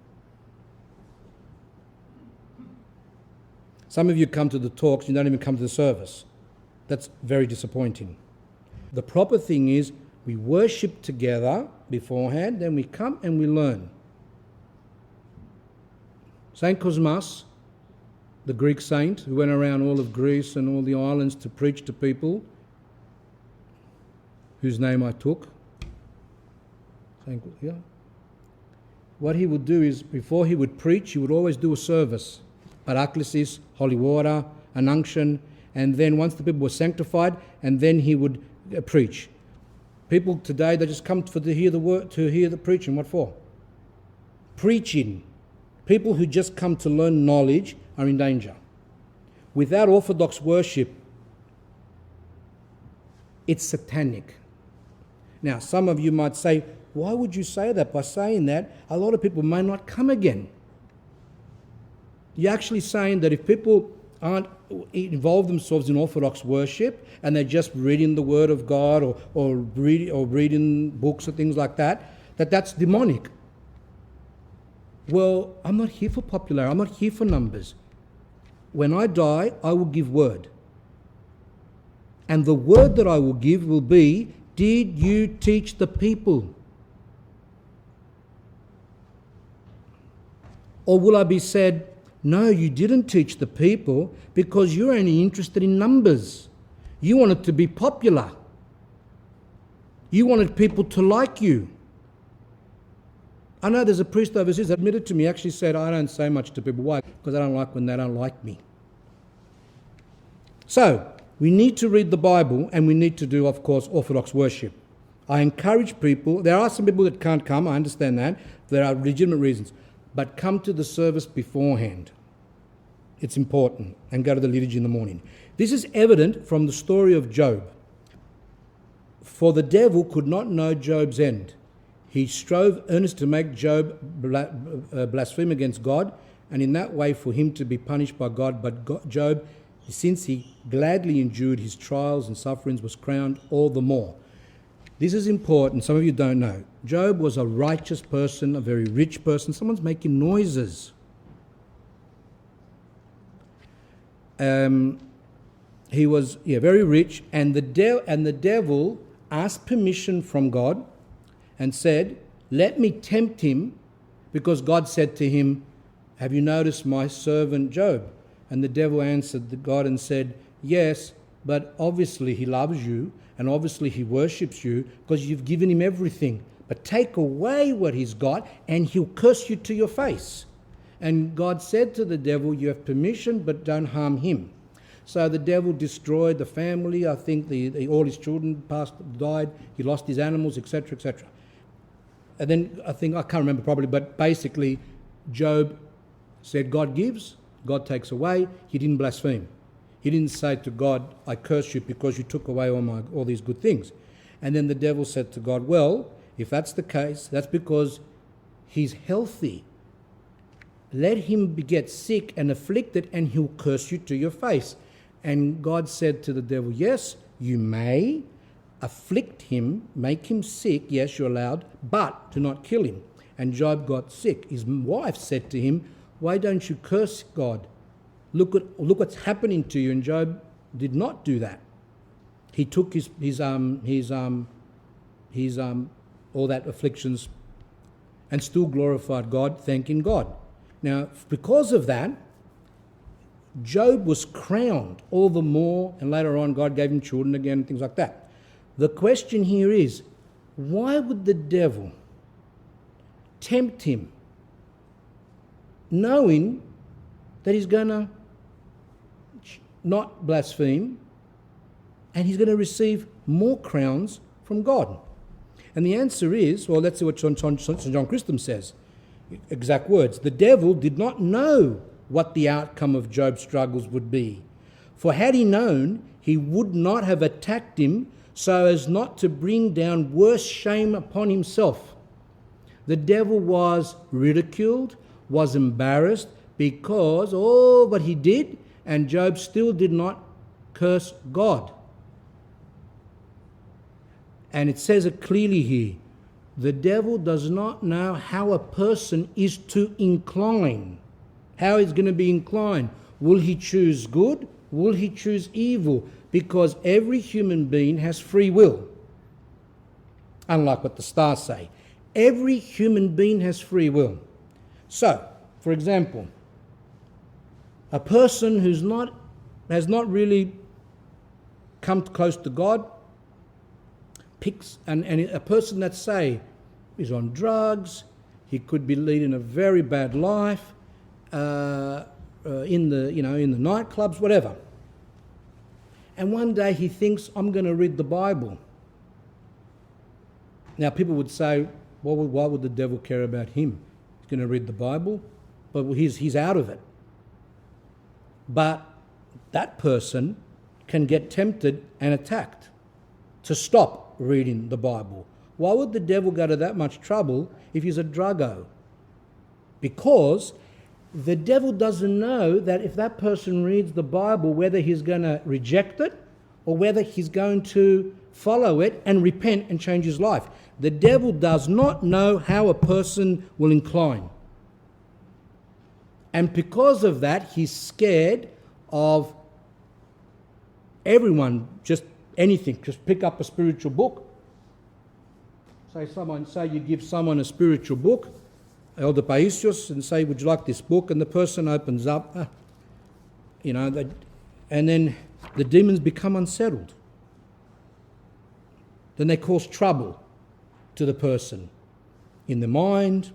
Speaker 1: Some of you come to the talks, you don't even come to the service. That's very disappointing. The proper thing is we worship together beforehand, then we come and we learn. St. Kosmas, the Greek saint who went around all of Greece and all the islands to preach to people, whose name I took. What he would do is, before he would preach, he would always do a service. Paraklesis, holy water, an unction, and then once the people were sanctified, and then he would preach. People today, they just come to hear the word, to hear the preaching. What for? Preaching. People who just come to learn knowledge are in danger. Without Orthodox worship, it's satanic. Now, some of you might say, why would you say that? By saying that, a lot of people may not come again. You're actually saying that if people aren't involve themselves in Orthodox worship and they're just reading the Word of God or reading books or things like that, that's demonic. Well, I'm not here for popularity. I'm not here for numbers. When I die, I will give word. And the word that I will give will be, did you teach the people? Or will I be said, no, you didn't teach the people because you're only interested in numbers. You wanted to be popular. You wanted people to like you. I know there's a priest overseas that admitted to me, actually said, I don't say much to people. Why? Because I don't like when they don't like me. So, we need to read the Bible and we need to do, of course, Orthodox worship. I encourage people, there are some people that can't come, I understand that. There are legitimate reasons. But come to the service beforehand. It's important. And go to the liturgy in the morning. This is evident from the story of Job. For the devil could not know Job's end. He strove earnestly to make Job blaspheme against God, and in that way for him to be punished by God. But Job, since he gladly endured his trials and sufferings, was crowned all the more. This is important. Some of you don't know. Job was a righteous person, a very rich person. Someone's making noises. He was very rich, and the devil asked permission from God and said, let me tempt him, because God said to him, have you noticed my servant Job? And the devil answered God and said, yes, but obviously he loves you, and obviously he worships you, because you've given him everything. But take away what he's got, and he'll curse you to your face. And God said to the devil, you have permission, but don't harm him. So the devil destroyed the family. I think all his children died. He lost his animals, etc., etc. And then I can't remember properly, but basically Job said God gives, God takes away. He didn't blaspheme. He didn't say to God, I curse you because you took away all these good things. And then the devil said to God, well, if that's the case, that's because he's healthy. Let him get sick and afflicted, and he'll curse you to your face. And God said to the devil, yes, you may afflict him, make him sick, yes, you're allowed, but do not kill him. And Job got sick. His wife said to him, Why don't you curse God? Look what's happening to you. And Job did not do that. He took his all that afflictions and still glorified God, thanking God. Now, because of that, Job was crowned all the more, and later on God gave him children again, things like that. The question here is, why would the devil tempt him, knowing that he's going to not blaspheme and he's going to receive more crowns from God? And the answer is, well, let's see what St. John Chrysostom says. Exact words. The devil did not know what the outcome of Job's struggles would be. For had he known, he would not have attacked him so as not to bring down worse shame upon himself. The devil was ridiculed, was embarrassed because all what he did, and Job still did not curse God. And it says it clearly here. The devil does not know how a person is to incline. How he's going to be inclined. Will he choose good? Will he choose evil? Because every human being has free will. Unlike what the stars say. Every human being has free will. So, for example, a person has not really come close to God, and a person that, say, is on drugs, he could be leading a very bad life, in the nightclubs, whatever. And one day he thinks, I'm going to read the Bible. Now people would say, well, why would the devil care about him? He's going to read the Bible, but he's out of it. But that person can get tempted and attacked to stop reading the Bible. Why would the devil go to that much trouble if he's a druggo? Because the devil doesn't know that if that person reads the Bible, whether he's going to reject it or whether he's going to follow it and repent and change his life. The devil does not know how a person will incline. And because of that, he's scared of everyone, just anything. Just pick up a spiritual book. Say you give someone a spiritual book, Elder Paisios, and say, would you like this book? And the person opens up, and then the demons become unsettled. Then they cause trouble to the person in the mind,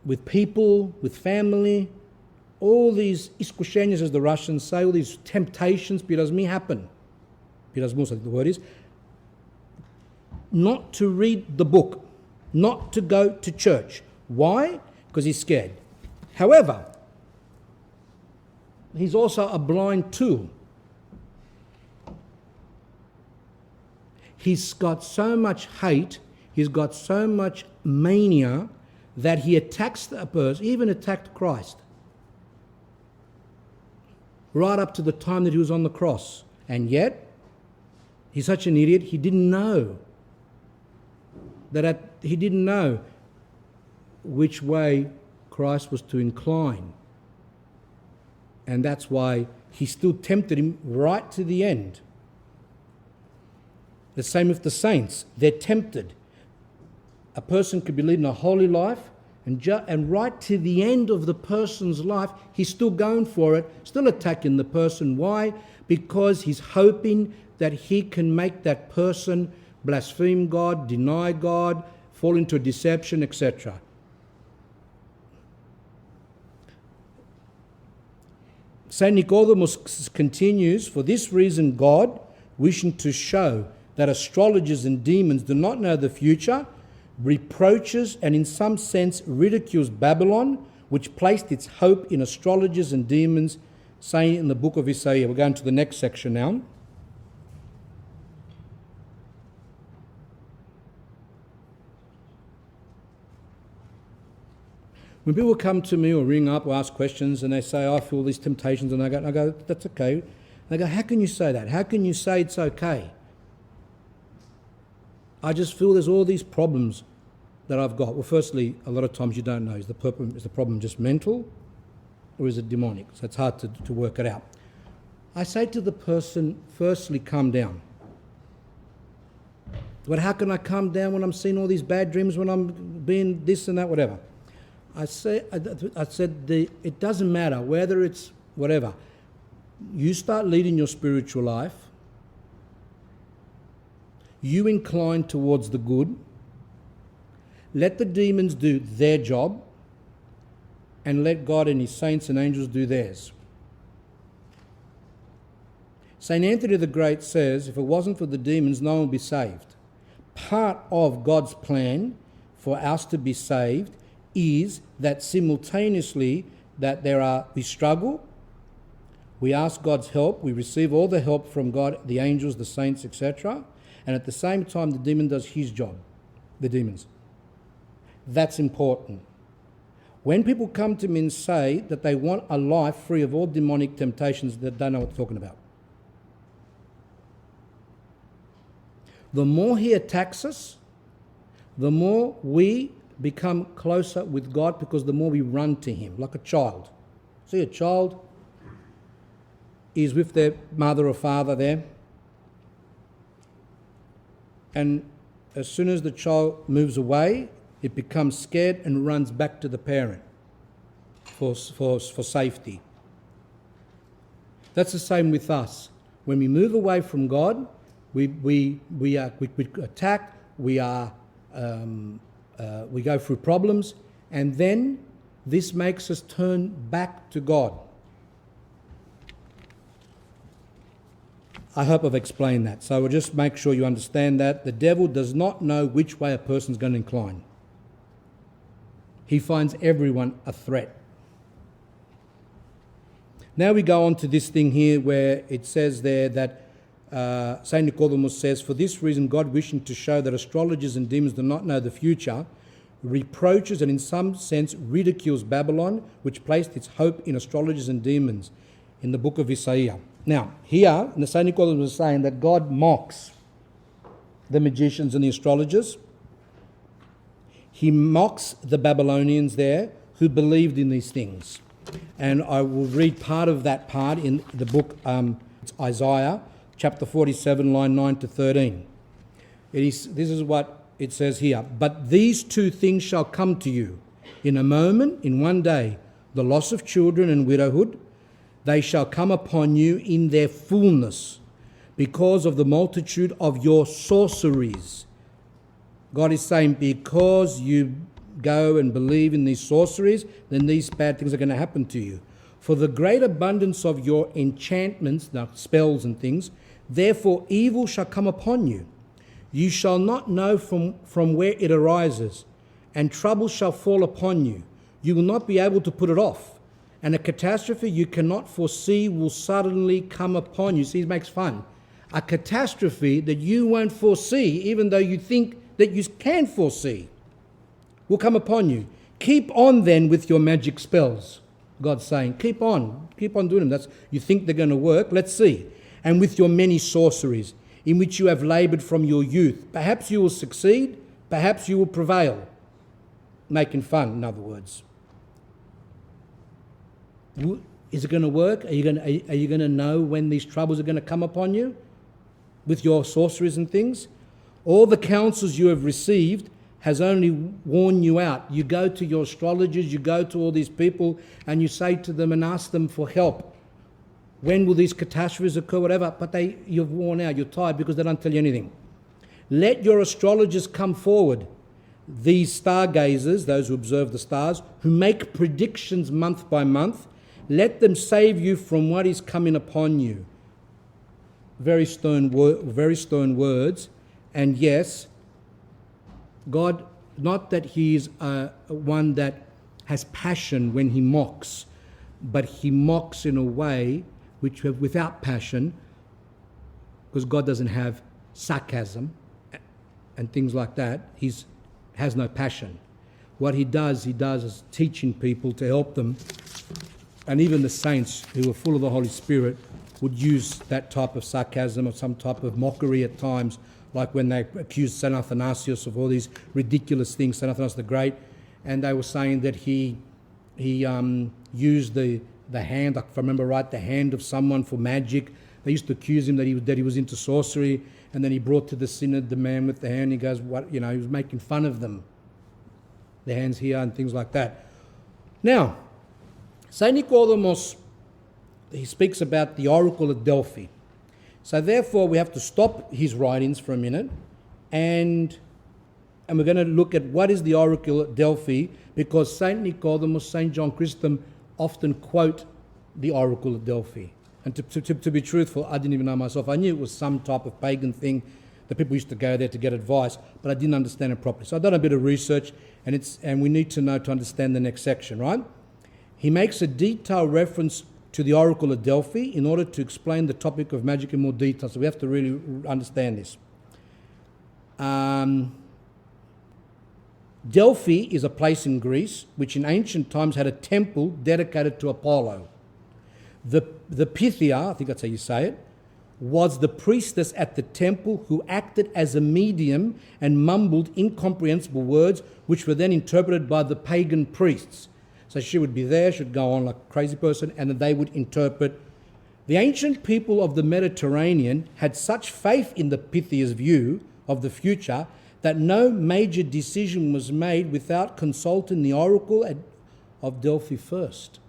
Speaker 1: with people, with family. All these iskushenias, as the Russians say, all these temptations, pirazmi happen. Pirazmus, I think the word is. Not to read the book, not to go to church. Why? Because he's scared. However, he's also a blind tool. He's got so much hate, he's got so much mania that he attacks the person, even attacked Christ. Right up to the time that he was on the cross. And yet, he's such an idiot, he didn't know which way Christ was to incline. And that's why he still tempted him right to the end. The same with the saints. They're tempted. A person could be leading a holy life, and right to the end of the person's life, he's still going for it, still attacking the person. Why? Because he's hoping that he can make that person blaspheme God, deny God, fall into deception, etc. St. Nicodemus continues, for this reason God, wishing to show that astrologers and demons do not know the future, reproaches and in some sense ridicules Babylon, which placed its hope in astrologers and demons, saying in the book of Isaiah. We're going to the next section now. When people come to me or ring up or ask questions and they say, I feel these temptations, and I go, that's okay. And they go, how can you say that? How can you say it's okay? I just feel there's all these problems that I've got? Well, firstly, a lot of times you don't know. Is the problem just mental or is it demonic? So it's hard to work it out. I say to the person, firstly, calm down. But how can I calm down when I'm seeing all these bad dreams, when I'm being this and that, whatever? I said it doesn't matter whether it's whatever. You start leading your spiritual life. You incline towards the good. Let the demons do their job and let God and his saints and angels do theirs. St. Anthony the Great says, if it wasn't for the demons, no one would be saved. Part of God's plan for us to be saved is that simultaneously that we struggle, we ask God's help, we receive all the help from God, the angels, the saints, etc. And at the same time, the demon does his job, the demons. That's important. When people come to me and say that they want a life free of all demonic temptations, they don't know what they're talking about. The more he attacks us, the more we become closer with God, because the more we run to him, like a child. See, a child is with their mother or father there, and as soon as the child moves away, it becomes scared and runs back to the parent for safety. That's the same with us. When we move away from God, we attack, we go through problems, and then this makes us turn back to God. I hope I've explained that. So we'll just make sure you understand that. The devil does not know which way a person's going to incline. He finds everyone a threat. Now we go on to this thing here where it says there that St. Nicodemus says, for this reason God, wishing to show that astrologers and demons do not know the future, reproaches and in some sense ridicules Babylon, which placed its hope in astrologers and demons, in the book of Isaiah. Now, here, St. Nicodemus is saying that God mocks the magicians and the astrologers. He mocks the Babylonians there who believed in these things. And I will read part of that part in the book, it's Isaiah, chapter 47, line 9 to 13. This is what it says here. But these two things shall come to you in a moment, in one day, the loss of children and widowhood. They shall come upon you in their fullness because of the multitude of your sorceries. God is saying, because you go and believe in these sorceries, then these bad things are going to happen to you. For the great abundance of your enchantments, the spells and things, therefore evil shall come upon you. You shall not know from where it arises, and trouble shall fall upon you. You will not be able to put it off. And a catastrophe you cannot foresee will suddenly come upon you. See, he makes fun. A catastrophe that you won't foresee, even though you think that you can foresee, will come upon you. Keep on then with your magic spells. God's saying, keep on doing them. You think they're going to work, let's see. And with your many sorceries, in which you have laboured from your youth. Perhaps you will succeed, perhaps you will prevail. Making fun, in other words. Is it going to work? Are you going to know when these troubles are going to come upon you with your sorceries and things? All the counsels you have received has only worn you out. You go to your astrologers, you go to all these people, and you say to them and ask them for help. When will these catastrophes occur, whatever? But you've worn out, you're tired because they don't tell you anything. Let your astrologers come forward. These stargazers, those who observe the stars, who make predictions month by month, let them save you from what is coming upon you. Very stern words. And yes, God, not that he is one that has passion when he mocks, but he mocks in a way which without passion, because God doesn't have sarcasm and things like that. He has no passion. What he does is teaching people to help them. And even the saints who are full of the Holy Spirit would use that type of sarcasm or some type of mockery at times, like when they accused St. Athanasius of all these ridiculous things, St. Athanasius the Great, and they were saying that he used the hand, if I remember right, the hand of someone for magic. They used to accuse him that he was into sorcery, and then he brought to the synod the man with the hand. He goes, what, he was making fun of them, the hands here and things like that. Now, Saint Nicodemus, he speaks about the oracle at Delphi. So therefore, we have to stop his writings for a minute, and we're going to look at what is the oracle at Delphi, because Saint Nicodemus, Saint John Chrysostom often quote the oracle at Delphi. And to be truthful, I didn't even know myself. I knew it was some type of pagan thing that people used to go there to get advice, but I didn't understand it properly. So I've done a bit of research, and we need to know to understand the next section, right? He makes a detailed reference to the oracle at Delphi in order to explain the topic of magic in more detail. So we have to really understand this. Delphi is a place in Greece which in ancient times had a temple dedicated to Apollo. The Pythia, I think that's how you say it, was the priestess at the temple who acted as a medium and mumbled incomprehensible words which were then interpreted by the pagan priests. So she would be there, she'd go on like a crazy person, and then they would interpret. The ancient people of the Mediterranean had such faith in the Pythia's view of the future that no major decision was made without consulting the oracle of Delphi first.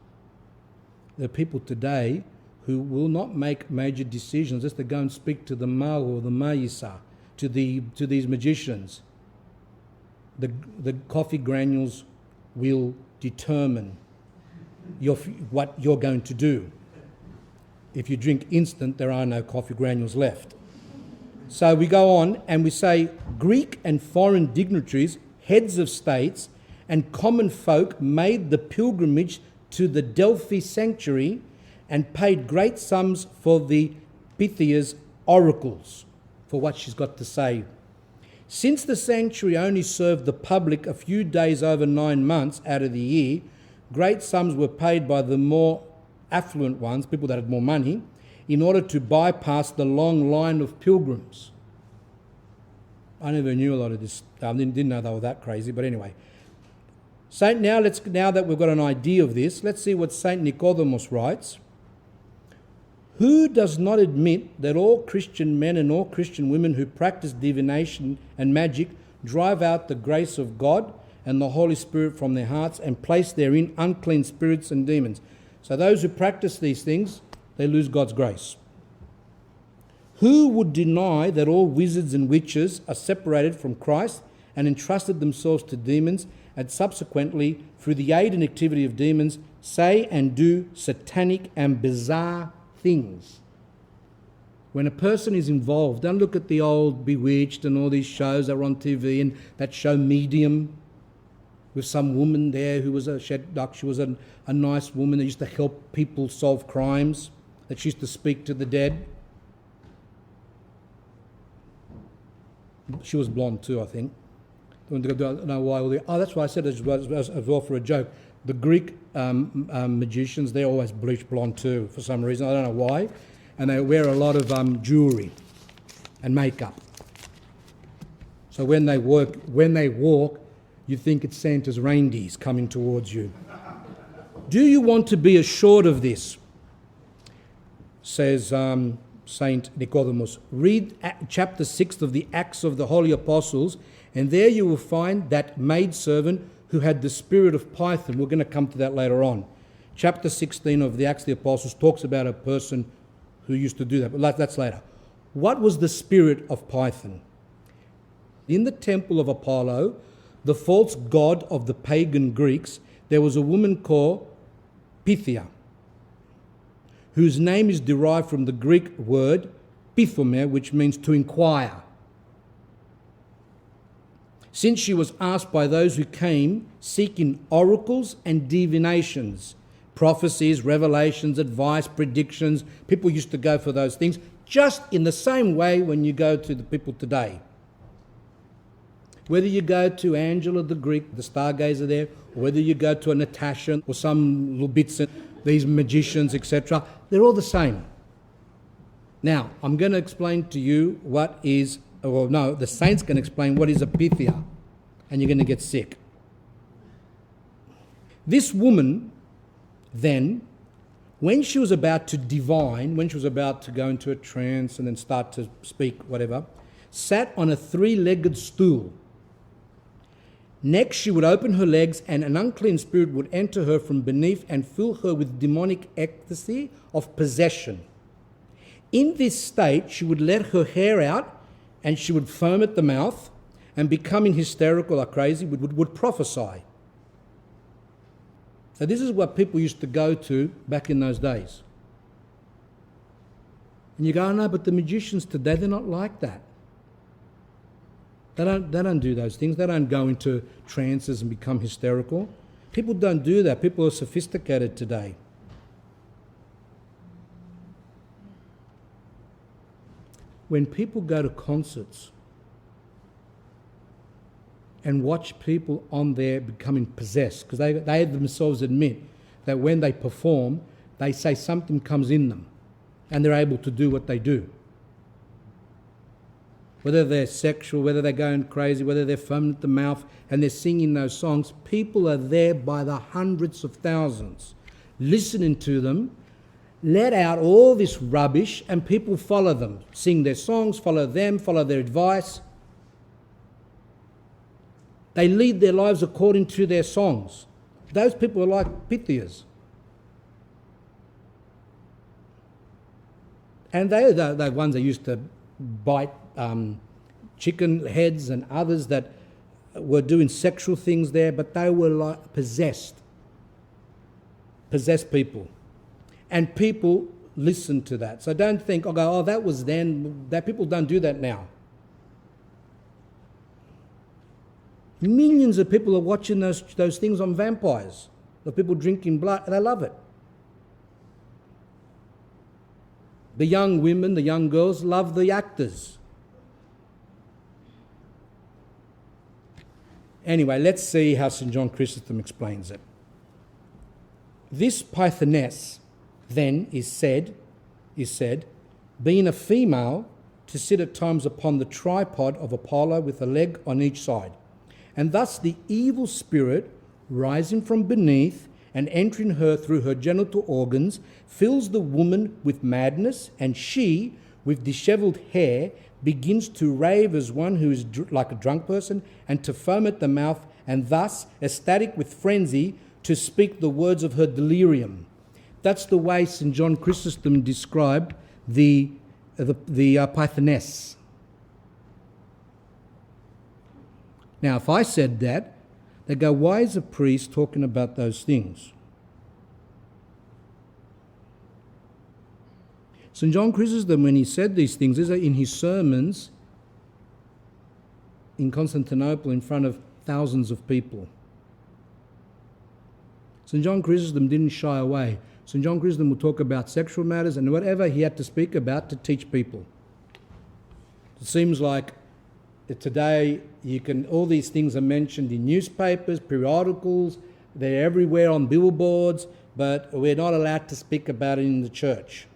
Speaker 1: There are people today who will not make major decisions just to go and speak to the Mago or the Mayisa, to these magicians. The coffee granules will determine what you're going to do. If you drink instant, there are no coffee granules left. So we go on and we say Greek and foreign dignitaries, heads of states, and common folk made the pilgrimage to the Delphi sanctuary and paid great sums for the Pythia's oracles, for what she's got to say. Since the sanctuary only served the public a few days over 9 months out of the year, great sums were paid by the more affluent ones, people that had more money, in order to bypass the long line of pilgrims. I never knew a lot of this. I didn't know they were that crazy, but anyway. So now that we've got an idea of this, let's see what Saint Nicodemus writes. Who does not admit that all Christian men and all Christian women who practice divination and magic drive out the grace of God and the Holy Spirit from their hearts and place therein unclean spirits and demons? So those who practice these things, they lose God's grace. Who would deny that all wizards and witches are separated from Christ and entrusted themselves to demons, and subsequently, through the aid and activity of demons, say and do satanic and bizarre things? When a person is involved, don't look at the old Bewitched and all these shows that are on TV, and that show Medium with some woman there who was she was a nice woman that used to help people solve crimes, that she used to speak to the dead. She was blonde too, I think. I don't know why. That's why I said as well for a joke. The Greek magicians, they're always bleached blonde too for some reason. I don't know why. And they wear a lot of jewellery and makeup. So when they walk, you think it's Santa's reindeers coming towards you. Do you want to be assured of this? Says Saint Nicodemus. Read chapter 6 of the Acts of the Holy Apostles, and there you will find that maidservant who had the spirit of Python. We're going to come to that later on. Chapter 16 of the Acts of the Apostles talks about a person who used to do that, but that's later. What was the spirit of Python? In the temple of Apollo, the false god of the pagan Greeks, there was a woman called Pythia, whose name is derived from the Greek word pythome, which means to inquire. Since she was asked by those who came seeking oracles and divinations, prophecies, revelations, advice, predictions, people used to go for those things, just in the same way when you go to the people today. Whether you go to Angela the Greek, the stargazer there, or whether you go to a Natasha or some Lubitsin, these magicians, etc., they're all the same. Now, I'm going to explain to you what is, well, no, the saint's going to explain what is a Pythia, and you're going to get sick. This woman, then, when she was about to divine, when she was about to go into a trance and then start to speak, whatever, sat on a 3-legged stool. Next, she would open her legs and an unclean spirit would enter her from beneath and fill her with demonic ecstasy of possession. In this state, she would let her hair out and she would foam at the mouth and becoming hysterical or crazy would prophesy. So this is what people used to go to back in those days. And you go, oh no, but the magicians today, they're not like that. They don't do those things. They don't go into trances and become hysterical. People don't do that. People are sophisticated today. When people go to concerts and watch people on there becoming possessed, because they themselves admit that when they perform, they say something comes in them and they're able to do what they do. Whether they're sexual, whether they're going crazy, whether they're foaming at the mouth and they're singing those songs, people are there by the hundreds of thousands listening to them, let out all this rubbish, and people follow them, sing their songs, follow them, follow their advice. They lead their lives according to their songs. Those people are like Pythias. And they are the ones that used to bite chicken heads and others that were doing sexual things there, but they were like possessed people. And people listen to that. So don't think, oh, that was then. That people don't do that now. Millions of people are watching those things on vampires, the people drinking blood, and they love it. The young women, the young girls love the actors. Anyway, let's see how St. John Chrysostom explains it. This Pythoness, then, is said, being a female, to sit at times upon the tripod of Apollo with a leg on each side. And thus the evil spirit, rising from beneath and entering her through her genital organs, fills the woman with madness, and she, with dishevelled hair, begins to rave as one who is like a drunk person, and to foam at the mouth, and thus, ecstatic with frenzy, to speak the words of her delirium. That's the way St. John Chrysostom described the Pythoness. Now, if I said that, they go, why is a priest talking about those things? St. John Chrysostom, when he said these things, these are in his sermons in Constantinople in front of thousands of people. St. John Chrysostom didn't shy away. St. John Chrysostom would talk about sexual matters and whatever he had to speak about to teach people. It seems like today all these things are mentioned in newspapers, periodicals, they're everywhere on billboards, but we're not allowed to speak about it in the church.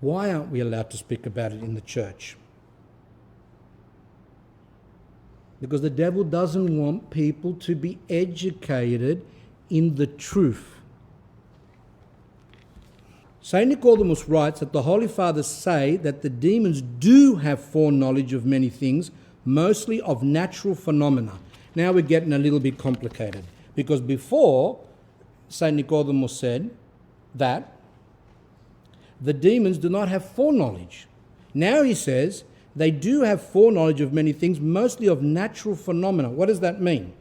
Speaker 1: Why aren't we allowed to speak about it in the church? Because the devil doesn't want people to be educated in the truth. St. Nicodemus writes that the Holy Fathers say that the demons do have foreknowledge of many things, mostly of natural phenomena. Now we're getting a little bit complicated, because before St. Nicodemus said that the demons do not have foreknowledge. Now he says they do have foreknowledge of many things, mostly of natural phenomena. What does that mean?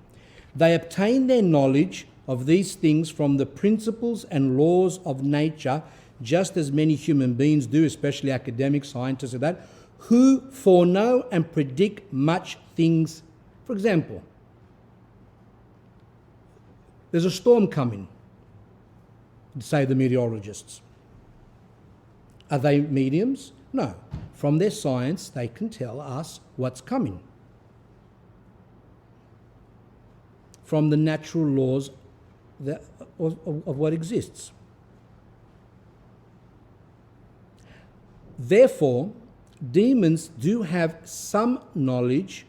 Speaker 1: They obtain their knowledge of these things from the principles and laws of nature, just as many human beings do, especially academic scientists and that, who foreknow and predict much things. For example, there's a storm coming, say the meteorologists. Are they mediums? No. From their science, they can tell us what's coming. From the natural laws of what exists. Therefore, demons do have some knowledge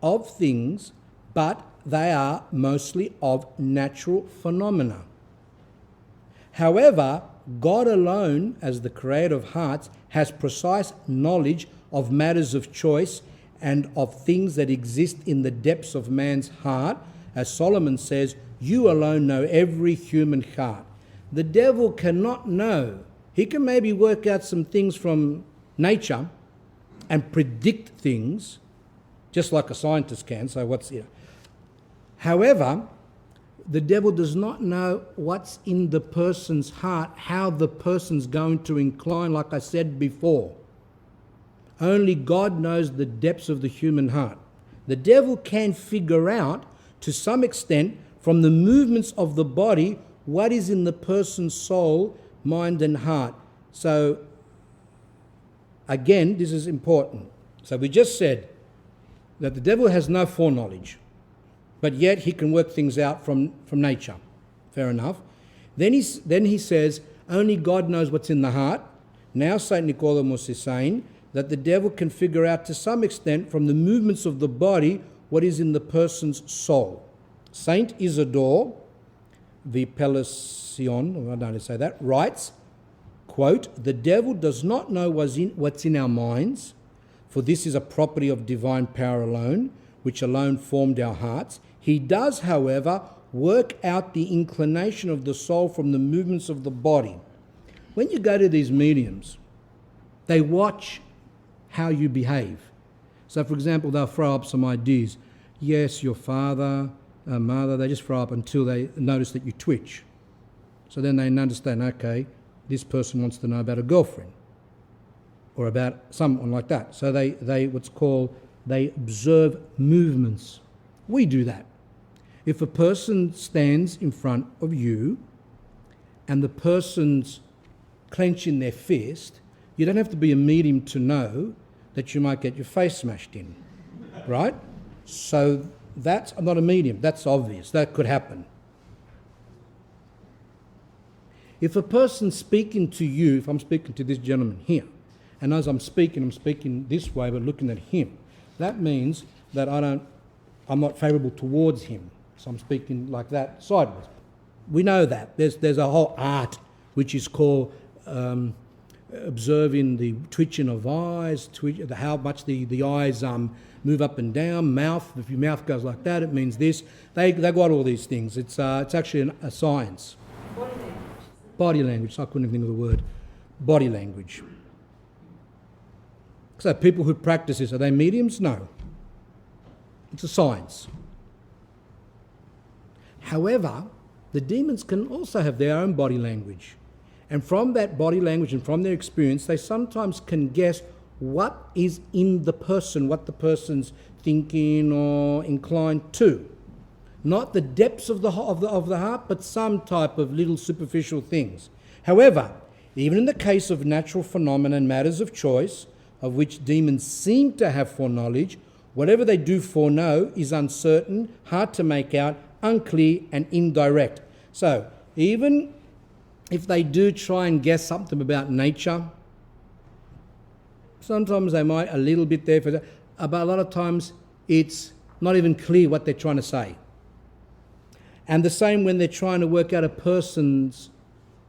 Speaker 1: of things, but they are mostly of natural phenomena. However, God alone, as the creator of hearts, has precise knowledge of matters of choice and of things that exist in the depths of man's heart. As Solomon says, you alone know every human heart. The devil cannot know. He can maybe work out some things from nature and predict things, just like a scientist can. So however, the devil does not know what's in the person's heart, how the person's going to incline, like I said before. Only God knows the depths of the human heart. The devil can figure out, to some extent, from the movements of the body, what is in the person's soul, mind and heart. So, again, this is important. So we just said that the devil has no foreknowledge, but yet he can work things out from nature. Fair enough. Then he says, only God knows what's in the heart. Now St. Nicodemus is saying that the devil can figure out to some extent from the movements of the body what is in the person's soul. Saint Isidore, the Pelasion, I don't know how to say that, writes, quote, the devil does not know what's in our minds, for this is a property of divine power alone, which alone formed our hearts. He does, however, work out the inclination of the soul from the movements of the body. When you go to these mediums, they watch how you behave. So, for example, they'll throw up some ideas. Yes, your father, mother, they just throw up until they notice that you twitch. So then they understand, okay, this person wants to know about a girlfriend or about someone like that. So they observe movements. We do that. If a person stands in front of you and the person's clenching their fist, you don't have to be a medium to know that you might get your face smashed in, right? So that's not a medium. That's obvious. That could happen. If a person's speaking to you, if I'm speaking to this gentleman here, and as I'm speaking this way, but looking at him, that means that I'm not favourable towards him. So I'm speaking like that sideways. We know that. There's a whole art which is called observing the twitching of eyes, how much the eyes move up and down, mouth. If your mouth goes like that, it means this. They got all these things. It's actually a science. Body language. I couldn't even think of the word. Body language. So people who practice this, are they mediums? No. It's a science. However, the demons can also have their own body language. And from that body language and from their experience, they sometimes can guess what is in the person, what the person's thinking or inclined to. Not the depths of the heart, but some type of little superficial things. However, even in the case of natural phenomena and matters of choice, of which demons seem to have foreknowledge, whatever they do foreknow is uncertain, hard to make out, unclear and indirect. So, even if they do try and guess something about nature, sometimes they might a little bit there, but a lot of times it's not even clear what they're trying to say. And the same when they're trying to work out a person's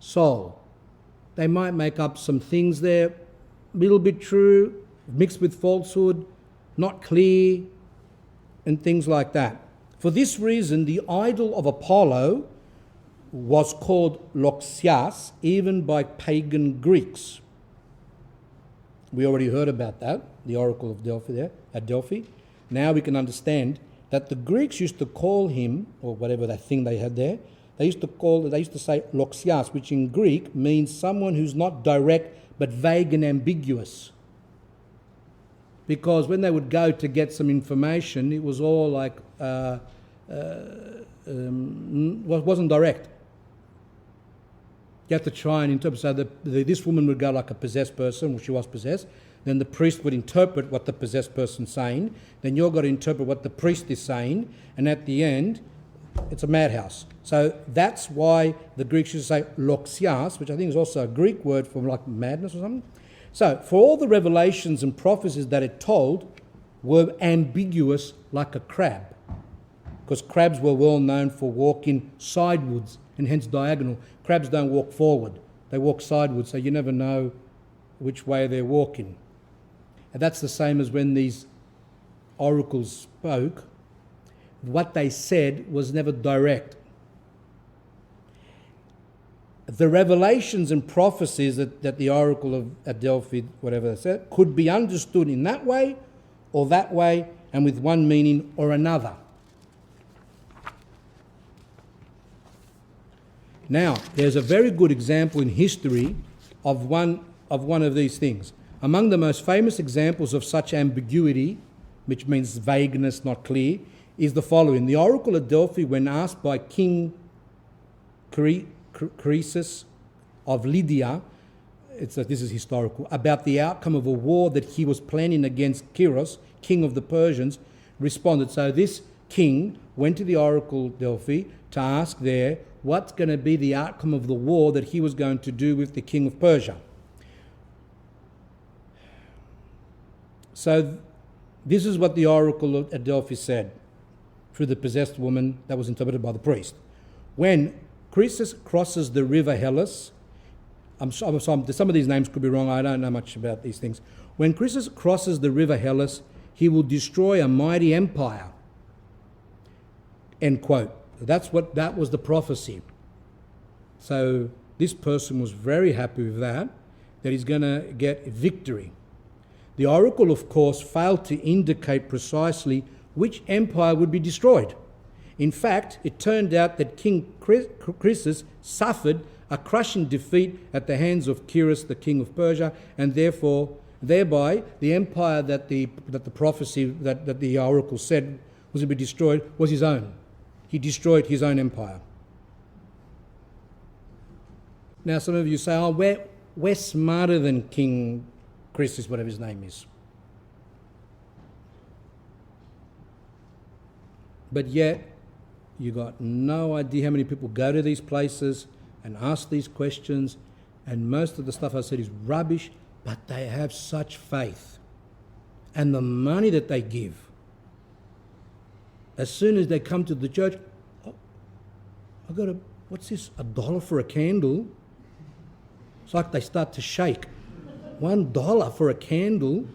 Speaker 1: soul. They might make up some things there, a little bit true, mixed with falsehood, not clear, and things like that. For this reason, the idol of Apollo was called Loxias, even by pagan Greeks. We already heard about that, the oracle of Delphi there, at Delphi. Now we can understand that the Greeks used to call him, or whatever that thing they had there, they used to say Loxias, which in Greek means someone who's not direct but vague and ambiguous. Because when they would go to get some information, it was all like, wasn't direct. You have to try and interpret. So this woman would go like a possessed person, she was possessed. Then the priest would interpret what the possessed person's saying. Then you've got to interpret what the priest is saying. And at the end, it's a madhouse. So that's why the Greeks used to say loxias, which I think is also a Greek word for like madness or something. So, for all the revelations and prophecies that it told were ambiguous like a crab, because crabs were well known for walking sidewards and hence diagonal. Crabs don't walk forward, they walk sideways, so you never know which way they're walking. And that's the same as when these oracles spoke. What they said was never direct. The revelations and prophecies that the oracle of at Delphi, whatever they said, could be understood in that way or that way, and with one meaning or another. Now, there's a very good example in history of one of these things. Among the most famous examples of such ambiguity, which means vagueness, not clear, is the following. The oracle at Delphi, when asked by King Croesus of Lydia, this is historical, about the outcome of a war that he was planning against Kyros, king of the Persians, responded. So this king went to the oracle Delphi to ask there what's going to be the outcome of the war that he was going to do with the king of Persia. So this is what the oracle at Delphi said through the possessed woman that was interpreted by the priest. When Croesus crosses the river Hellas, some of these names could be wrong, I don't know much about these things. When Croesus crosses the river Hellas, he will destroy a mighty empire. End quote. That was the prophecy. So this person was very happy with that he's going to get victory. The oracle, of course, failed to indicate precisely which empire would be destroyed. In fact, it turned out that King Croesus suffered a crushing defeat at the hands of Kyros, the king of Persia, and thereby the empire that the prophecy that the oracle said was to be destroyed was his own. He destroyed his own empire. Now, some of you say, "Oh, we're smarter than King Croesus, whatever his name is." But yet, you got no idea how many people go to these places and ask these questions, and most of the stuff I said is rubbish, but they have such faith. And the money that they give, as soon as they come to the church, what's this, $1 for a candle? It's like they start to shake. $1 for a candle?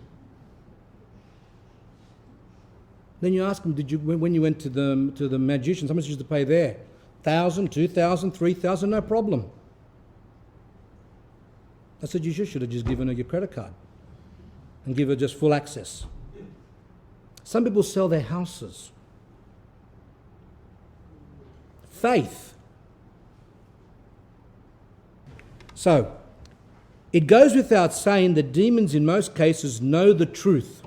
Speaker 1: Then you ask them, when you went to the magicians, how much did you pay there? 1,000, 2,000, 3,000, no problem. I said, you should have just given her your credit card and give her just full access. Some people sell their houses. Faith. So, it goes without saying that demons in most cases know the truth.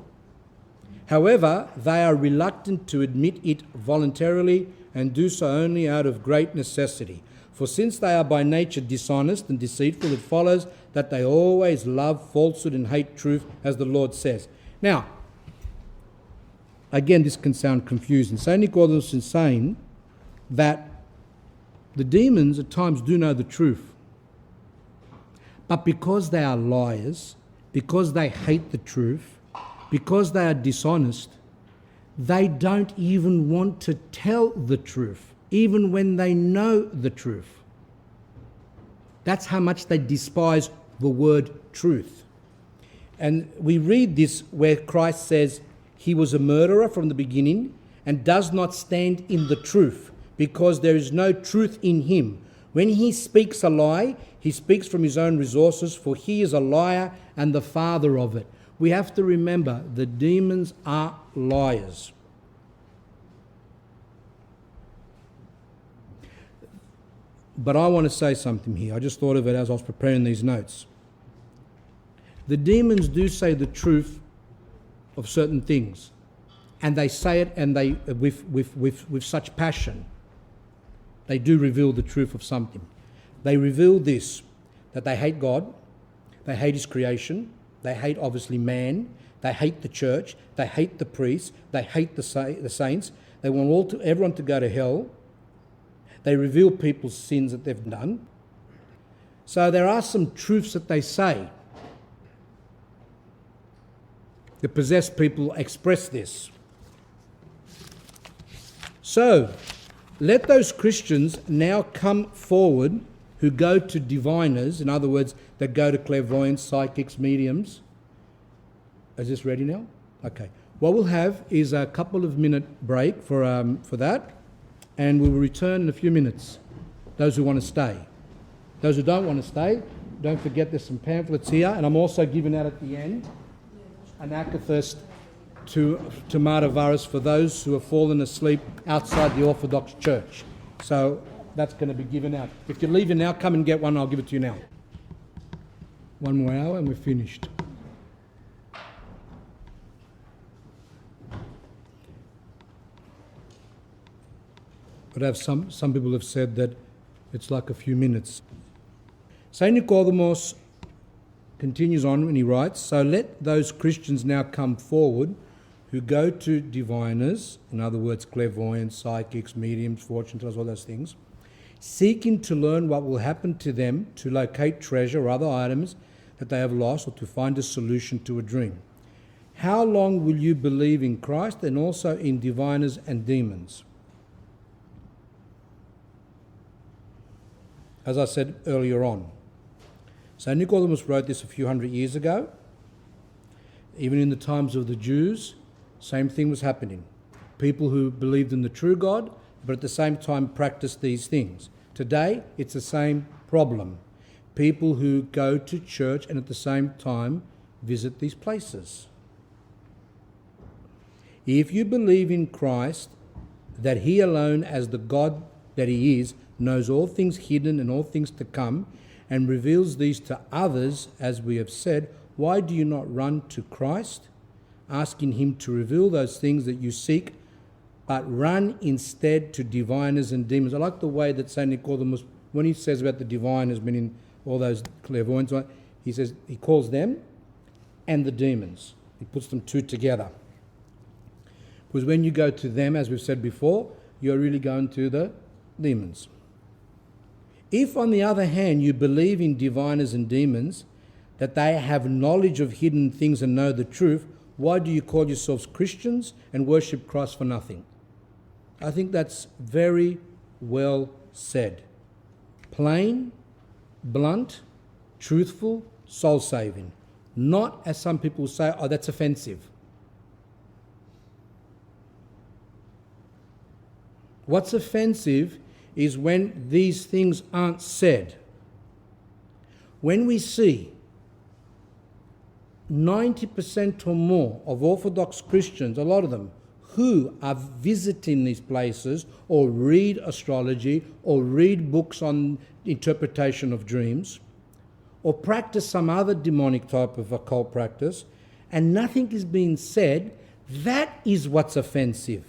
Speaker 1: However, they are reluctant to admit it voluntarily and do so only out of great necessity. For since they are by nature dishonest and deceitful, it follows that they always love falsehood and hate truth, as the Lord says. Now, again, this can sound confusing. St. Nicodemus is saying that the demons at times do know the truth. But because they are liars, because they hate the truth, because they are dishonest, they don't even want to tell the truth, even when they know the truth. That's how much they despise the word truth. And we read this where Christ says he was a murderer from the beginning and does not stand in the truth because there is no truth in him. When he speaks a lie, he speaks from his own resources, for he is a liar and the father of it. We have to remember the demons are liars. But I want to say something here. I just thought of it as I was preparing these notes. The demons do say the truth of certain things, and they say it and they with such passion. They do reveal the truth of something. They reveal this, that they hate God, they hate his creation, they hate obviously man, they hate the church, they hate the priests, they hate the saints, they want everyone to go to hell. They reveal people's sins that they've done. So there are some truths that they say. The possessed people express this. So, let those Christians now come forward who go to diviners, in other words, that go to clairvoyants, psychics, mediums. Is this ready now? Okay. What we'll have is a couple of minute break for that, and we will return in a few minutes, those who want to stay. Those who don't want to stay, don't forget there's some pamphlets here, and I'm also giving out at the end an akathist to Martavaris for those who have fallen asleep outside the Orthodox Church. So that's going to be given out. If you're leaving now, come and get one. I'll give it to you now. 1 more hour and we're finished. But some people have said that it's like a few minutes. St. Nicodemus continues on when he writes, so let those Christians now come forward who go to diviners, in other words, clairvoyants, psychics, mediums, fortune tellers, all those things, seeking to learn what will happen to them to locate treasure or other items that they have lost or to find a solution to a dream. How long will you believe in Christ and also in diviners and demons? As I said earlier on, St. Nicodemus wrote this a few hundred years ago. Even in the times of the Jews, same thing was happening. People who believed in the true God, but at the same time practiced these things. Today, it's the same problem. People who go to church and at the same time visit these places. If you believe in Christ, that he alone as the God that he is, knows all things hidden and all things to come, and reveals these to others, as we have said, why do you not run to Christ, asking him to reveal those things that you seek, but run instead to diviners and demons? I like the way that St. Nicodemus, when he says about the diviners, meaning all those clairvoyants, he says he calls them and the demons. He puts them two together. Because when you go to them, as we've said before, you're really going to the demons. If, on the other hand, you believe in diviners and demons, that they have knowledge of hidden things and know the truth, why do you call yourselves Christians and worship Christ for nothing? I think that's very well said. Plain, blunt, truthful, soul-saving. Not, as some people say, oh, that's offensive. What's offensive is when these things aren't said. When we see 90% or more of Orthodox Christians, a lot of them, who are visiting these places or read astrology or read books on interpretation of dreams or practice some other demonic type of occult practice, and nothing is being said, that is what's offensive.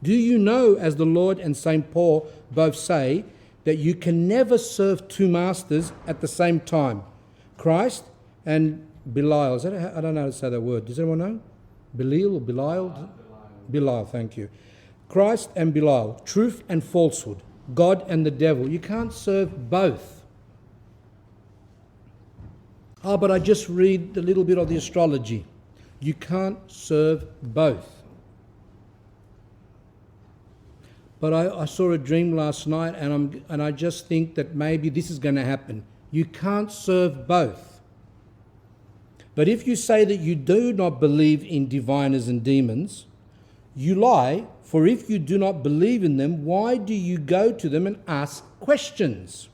Speaker 1: Do you know, as the Lord and St. Paul both say, that you can never serve two masters at the same time? Christ and Belial. Is that I don't know how to say that word. Does anyone know? Belial or Belial? Belial, thank you. Christ and Belial. Truth and falsehood. God and the devil. You can't serve both. Oh, but I just read a little bit of the astrology. You can't serve both. But I saw a dream last night and I just think that maybe this is going to happen. You can't serve both. But if you say that you do not believe in diviners and demons, you lie, for if you do not believe in them, why do you go to them and ask questions?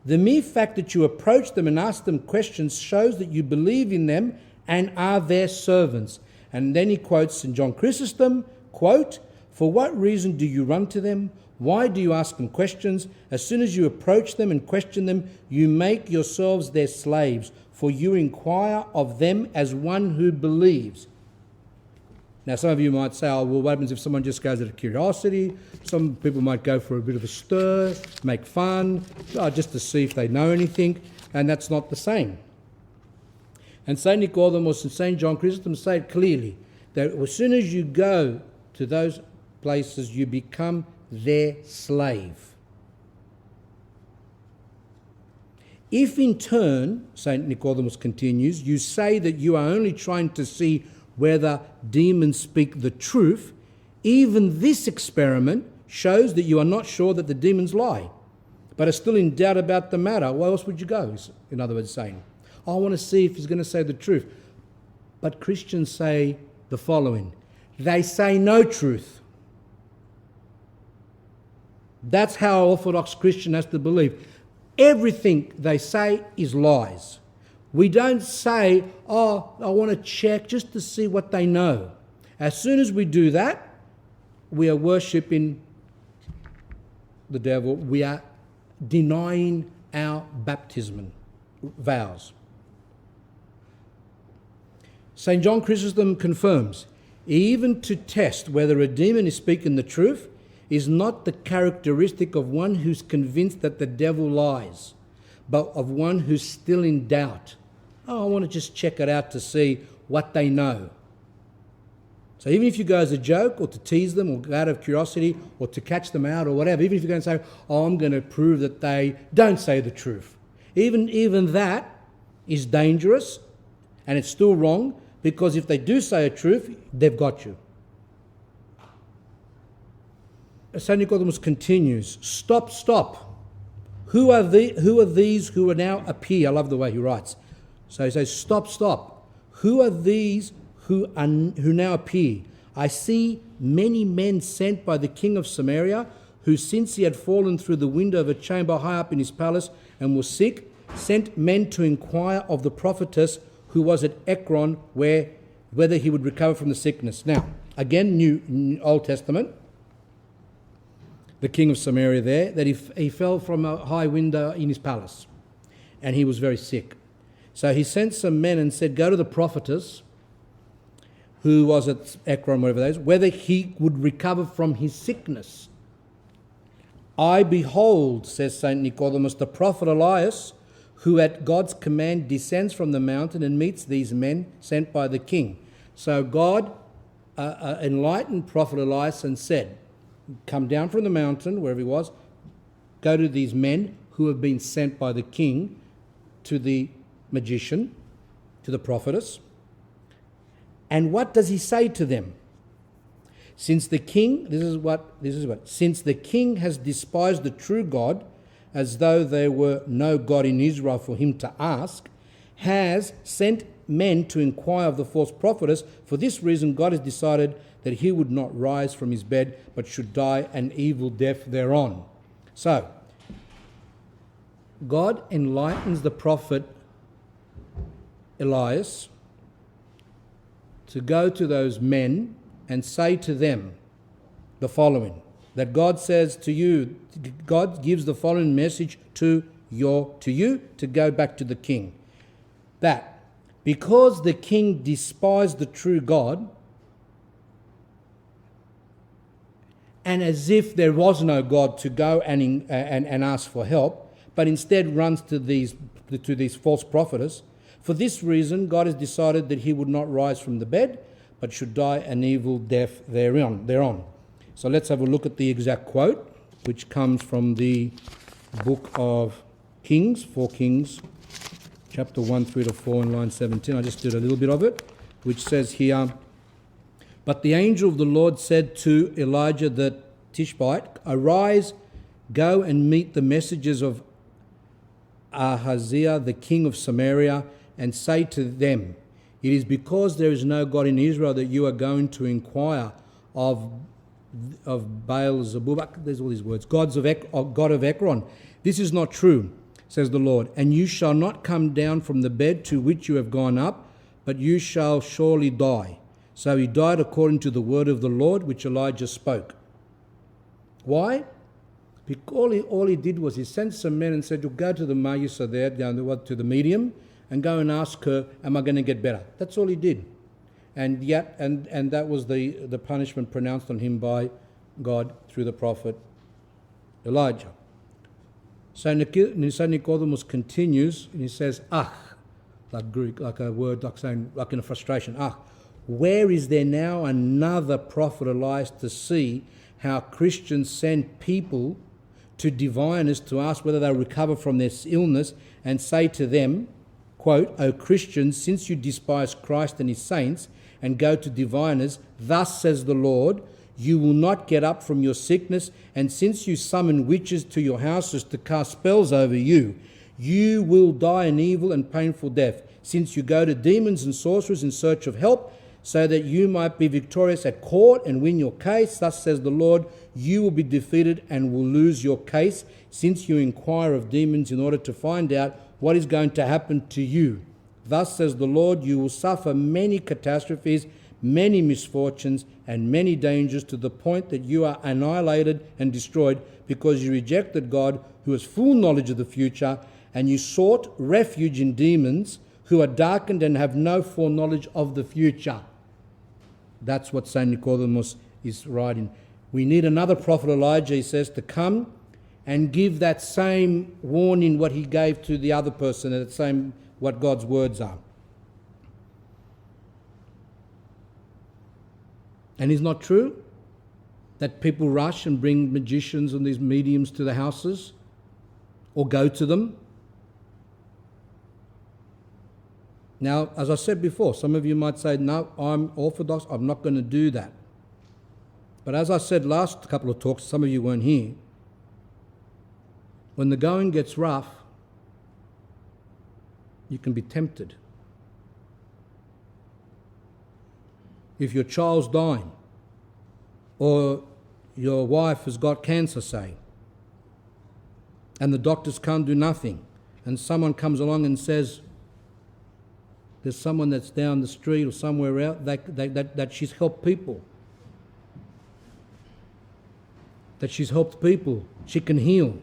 Speaker 1: The mere fact that you approach them and ask them questions shows that you believe in them and are their servants. And then he quotes St. John Chrysostom, quote, for what reason do you run to them? Why do you ask them questions? As soon as you approach them and question them, you make yourselves their slaves, for you inquire of them as one who believes. Now, some of you might say, oh, well, what happens if someone just goes out of curiosity? Some people might go for a bit of a stir, make fun, just to see if they know anything, and that's not the same. And St. Nicodemus and St. John Chrysostom say it clearly, that as soon as you go to those places, you become their slave. If in turn, St. Nicodemus continues, you say that you are only trying to see whether demons speak the truth, even this experiment shows that you are not sure that the demons lie, but are still in doubt about the matter. Where else would you go? In other words, saying, I want to see if he's going to say the truth. But Christians say the following: they say no truth. That's how an Orthodox Christian has to believe. Everything they say is lies. We don't say, oh, I want to check just to see what they know. As soon as we do that, we are worshipping the devil. We are denying our baptismal vows. St. John Chrysostom confirms, even to test whether a demon is speaking the truth is not the characteristic of one who's convinced that the devil lies, but of one who's still in doubt. Oh, I want to just check it out to see what they know. So even if you go as a joke or to tease them or out of curiosity or to catch them out or whatever, even if you're going to say, oh, I'm going to prove that they don't say the truth, even that is dangerous and it's still wrong, because if they do say a truth, they've got you. St. Nicodemus continues, stop. Who are these who are now appear? I love the way he writes. So he says, stop. Who are these who now appear? I see many men sent by the king of Samaria, who since he had fallen through the window of a chamber high up in his palace and was sick, sent men to inquire of the prophetess who was at Ekron, whether he would recover from the sickness. Now, again, New Old Testament, the king of Samaria there, that he fell from a high window in his palace and he was very sick. So he sent some men and said, go to the prophetess who was at Ekron, whatever that is, whether he would recover from his sickness. I behold, says St. Nicodemus, the prophet Elias, who at God's command descends from the mountain and meets these men sent by the king. So God enlightened prophet Elias and said, come down from the mountain, wherever he was, go to these men who have been sent by the king to the magician, to the prophetess. And what does he say to them? Since the king has despised the true God, as though there were no God in Israel for him to ask, has sent men to inquire of the false prophetess. For this reason, God has decided that he would not rise from his bed, but should die an evil death thereon. So, God enlightens the prophet Elias to go to those men and say to them the following, that God says to you, God gives the following message to you to go back to the king. That because the king despised the true God, and as if there was no God to go and ask for help, but instead runs to these false prophetess, for this reason God has decided that he would not rise from the bed, but should die an evil death thereon. So let's have a look at the exact quote, which comes from the book of Kings, 4 Kings, chapter 1 through to 4 and line 17. I just did a little bit of it, which says here, but the angel of the Lord said to Elijah the Tishbite, arise, go and meet the messengers of Ahaziah, the king of Samaria, and say to them, it is because there is no God in Israel that you are going to inquire of Baal Zebub. There's all these words. God of Ekron. This is not true, says the Lord. And you shall not come down from the bed to which you have gone up, but you shall surely die. So he died according to the word of the Lord, which Elijah spoke. Why? Because all he did was he sent some men and said, you'll go to the Mayusa there, down to the medium, and go and ask her, am I going to get better? That's all he did. And yet, and that was the punishment pronounced on him by God through the prophet Elijah. So Nicodemus continues, and he says, like Greek, like a word, like saying, like in a frustration, where is there now another prophet Elias to see how Christians send people to diviners to ask whether they'll recover from their illness, and say to them, quote, O Christians, since you despise Christ and his saints and go to diviners, thus says the Lord, you will not get up from your sickness, and since you summon witches to your houses to cast spells over you, you will die an evil and painful death, since you go to demons and sorcerers in search of help, so that you might be victorious at court and win your case. Thus says the Lord, you will be defeated and will lose your case, since you inquire of demons in order to find out what is going to happen to you. Thus says the Lord, you will suffer many catastrophes, many misfortunes, and many dangers, to the point that you are annihilated and destroyed, because you rejected God, who has full knowledge of the future, and you sought refuge in demons, who are darkened and have no foreknowledge of the future. That's what St. Nicodemus is writing. We need another prophet Elijah, he says, to come and give that same warning what he gave to the other person, and that same what God's words are. And is not true that people rush and bring magicians and these mediums to the houses or go to them? Now, as I said before, some of you might say, no, I'm Orthodox, I'm not going to do that. But as I said last couple of talks, some of you weren't here, when the going gets rough, you can be tempted. If your child's dying, or your wife has got cancer, say, and the doctors can't do nothing, and someone comes along and says, there's someone that's down the street or somewhere out that she's helped people. That she's helped people. She can heal.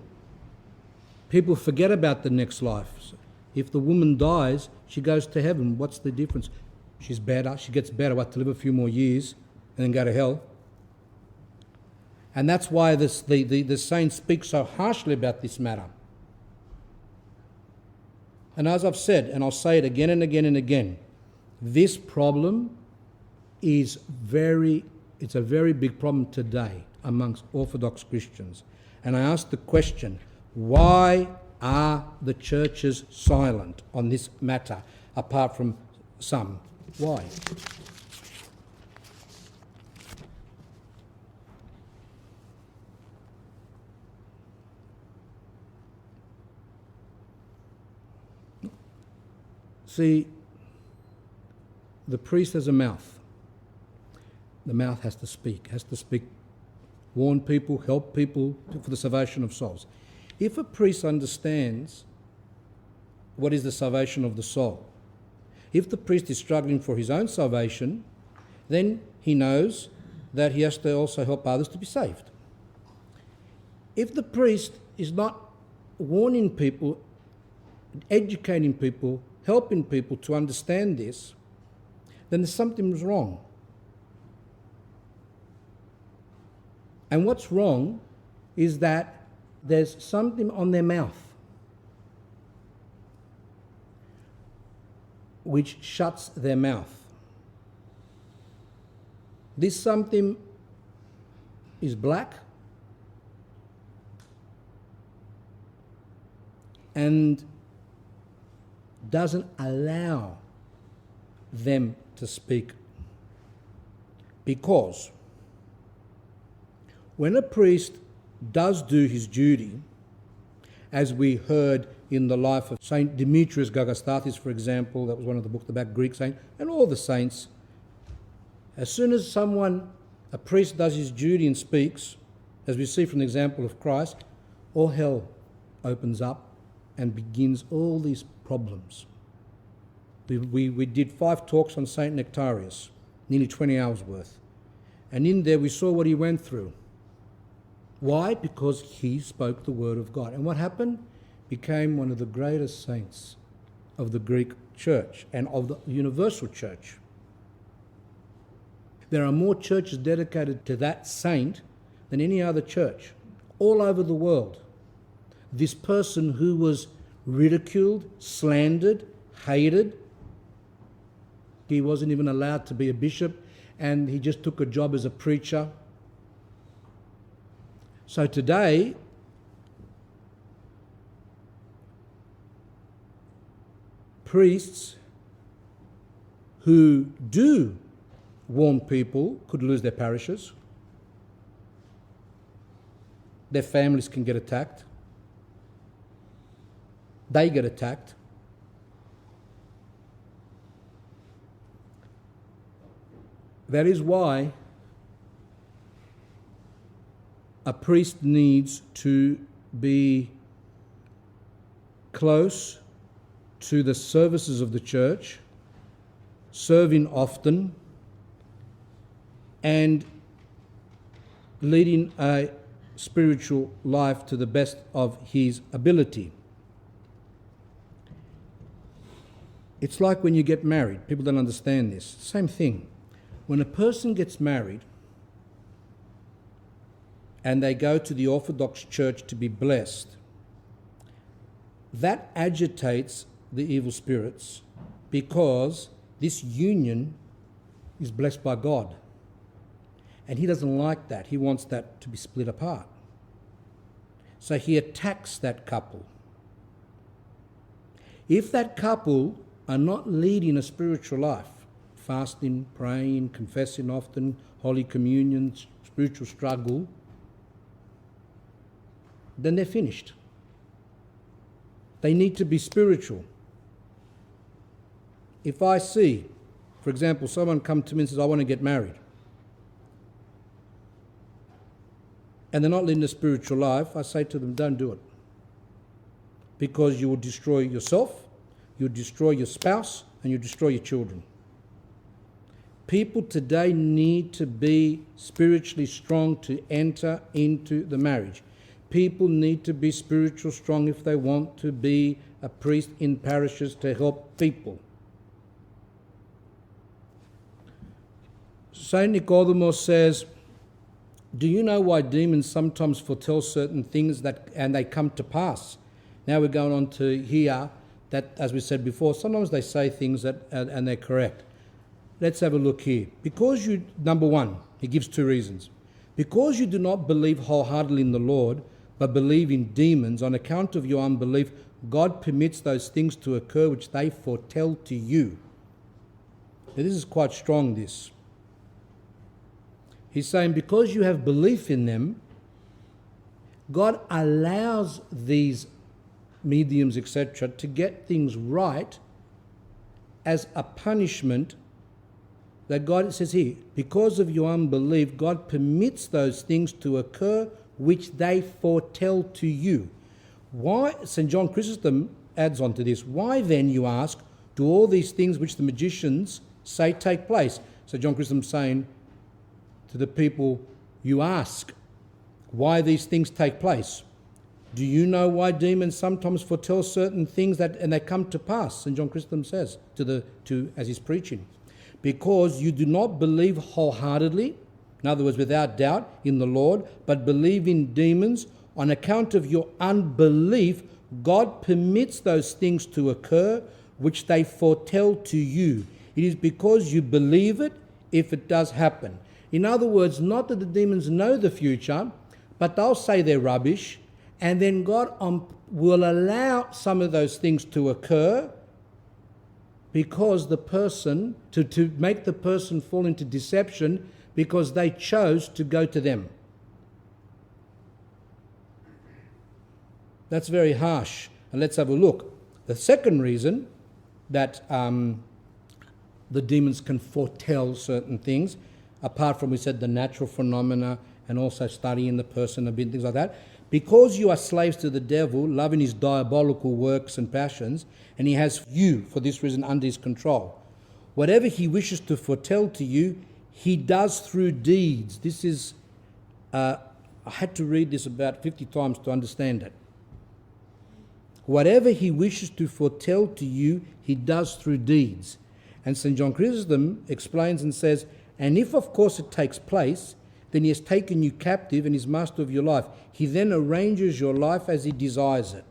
Speaker 1: People forget about the next life. If the woman dies, she goes to heaven. What's the difference? She's better. She gets better. What, to live a few more years and then go to hell? And that's why the saints speak so harshly about this matter. And as I've said, and I'll say it again and again and again, this problem is it's a very big problem today amongst Orthodox Christians. And I ask the question, why are the churches silent on this matter, apart from some? Why? See, the priest has a mouth. The mouth has to speak, warn people, help people for the salvation of souls. If a priest understands what is the salvation of the soul, if the priest is struggling for his own salvation, then he knows that he has to also help others to be saved. If the priest is not warning people, educating people, helping people to understand this, then there's something wrong. And what's wrong is that there's something on their mouth which shuts their mouth. This something is black and doesn't allow them to speak. Because when a priest does do his duty, as we heard in the life of Saint Demetrius Gagastatis, for example, that was one of the books about Greek saints, and all the saints, as soon as a priest does his duty and speaks, as we see from the example of Christ, all hell opens up and begins all these problems. We did 5 talks on Saint Nectarius, nearly 20 hours worth. And in there we saw what he went through. Why? Because he spoke the word of God. And what happened? Became one of the greatest saints of the Greek church and of the universal church. There are more churches dedicated to that saint than any other church all over the world. This person who was ridiculed, slandered, hated, he wasn't even allowed to be a bishop, and he just took a job as a preacher. So today, priests who do warn people could lose their parishes. Their families can get attacked. They get attacked. That is why a priest needs to be close to the services of the church, serving often, and leading a spiritual life to the best of his ability. It's like when you get married. People don't understand this. Same thing. When a person gets married and they go to the Orthodox Church to be blessed, that agitates the evil spirits because this union is blessed by God. And he doesn't like that. He wants that to be split apart. So he attacks that couple. If that couple are not leading a spiritual life, fasting, praying, confessing often, Holy Communion, spiritual struggle, then they're finished. They need to be spiritual. If I see, for example, someone come to me and says, I want to get married, and they're not leading a spiritual life, I say to them, don't do it. Because you will destroy yourself, you'll destroy your spouse, and you'll destroy your children. People today need to be spiritually strong to enter into the marriage. People need to be spiritual strong if they want to be a priest in parishes to help people. Saint Nicodemus says, do you know why demons sometimes foretell certain things and they come to pass? Now we're going on to hear that, as we said before, sometimes they say things and they're correct. Let's have a look here. Because you, number one, he gives two reasons. Because you do not believe wholeheartedly in the Lord, but believe in demons, on account of your unbelief, God permits those things to occur which they foretell to you. Now, this is quite strong, this. He's saying because you have belief in them, God allows these mediums, etc., to get things right as a punishment that God says here, because of your unbelief, God permits those things to occur which they foretell to you. Why? St. John Chrysostom adds on to this. Why then, you ask, do all these things which the magicians say take place? So John Chrysostom saying to the people, you ask why these things take place. Do you know why demons sometimes foretell certain things and they come to pass? St. John Chrysostom says as he's preaching. Because you do not believe wholeheartedly, in other words, without doubt, in the Lord, but believe in demons. On account of your unbelief, God permits those things to occur which they foretell to you. It is because you believe it if it does happen. In other words, not that the demons know the future, but they'll say they're rubbish, and then God will allow some of those things to occur because the person, to make the person fall into deception because they chose to go to them. That's very harsh. And let's have a look. The second reason that the demons can foretell certain things, apart from, we said, the natural phenomena and also studying the person a bit, things like that, because you are slaves to the devil, loving his diabolical works and passions, and he has you, for this reason, under his control. Whatever he wishes to foretell to you, he does through deeds. This is, I had to read this about 50 times to understand it. Whatever he wishes to foretell to you, he does through deeds. And St. John Chrysostom explains and says, and if of course it takes place, then he has taken you captive and is master of your life. He then arranges your life as he desires it.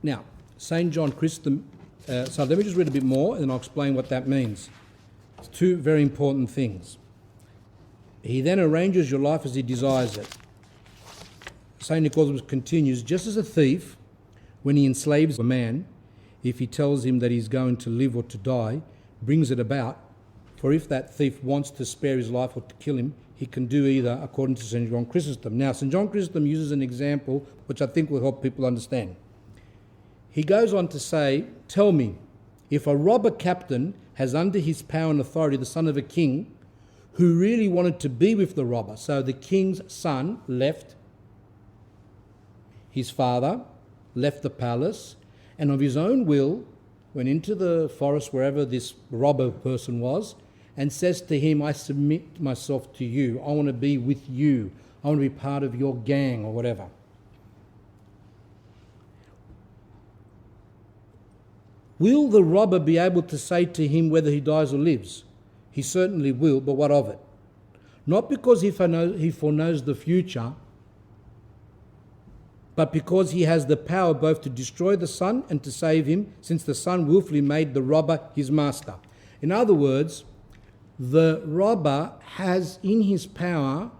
Speaker 1: Now, St. John Chrysostom, so let me just read a bit more and I'll explain what that means. It's two very important things. He then arranges your life as he desires it. St. Nicodemus continues, just as a thief when he enslaves a man, if he tells him that he's going to live or to die, brings it about. For if that thief wants to spare his life or to kill him, he can do either, according to St. John Chrysostom. Now, St. John Chrysostom uses an example which I think will help people understand. He goes on to say, tell me, if a robber captain has under his power and authority the son of a king who really wanted to be with the robber, so the king's son left his father, left the palace, and of his own will went into the forest wherever this robber person was, and says to him, I submit myself to you. I want to be with you. I want to be part of your gang or whatever. Will the robber be able to say to him whether he dies or lives? He certainly will, but what of it? Not because he foreknows the future, but because he has the power both to destroy the son and to save him, since the son willfully made the robber his master. In other words, the robber has in his power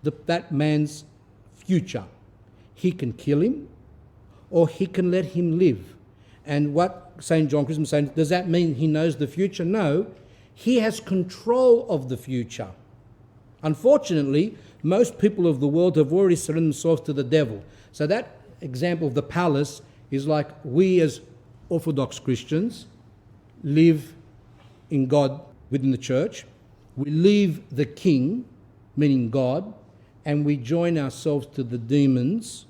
Speaker 1: that man's future. He can kill him or he can let him live. And what St. John Chrysostom is saying, does that mean he knows the future? No, he has control of the future. Unfortunately, most people of the world have already surrendered themselves to the devil. So that example of the palace is like we as Orthodox Christians live in God within the church. We leave the king, meaning God, and we join ourselves to the demons.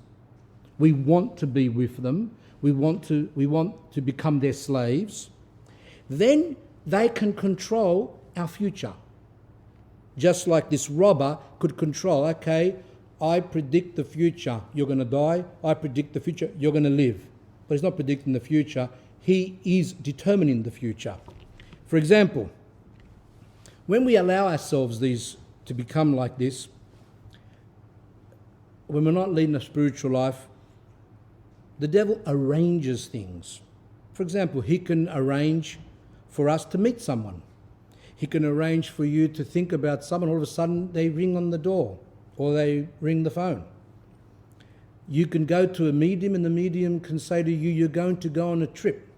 Speaker 1: We want to be with them. We want to become their slaves. Then they can control our future. Just like this robber could control, okay, I predict the future, you're going to die. I predict the future, you're going to live. But he's not predicting the future, he is determining the future. For example, when we allow ourselves to become like this, when we're not leading a spiritual life, the devil arranges things. For example, he can arrange for us to meet someone. He can arrange for you to think about someone, all of a sudden they ring on the door or they ring the phone. You can go to a medium and the medium can say to you, you're going to go on a trip.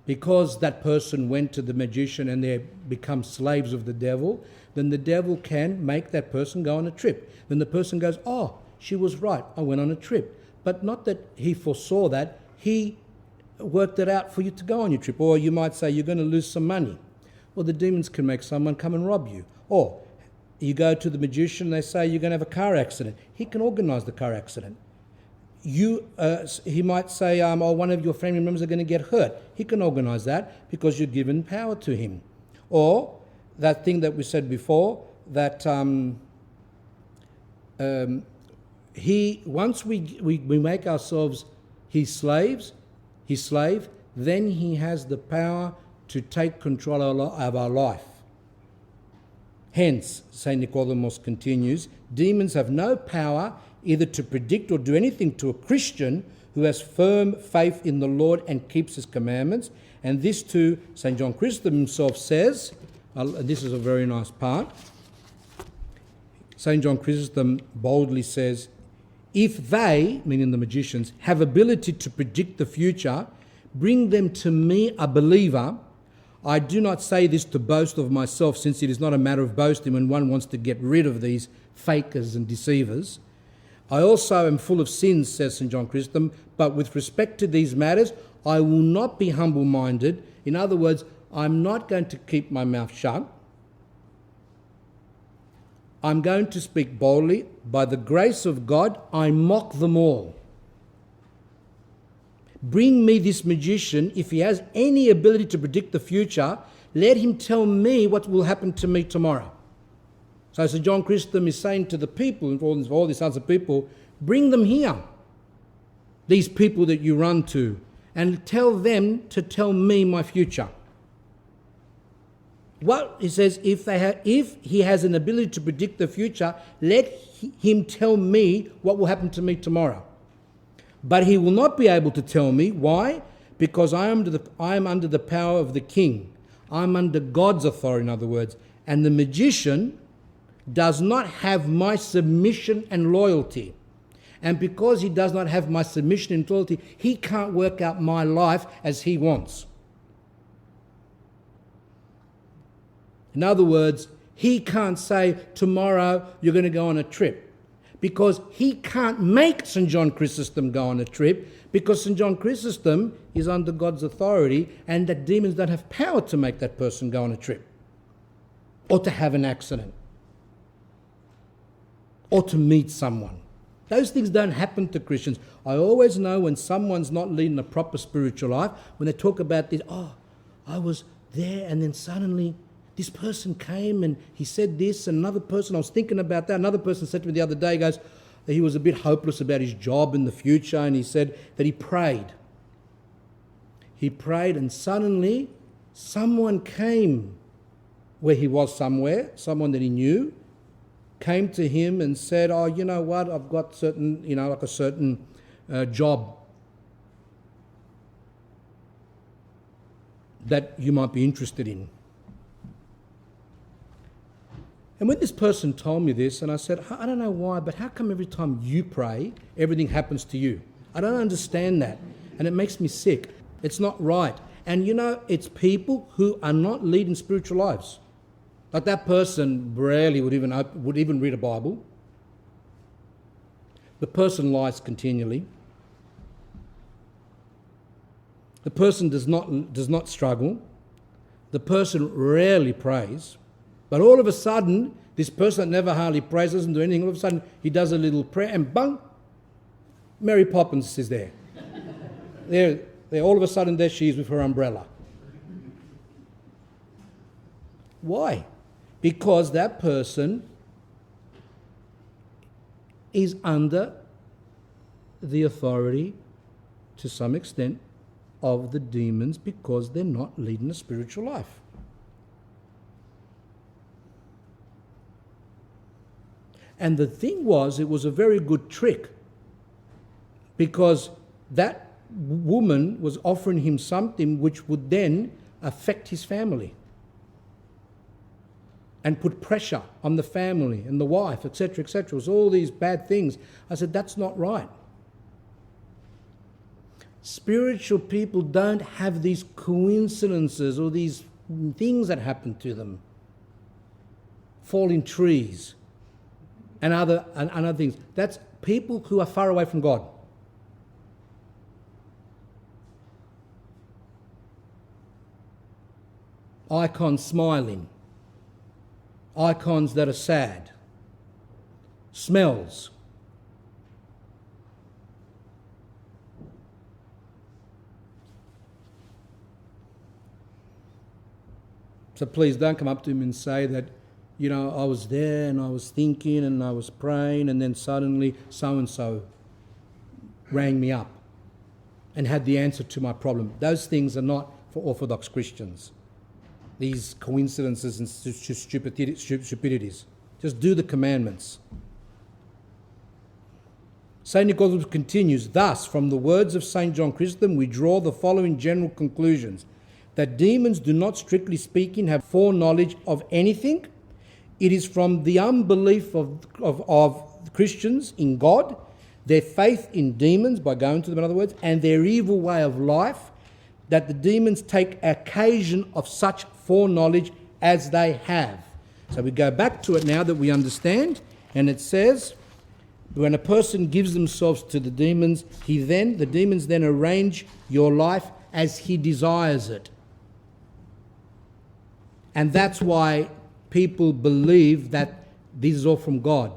Speaker 1: Because that person went to the magician and they become slaves of the devil, then the devil can make that person go on a trip. Then the person goes, oh, she was right, I went on a trip. But not that he foresaw that, he worked it out for you to go on your trip. Or you might say you're going to lose some money. Well, the demons can make someone come and rob you. Or you go to the magician, they say you're going to have a car accident. He can organise the car accident. He might say, one of your family members are going to get hurt. He can organise that because you're given power to him. Or that thing that we said before, that once we make ourselves his slave, then he has the power to take control of our life. Hence, St. Nicodemus continues, demons have no power either to predict or do anything to a Christian who has firm faith in the Lord and keeps his commandments. And this too, St. John Chrysostom himself says, this is a very nice part, St. John Chrysostom boldly says, if they, meaning the magicians, have ability to predict the future, bring them to me, a believer. I do not say this to boast of myself, since it is not a matter of boasting when one wants to get rid of these fakers and deceivers. I also am full of sins, says St. John Chrysostom, but with respect to these matters, I will not be humble-minded. In other words, I'm not going to keep my mouth shut. I'm going to speak boldly. By the grace of God, I mock them all. Bring me this magician. If he has any ability to predict the future, let him tell me what will happen to me tomorrow. So St. John Chrysostom is saying to the people, all these other people, bring them here, these people that you run to, and tell them to tell me my future. What he says, if he has an ability to predict the future, let him tell me what will happen to me tomorrow. But he will not be able to tell me. Why? Because I am under the power of the king. I'm under God's authority, in other words. And the magician does not have my submission and loyalty. And because he does not have my submission and loyalty, he can't work out my life as he wants. In other words, he can't say, tomorrow you're going to go on a trip. Because he can't make St. John Chrysostom go on a trip, because St. John Chrysostom is under God's authority, and that demons don't have power to make that person go on a trip, or to have an accident, or to meet someone. Those things don't happen to Christians. I always know when someone's not leading a proper spiritual life, when they talk about this, I was there and then suddenly this person came and he said this, and another person, I was thinking about that, another person said to me the other day, goes, he was a bit hopeless about his job in the future, and he said that he prayed. He prayed and suddenly someone came where he was somewhere, someone that he knew, came to him and said, you know what, I've got certain, like a certain job that you might be interested in. And when this person told me this, and I said, I don't know why, but how come every time you pray, everything happens to you? I don't understand that. And it makes me sick. It's not right. And it's people who are not leading spiritual lives. Like that person rarely would even read a Bible. The person lies continually. The person does not struggle. The person rarely prays. But all of a sudden, this person that never hardly prays, doesn't do anything, all of a sudden he does a little prayer and bang, Mary Poppins is there. There, all of a sudden there she is with her umbrella. Why? Because that person is under the authority, to some extent, of the demons, because they're not leading a spiritual life. And the thing was, it was a very good trick, because that woman was offering him something which would then affect his family and put pressure on the family and the wife, etc., etc. It was all these bad things. I said, that's not right. Spiritual people don't have these coincidences or these things that happen to them. Falling trees and other things. That's people who are far away from God. Icons smiling. Icons that are sad. Smells. So please don't come up to him and say that, I was there and I was thinking and I was praying, and then suddenly so-and-so rang me up and had the answer to my problem. Those things are not for Orthodox Christians. These coincidences and stupidities. Just do the commandments. St. Nicholas continues, thus, from the words of St. John Chrysostom, we draw the following general conclusions. That demons do not, strictly speaking, have foreknowledge of anything. It is from the unbelief of Christians in God, their faith in demons, by going to them in other words, and their evil way of life, that the demons take occasion of such foreknowledge as they have. So we go back to it now that we understand, and it says, when a person gives themselves to the demons, the demons then arrange your life as he desires it. And that's why people believe that this is all from God.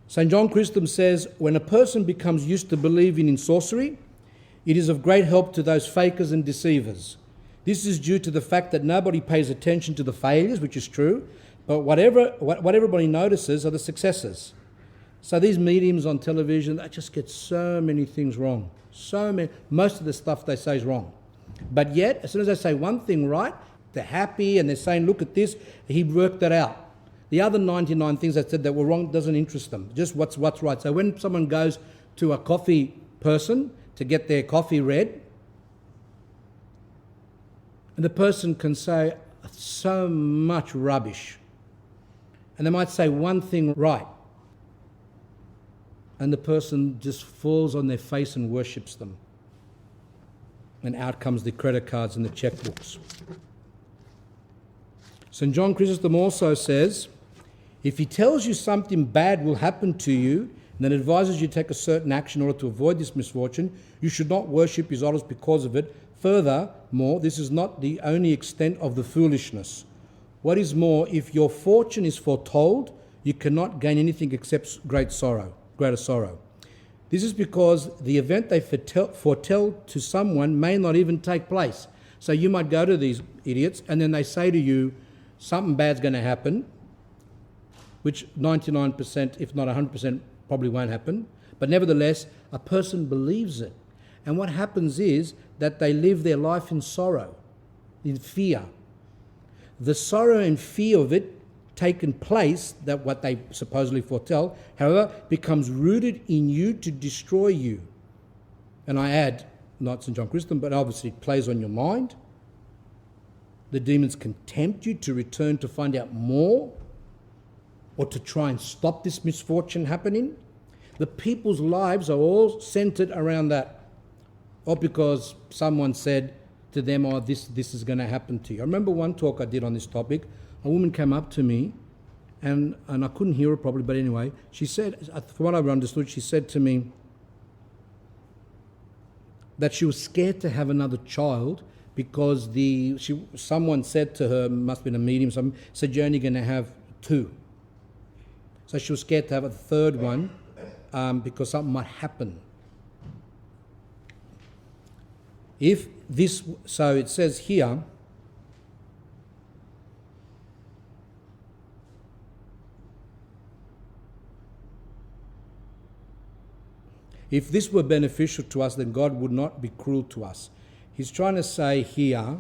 Speaker 1: St. John Chrysostom says, when a person becomes used to believing in sorcery, it is of great help to those fakers and deceivers. This is due to the fact that nobody pays attention to the failures, which is true, but what everybody notices are the successes. So these mediums on television, they just get so many things wrong. Most of the stuff they say is wrong. But yet, as soon as they say one thing right, they're happy and they're saying, look at this, he worked that out. The other 99 things they said that were wrong doesn't interest them, just what's right. So when someone goes to a coffee person to get their coffee read, And the person can say so much rubbish. And they might say one thing right. And the person just falls on their face and worships them. And out comes the credit cards and the checkbooks. St. John Chrysostom also says, if he tells you something bad will happen to you, and then advises you to take a certain action in order to avoid this misfortune, you should not worship his idols because of it. Furthermore, this is not the only extent of the foolishness. What is more, if your fortune is foretold, you cannot gain anything except greater sorrow. This is because the event they foretell to someone may not even take place. So you might go to these idiots and then they say to you, something bad's going to happen, which 99%, if not 100%, probably won't happen. But nevertheless, a person believes it. And what happens is that they live their life in sorrow, in fear. The sorrow and fear of it taken place, that what they supposedly foretell, however, becomes rooted in you to destroy you. And I add, not St. John Chrysostom, but obviously it plays on your mind. The demons can tempt you to return to find out more, or to try and stop this misfortune happening. The people's lives are all centered around that. Or because someone said to them, oh, this is going to happen to you. I remember one talk I did on this topic. A woman came up to me, and I couldn't hear her properly, but anyway, she said, from what I understood, she said to me that she was scared to have another child because someone said to her, must have been a medium, someone said, you're only going to have 2. So she was scared to have a third one because something might happen. So it says here, if this were beneficial to us, then God would not be cruel to us. He's trying to say here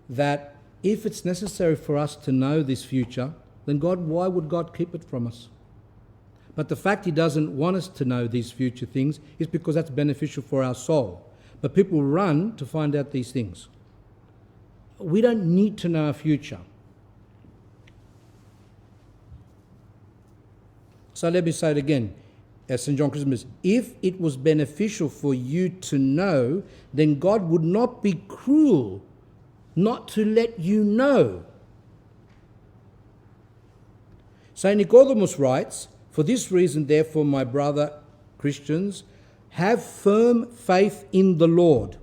Speaker 1: that if it's necessary for us to know this future, then why would God keep it from us? But the fact he doesn't want us to know these future things is because that's beneficial for our soul. But people run to find out these things. We don't need to know our future. So let me say it again, as St. John Chrysostom says, if it was beneficial for you to know, then God would not be cruel not to let you know. St. Nicodemus writes, for this reason, therefore, my brother Christians, have firm faith in the Lord.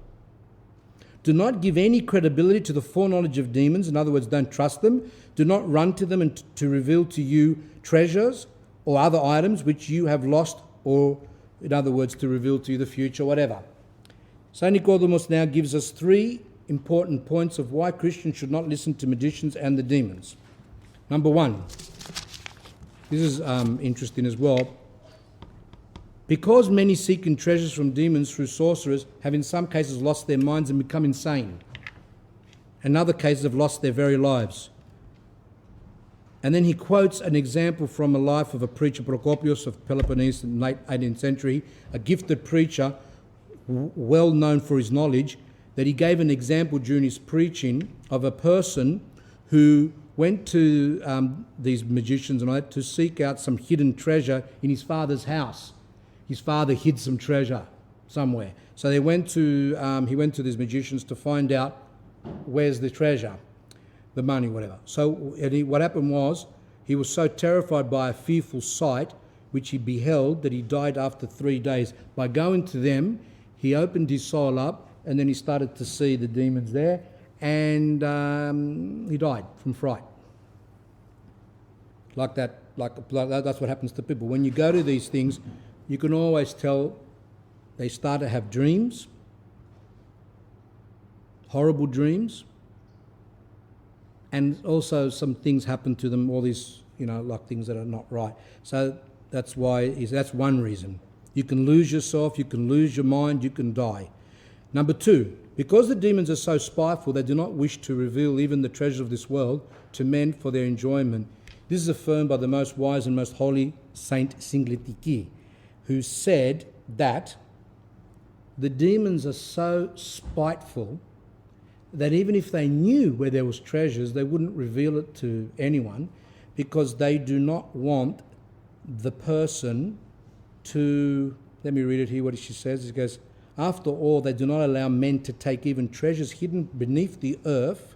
Speaker 1: Do not give any credibility to the foreknowledge of demons. In other words, don't trust them. Do not run to them and to reveal to you treasures or other items which you have lost, or, in other words, to reveal to you the future, whatever. St. Nicodemus now gives us 3 important points of why Christians should not listen to magicians and the demons. Number 1. This is interesting as well. Because many seeking treasures from demons through sorcerers have in some cases lost their minds and become insane. In other cases have lost their very lives. And then he quotes an example from a life of a preacher, Procopius of Peloponnese in the late 18th century, a gifted preacher, well known for his knowledge, that he gave an example during his preaching of a person who went to these magicians and all that to seek out some hidden treasure in his father's house. His father hid some treasure somewhere. So he went to these magicians to find out where's the treasure, the money, whatever. So what happened was he was so terrified by a fearful sight which he beheld that he died after 3 days. By going to them, he opened his soul up and then he started to see the demons there, and he died from fright. Like that, that's what happens to people. When you go to these things, you can always tell they start to have dreams, horrible dreams, and also some things happen to them, all these, like things that are not right. So that's one reason. You can lose yourself, you can lose your mind, you can die. Number 2, because the demons are so spiteful, they do not wish to reveal even the treasures of this world to men for their enjoyment. This is affirmed by the most wise and most holy Saint Singletiki, who said that the demons are so spiteful that even if they knew where there was treasures, they wouldn't reveal it to anyone, because they do not want the person to... Let me read it here, what she says. It goes, after all, they do not allow men to take even treasures hidden beneath the earth.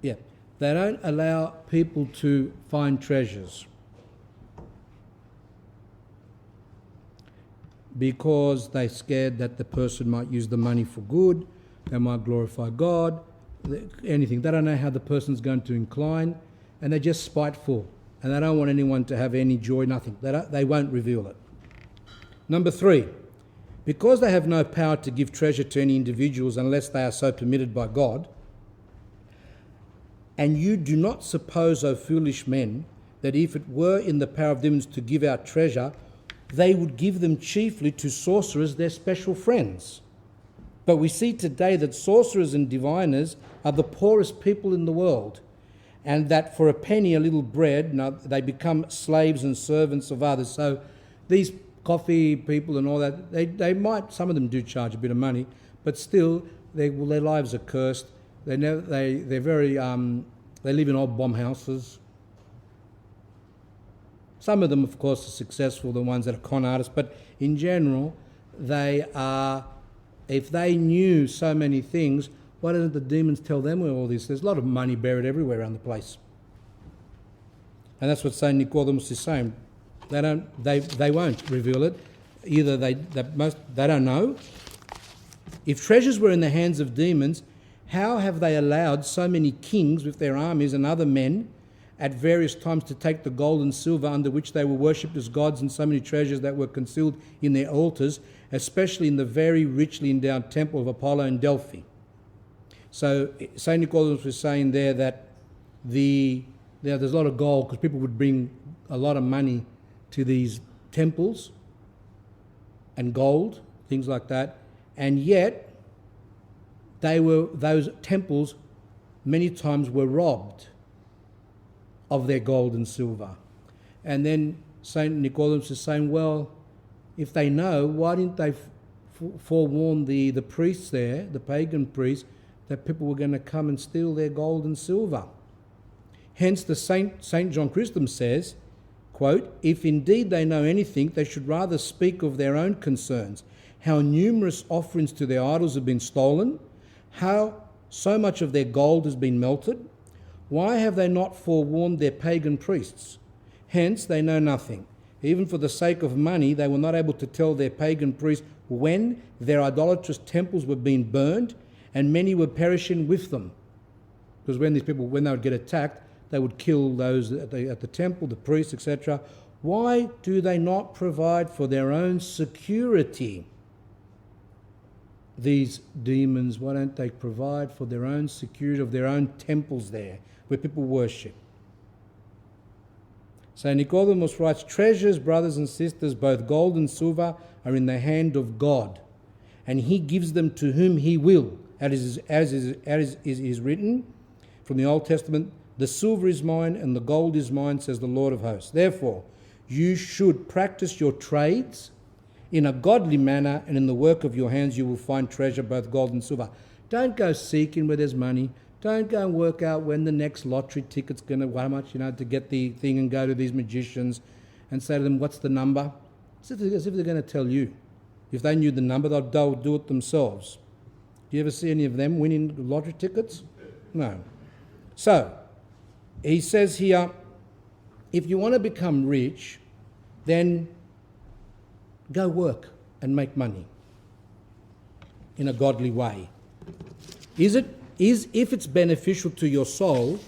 Speaker 1: Yeah, they don't allow people to find treasures because they're scared that the person might use the money for good, they might glorify God, anything. They don't know how the person's going to incline, and they're just spiteful, and they don't want anyone to have any joy, nothing. They won't reveal it. Number 3, because they have no power to give treasure to any individuals unless they are so permitted by God, and you do not suppose, O foolish men, that if it were in the power of demons to give out treasure, they would give them chiefly to sorcerers, their special friends. But we see today that sorcerers and diviners are the poorest people in the world, and that for a penny a little bread, now they become slaves and servants of others. So these coffee people and all that, they might, some of them do charge a bit of money, but still their lives are cursed. They live in old bomb houses. Some of them, of course, are successful, the ones that are con artists, but in general, they are, if they knew so many things, why don't the demons tell them all this? There's a lot of money buried everywhere around the place. And that's what St. Nicodemus is saying. They won't reveal it. Either they don't know. If treasures were in the hands of demons, how have they allowed so many kings with their armies and other men at various times to take the gold and silver under which they were worshipped as gods, and so many treasures that were concealed in their altars, especially in the very richly endowed temple of Apollo in Delphi? So St. Nicodemus was saying there that there's a lot of gold, because people would bring a lot of money to these temples and gold, things like that, and yet those temples many times were robbed of their gold and silver. And then St. Nicodemus is saying, well, if they know, why didn't they forewarn the priests there, the pagan priests, that people were going to come and steal their gold and silver? Hence the St. John Chrysostom says, quote, if indeed they know anything, they should rather speak of their own concerns, how numerous offerings to their idols have been stolen, how so much of their gold has been melted. Why have they not forewarned their pagan priests? Hence they know nothing. Even for the sake of money, they were not able to tell their pagan priests when their idolatrous temples were being burned, and many were perishing with them. Because when they would get attacked, they would kill those at the temple, the priests, etc. Why do they not provide for their own security? These demons, why don't they provide for their own security of their own temples there, where people worship? So Nicodemus writes, treasures, brothers and sisters, both gold and silver, are in the hand of God, and he gives them to whom he will, as is written from the Old Testament, the silver is mine and the gold is mine, says the Lord of hosts. Therefore, you should practice your trades in a godly manner, and in the work of your hands you will find treasure, both gold and silver. Don't go seeking where there's money. Don't go and work out when the next lottery ticket's going to, how much, to get the thing, and go to these magicians and say to them, what's the number? As if they're going to tell you. If they knew the number, they'll do it themselves. Do you ever see any of them winning lottery tickets? No. So, he says here, if you want to become rich, then go work and make money in a godly way. If it's beneficial to your soul,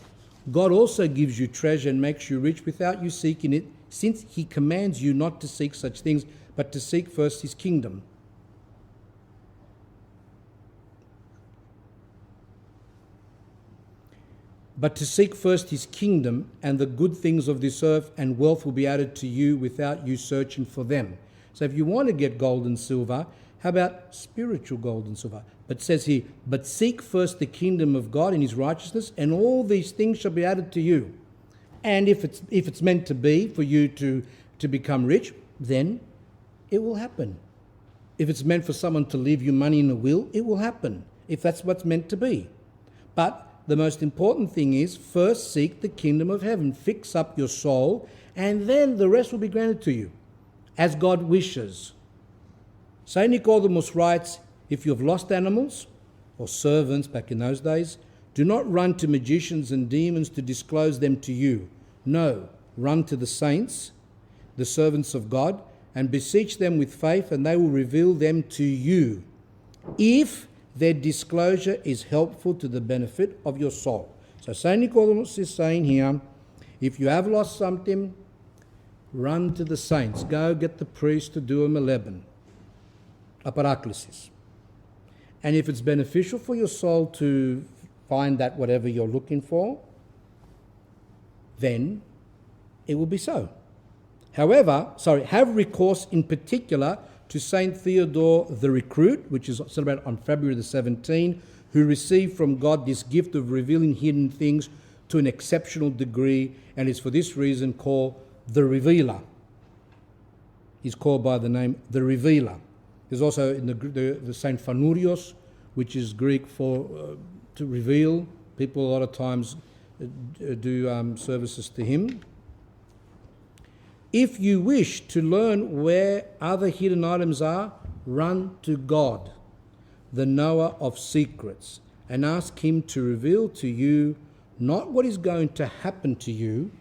Speaker 1: God also gives you treasure and makes you rich without you seeking it, since he commands you not to seek such things, but to seek first his kingdom. But to seek first his kingdom, and the good things of this earth and wealth will be added to you without you searching for them. So if you want to get gold and silver, how about spiritual gold and silver? But it says here, but seek first the kingdom of God and his righteousness, and all these things shall be added to you. And if it's meant to be for you to to become rich, then it will happen. If it's meant for someone to leave you money in a will, it will happen, if that's what's meant to be. But the most important thing is, first seek the kingdom of heaven, fix up your soul, and then the rest will be granted to you, as God wishes. St. Nicodemus writes, if you have lost animals, or servants back in those days, do not run to magicians and demons to disclose them to you. No, run to the saints, the servants of God, and beseech them with faith, and they will reveal them to you, if their disclosure is helpful to the benefit of your soul. So St. Nicodemus is saying here, if you have lost something, run to the saints. Go get the priest to do a meleben, a paraklesis. And if it's beneficial for your soul to find that whatever you're looking for, then it will be so. However, have recourse in particular to Saint Theodore the Recruit, which is celebrated on February the 17th, who received from God this gift of revealing hidden things to an exceptional degree, and is for this reason called the Revealer. He's called by the name the Revealer. There's also in the Saint Phanurios, which is Greek for to reveal. People a lot of times do services to him. If you wish to learn where other hidden items are, run to God, the knower of secrets, and ask him to reveal to you not what is going to happen to you,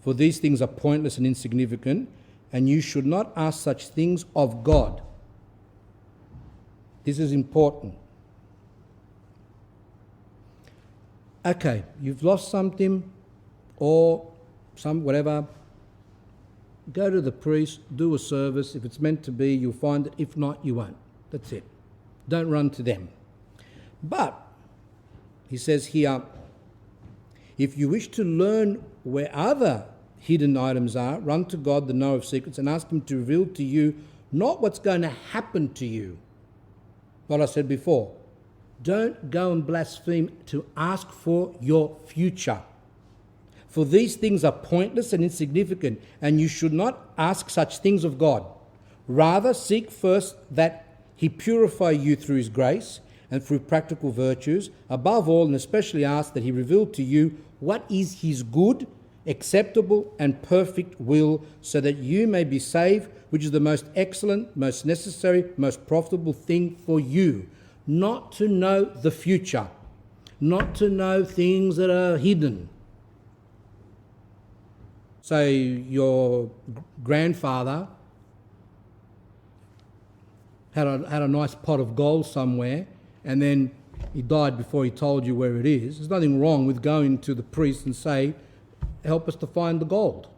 Speaker 1: for these things are pointless and insignificant, and you should not ask such things of God. This is important. Okay, you've lost something or whatever. Go to the priest, do a service. If it's meant to be, you'll find it. If not, you won't. That's it. Don't run to them. But, he says here, if you wish to learn where other hidden items are, run to God, the knower of secrets, and ask him to reveal to you not what's going to happen to you. What I said before. Don't go and blaspheme to ask for your future. For these things are pointless and insignificant, and you should not ask such things of God. Rather, seek first that he purify you through his grace and through practical virtues. Above all, and especially ask that he reveal to you what is his good, acceptable, and perfect will, so that you may be saved, which is the most excellent, most necessary, most profitable thing for you. Not to know the future, not to know things that are hidden. Say your grandfather had a nice pot of gold somewhere, and then he died before he told you where it is. There's nothing wrong with going to the priest and say, help us to find the gold,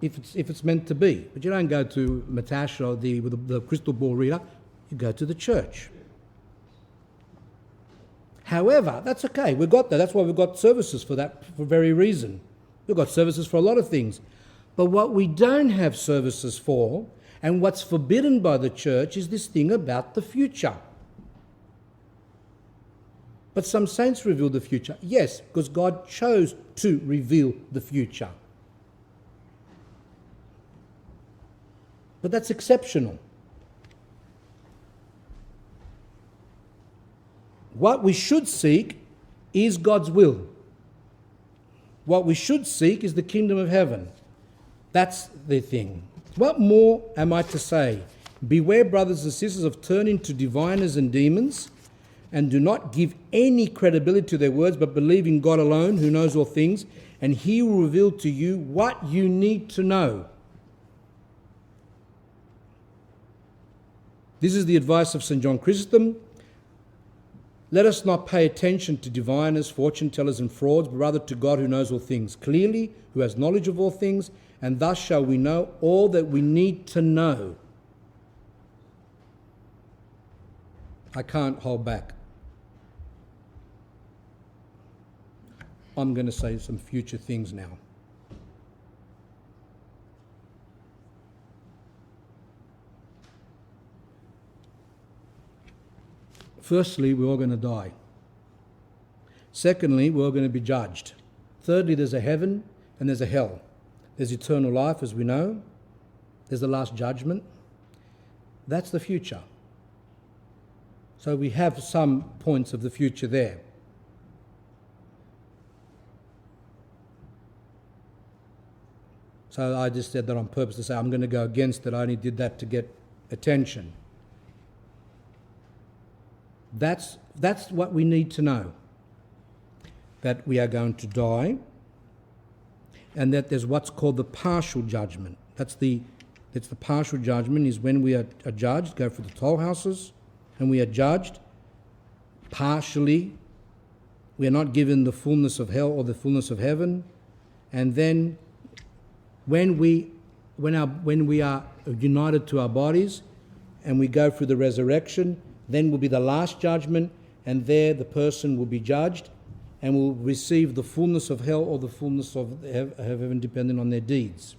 Speaker 1: if it's meant to be. But you don't go to Matasha with the crystal ball reader. You go to the church. However, that's okay. We've got that. That's why we've got services for that, for very reason. We've got services for a lot of things. But what we don't have services for, and what's forbidden by the church, is this thing about the future. But some saints reveal the future. Yes, because God chose to reveal the future. But that's exceptional. What we should seek is God's will. What we should seek is the kingdom of heaven. That's the thing. What more am I to say? Beware, brothers and sisters, of turning to diviners and demons, and do not give any credibility to their words, but believe in God alone, who knows all things, and he will reveal to you what you need to know. This is the advice of St. John Chrysostom. Let us not pay attention to diviners, fortune tellers, and frauds, but rather to God who knows all things clearly, who has knowledge of all things, and thus shall we know all that we need to know. I can't hold back. I'm going to say some future things now. Firstly, we're all going to die. Secondly, we're all going to be judged. Thirdly, there's a heaven and there's a hell. There's eternal life, as we know. There's the last judgment. That's the future. So we have some points of the future there. So I just said that on purpose to say I'm going to go against it. I only did that to get attention. That's what we need to know. That we are going to die, and that there's what's called the partial judgment. That's the partial judgment, is when we are judged, go for the toll houses, and we are judged partially. We are not given the fullness of hell or the fullness of heaven. And then when we are united to our bodies and we go through the resurrection, then will be the last judgment, and there the person will be judged and will receive the fullness of hell or the fullness of heaven, depending on their deeds.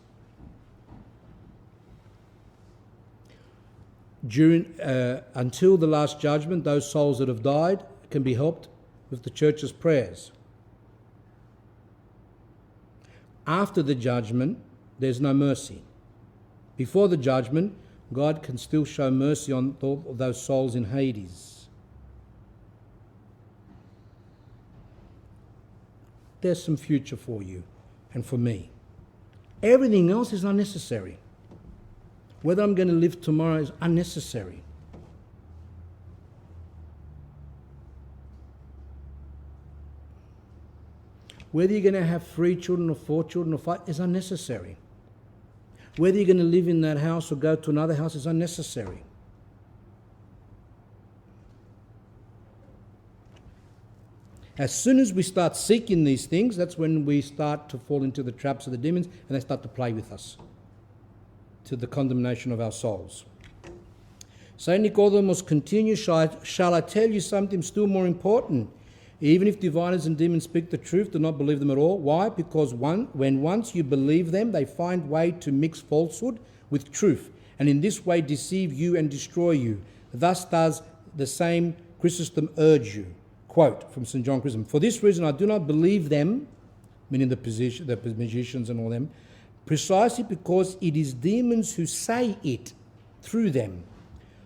Speaker 1: Until the last judgment, those souls that have died can be helped with the church's prayers. After the judgment, there's no mercy. Before the judgment, God can still show mercy on those souls in Hades. There's some future for you and for me. Everything else is unnecessary. Whether I'm going to live tomorrow is unnecessary. Whether you're going to have 3 children or 4 children or 5 is unnecessary. Whether you're going to live in that house or go to another house is unnecessary. As soon as we start seeking these things, that's when we start to fall into the traps of the demons, and they start to play with us to the condemnation of our souls. Saint Nicodemus continues, shall I tell you something still more important? Even if diviners and demons speak the truth, do not believe them at all. Why? Because when once you believe them, they find way to mix falsehood with truth, and in this way deceive you and destroy you. Thus does the same Chrysostom urge you. Quote from St. John Chrysostom, for this reason I do not believe them, meaning the magicians and all them, precisely because it is demons who say it through them.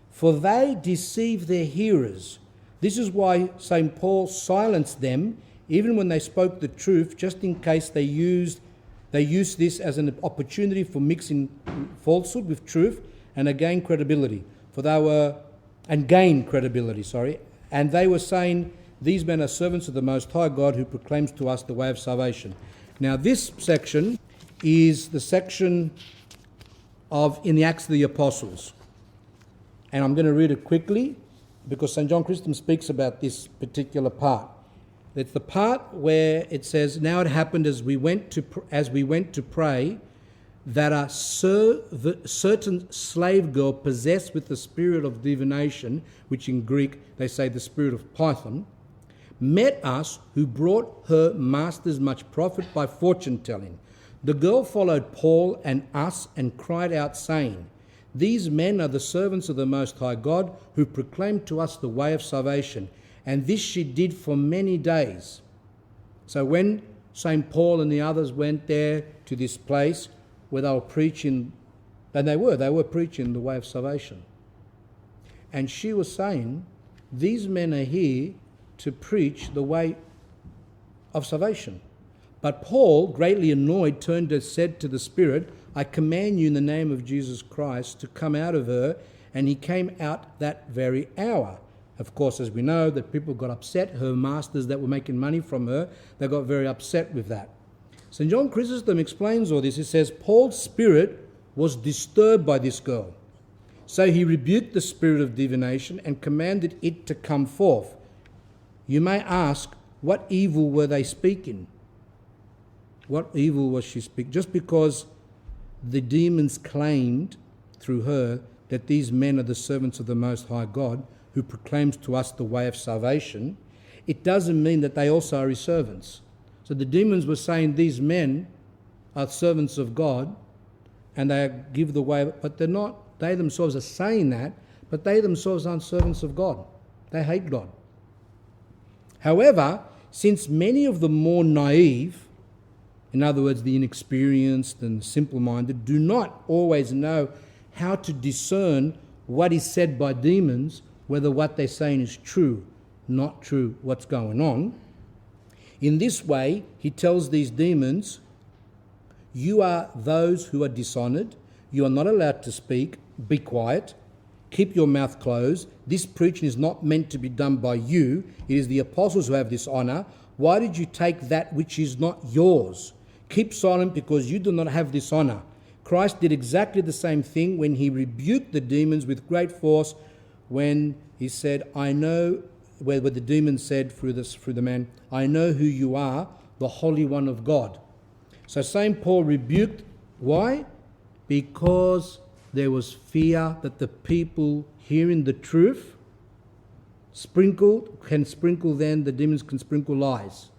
Speaker 1: For they deceive their hearers. This is why St. Paul silenced them, even when they spoke the truth, just in case they used this as an opportunity for mixing falsehood with truth and gain credibility. And they were saying, these men are servants of the Most High God who proclaims to us the way of salvation. Now this section is the section in the Acts of the Apostles. And I'm going to read it quickly because St. John Chrysostom speaks about this particular part. It's the part where it says, now it happened as we went to pray that a certain slave girl possessed with the spirit of divination, which in Greek they say the spirit of Python, met us, who brought her masters much profit by fortune-telling. The girl followed Paul and us and cried out, saying, these men are the servants of the Most High God, who proclaim to us the way of salvation. And this she did for many days. So when St. Paul and the others went there to this place where they were preaching, and they were preaching the way of salvation. And she was saying, these men are here to preach the way of salvation. But Paul, greatly annoyed, turned and said to the Spirit, I command you in the name of Jesus Christ to come out of her. And he came out that very hour. Of course, as we know, that people got upset. Her masters that were making money from her, they got very upset with that. St. John Chrysostom explains all this. He says, Paul's spirit was disturbed by this girl. So he rebuked the spirit of divination and commanded it to come forth. You may ask, what evil were they speaking? What evil was she speaking? Just because the demons claimed through her that these men are the servants of the Most High God, who proclaims to us the way of salvation, it doesn't mean that they also are his servants. So the demons were saying these men are servants of God and they give the way, but they're not. They themselves are saying that, but they themselves aren't servants of God. They hate God. However, since many of the more naive in other words, the inexperienced and simple-minded, do not always know how to discern what is said by demons, whether what they're saying is true, not true, what's going on. In this way, he tells these demons, you are those who are dishonoured, you are not allowed to speak, be quiet, keep your mouth closed, this preaching is not meant to be done by you, it is the apostles who have this honour. Why did you take that which is not yours? Keep silent because you do not have this honour. Christ did exactly the same thing when he rebuked the demons with great force, when he said, I know, where the demon said through the man, I know who you are, the Holy One of God. So St. Paul rebuked, why? Because there was fear that the people hearing the truth the demons can sprinkle lies.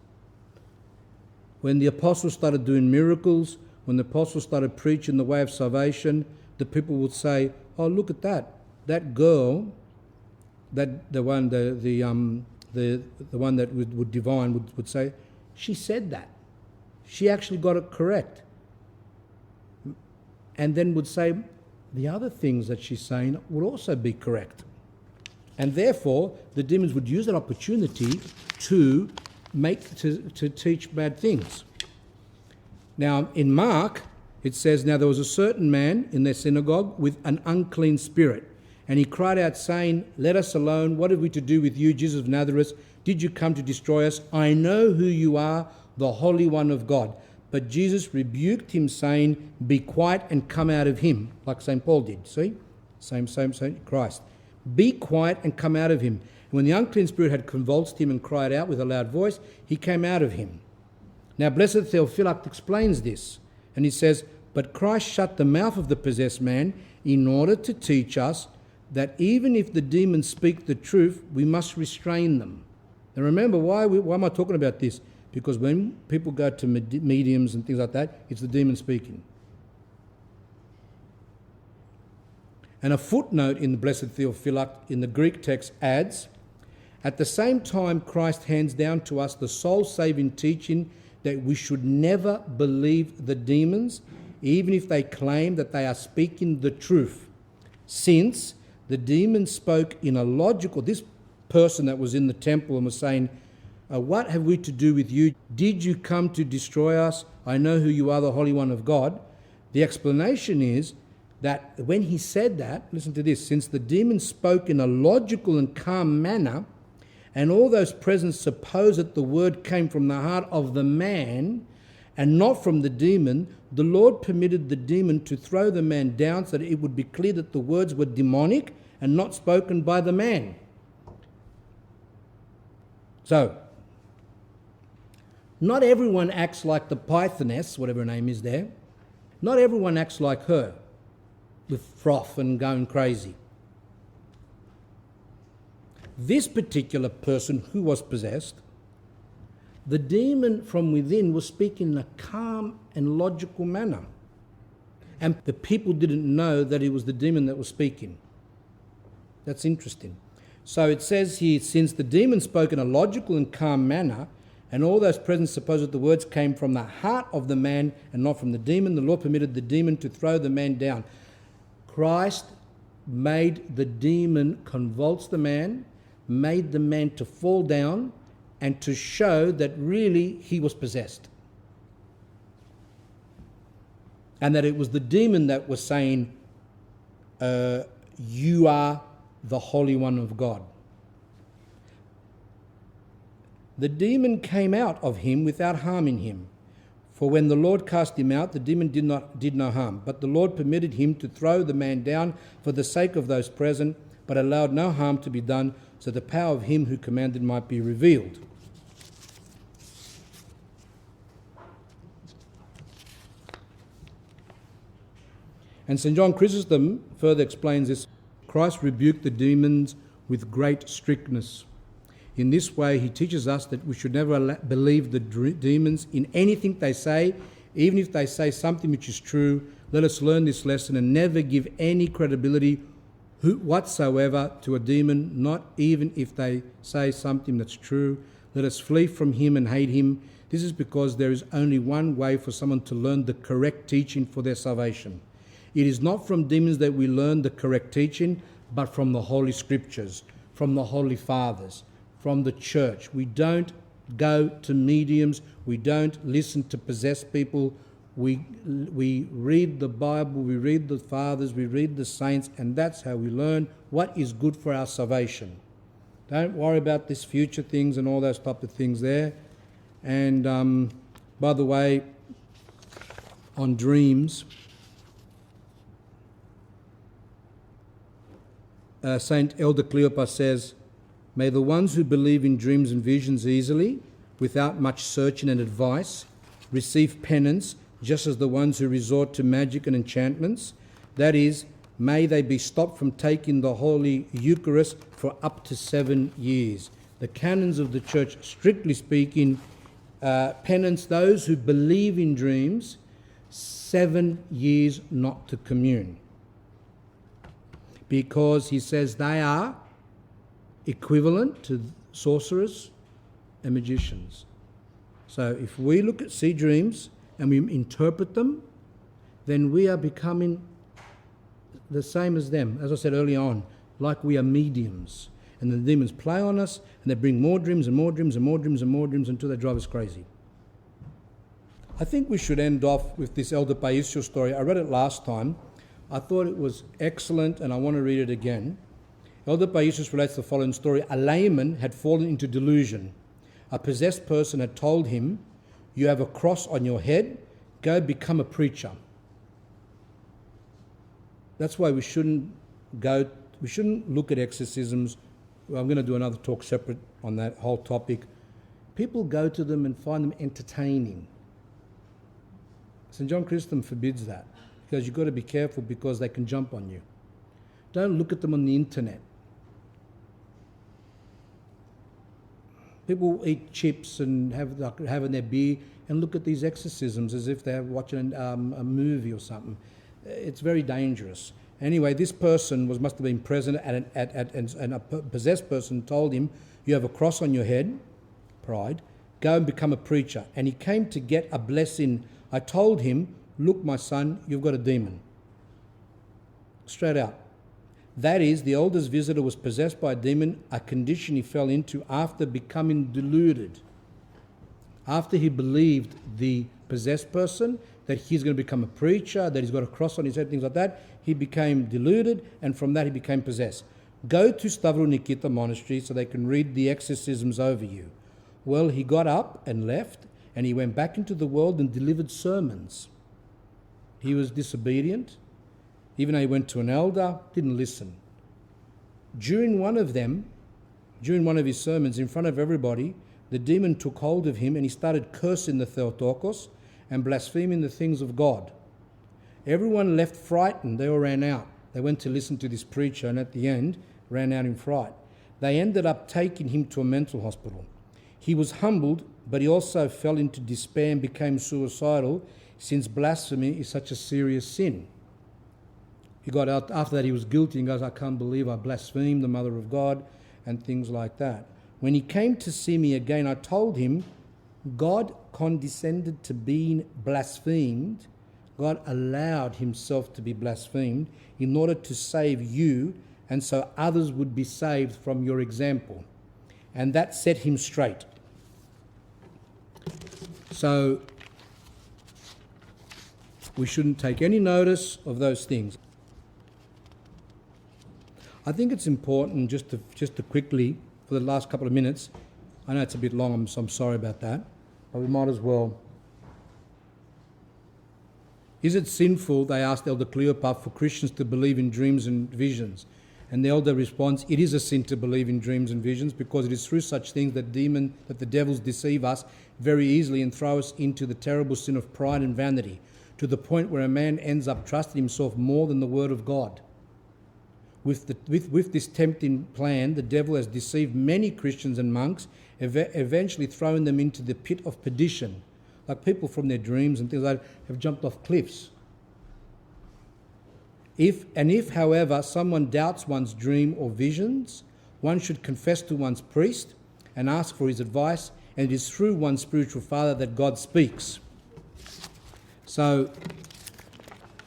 Speaker 1: When the apostles started doing miracles, when the apostles started preaching the way of salvation, the people would say, oh, look at that girl, the one that would divine would say, she said that. She actually got it correct. And then would say, the other things that she's saying would also be correct. And therefore, the demons would use that opportunity to teach bad things. Now, in Mark, it says, now there was a certain man in their synagogue with an unclean spirit, and he cried out, saying, let us alone. What have we to do with you, Jesus of Nazareth? Did you come to destroy us? I know who you are, the Holy One of God. But Jesus rebuked him, saying, be quiet and come out of him, like St. Paul did. See? Same Christ. Be quiet and come out of him. And when the unclean spirit had convulsed him and cried out with a loud voice, he came out of him. Now, Blessed Theophylact explains this, and he says, but Christ shut the mouth of the possessed man in order to teach us that even if the demons speak the truth, we must restrain them. Now remember, why am I talking about this? Because when people go to mediums and things like that, it's the demon speaking. And a footnote in the Blessed Theophylact in the Greek text adds, at the same time Christ hands down to us the soul-saving teaching that we should never believe the demons, even if they claim that they are speaking the truth, since the demons spoke in a logical... This person that was in the temple and was saying, what have we to do with you? Did you come to destroy us? I know who you are, the Holy One of God. The explanation is that when he said that, listen to this, since the demons spoke in a logical and calm manner, and all those present suppose that the word came from the heart of the man and not from the demon, the Lord permitted the demon to throw the man down so that it would be clear that the words were demonic and not spoken by the man. So, not everyone acts like the Pythoness, whatever her name is there. Not everyone acts like her, with froth and going crazy. This particular person who was possessed, the demon from within was speaking in a calm and logical manner. And the people didn't know that it was the demon that was speaking. That's interesting. So it says here, since the demon spoke in a logical and calm manner, and all those present supposed that the words came from the heart of the man and not from the demon, the Lord permitted the demon to throw the man down. Christ made the demon convulse the man, made the man to fall down, and to show that really he was possessed. And that it was the demon that was saying, you are the Holy One of God. The demon came out of him without harming him. For when the Lord cast him out, the demon did no harm. But the Lord permitted him to throw the man down for the sake of those present, but allowed no harm to be done, so the power of him who commanded might be revealed. And St. John Chrysostom further explains this. Christ rebuked the demons with great strictness. In this way, he teaches us that we should never believe the demons in anything they say, even if they say something which is true. Let us learn this lesson and never give any credibility whatsoever to a demon, not even if they say something that's true. Let us flee from him and hate him. This is because there is only one way for someone to learn the correct teaching for their salvation. It is not from demons that we learn the correct teaching, but from the Holy Scriptures, from the Holy Fathers, from the Church. We don't go to mediums. We don't listen to possessed people. We read the Bible, we read the Fathers, we read the Saints, and that's how we learn what is good for our salvation. Don't worry about these future things and all those type of things there. And by the way, on dreams, Saint Elder Cleopas says, "May the ones who believe in dreams and visions easily, without much searching and advice, receive penance just as the ones who resort to magic and enchantments. That is, may they be stopped from taking the Holy Eucharist for up to 7 years." The canons of the Church, strictly speaking, penance those who believe in dreams 7 years not to commune. Because he says they are equivalent to sorcerers and magicians. So if we see dreams and we interpret them, then we are becoming the same as them. As I said early on, like we are mediums. And the demons play on us, and they bring more dreams and more dreams and more dreams and more dreams until they drive us crazy. I think we should end off with this Elder Paisio story. I read it last time. I thought it was excellent, and I want to read it again. Elder Paisius relates the following story. A layman had fallen into delusion. A possessed person had told him, "You have a cross on your head, go become a preacher." That's why we shouldn't look at exorcisms. Well, I'm going to do another talk separate on that whole topic. People go to them and find them entertaining. St. John Chrysostom forbids that, because you've got to be careful, because they can jump on you. Don't look at them on the internet. People eat chips and having their beer and look at these exorcisms as if they're watching a movie or something. It's very dangerous. Anyway, this person must have been present and a possessed person told him, "You have a cross on your head," pride, "go and become a preacher." And he came to get a blessing. I told him, "Look, my son, you've got a demon." Straight out. That is, the elder's visitor was possessed by a demon, a condition he fell into after becoming deluded. After he believed the possessed person that he's going to become a preacher, that he's got a cross on his head, things like that, he became deluded, and from that he became possessed. Go to Stavro Nikita Monastery so they can read the exorcisms over you. Well, he got up and left, and he went back into the world and delivered sermons. He was disobedient. Even though he went to an elder, didn't listen. During one of his sermons, in front of everybody, the demon took hold of him and he started cursing the Theotokos and blaspheming the things of God. Everyone left frightened. They all ran out. They went to listen to this preacher, and at the end, ran out in fright. They ended up taking him to a mental hospital. He was humbled, but he also fell into despair and became suicidal, since blasphemy is such a serious sin. He got out, after that he was guilty and goes, "I can't believe I blasphemed the Mother of God," and things like that. When he came to see me again, I told him, God condescended to being blasphemed. God allowed himself to be blasphemed in order to save you, and so others would be saved from your example. And that set him straight. So we shouldn't take any notice of those things. I think it's important just to quickly, for the last couple of minutes, I know it's a bit long, so I'm sorry about that, but we might as well. Is it sinful, they asked Elder Cleopas, for Christians to believe in dreams and visions? And the elder responds, it is a sin to believe in dreams and visions, because it is through such things that the devils deceive us very easily and throw us into the terrible sin of pride and vanity, to the point where a man ends up trusting himself more than the word of God. With this tempting plan, the devil has deceived many Christians and monks, eventually throwing them into the pit of perdition. Like people from their dreams and things like that have jumped off cliffs. If, however, someone doubts one's dream or visions, one should confess to one's priest and ask for his advice And it is through one spiritual father that God speaks. So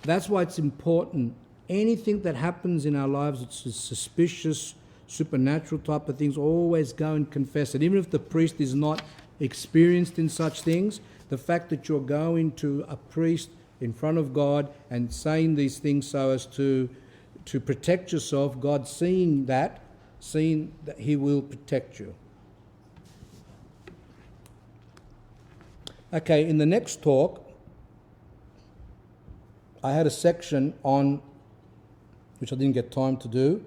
Speaker 1: that's why it's important. Anything that happens in our lives, it's suspicious, supernatural type of things, always go and confess it. Even if the priest is not experienced in such things, the fact that you're going to a priest in front of God and saying these things so as to protect yourself, God seeing that He will protect you. Okay, in the next talk, I had a section on, which I didn't get time to do,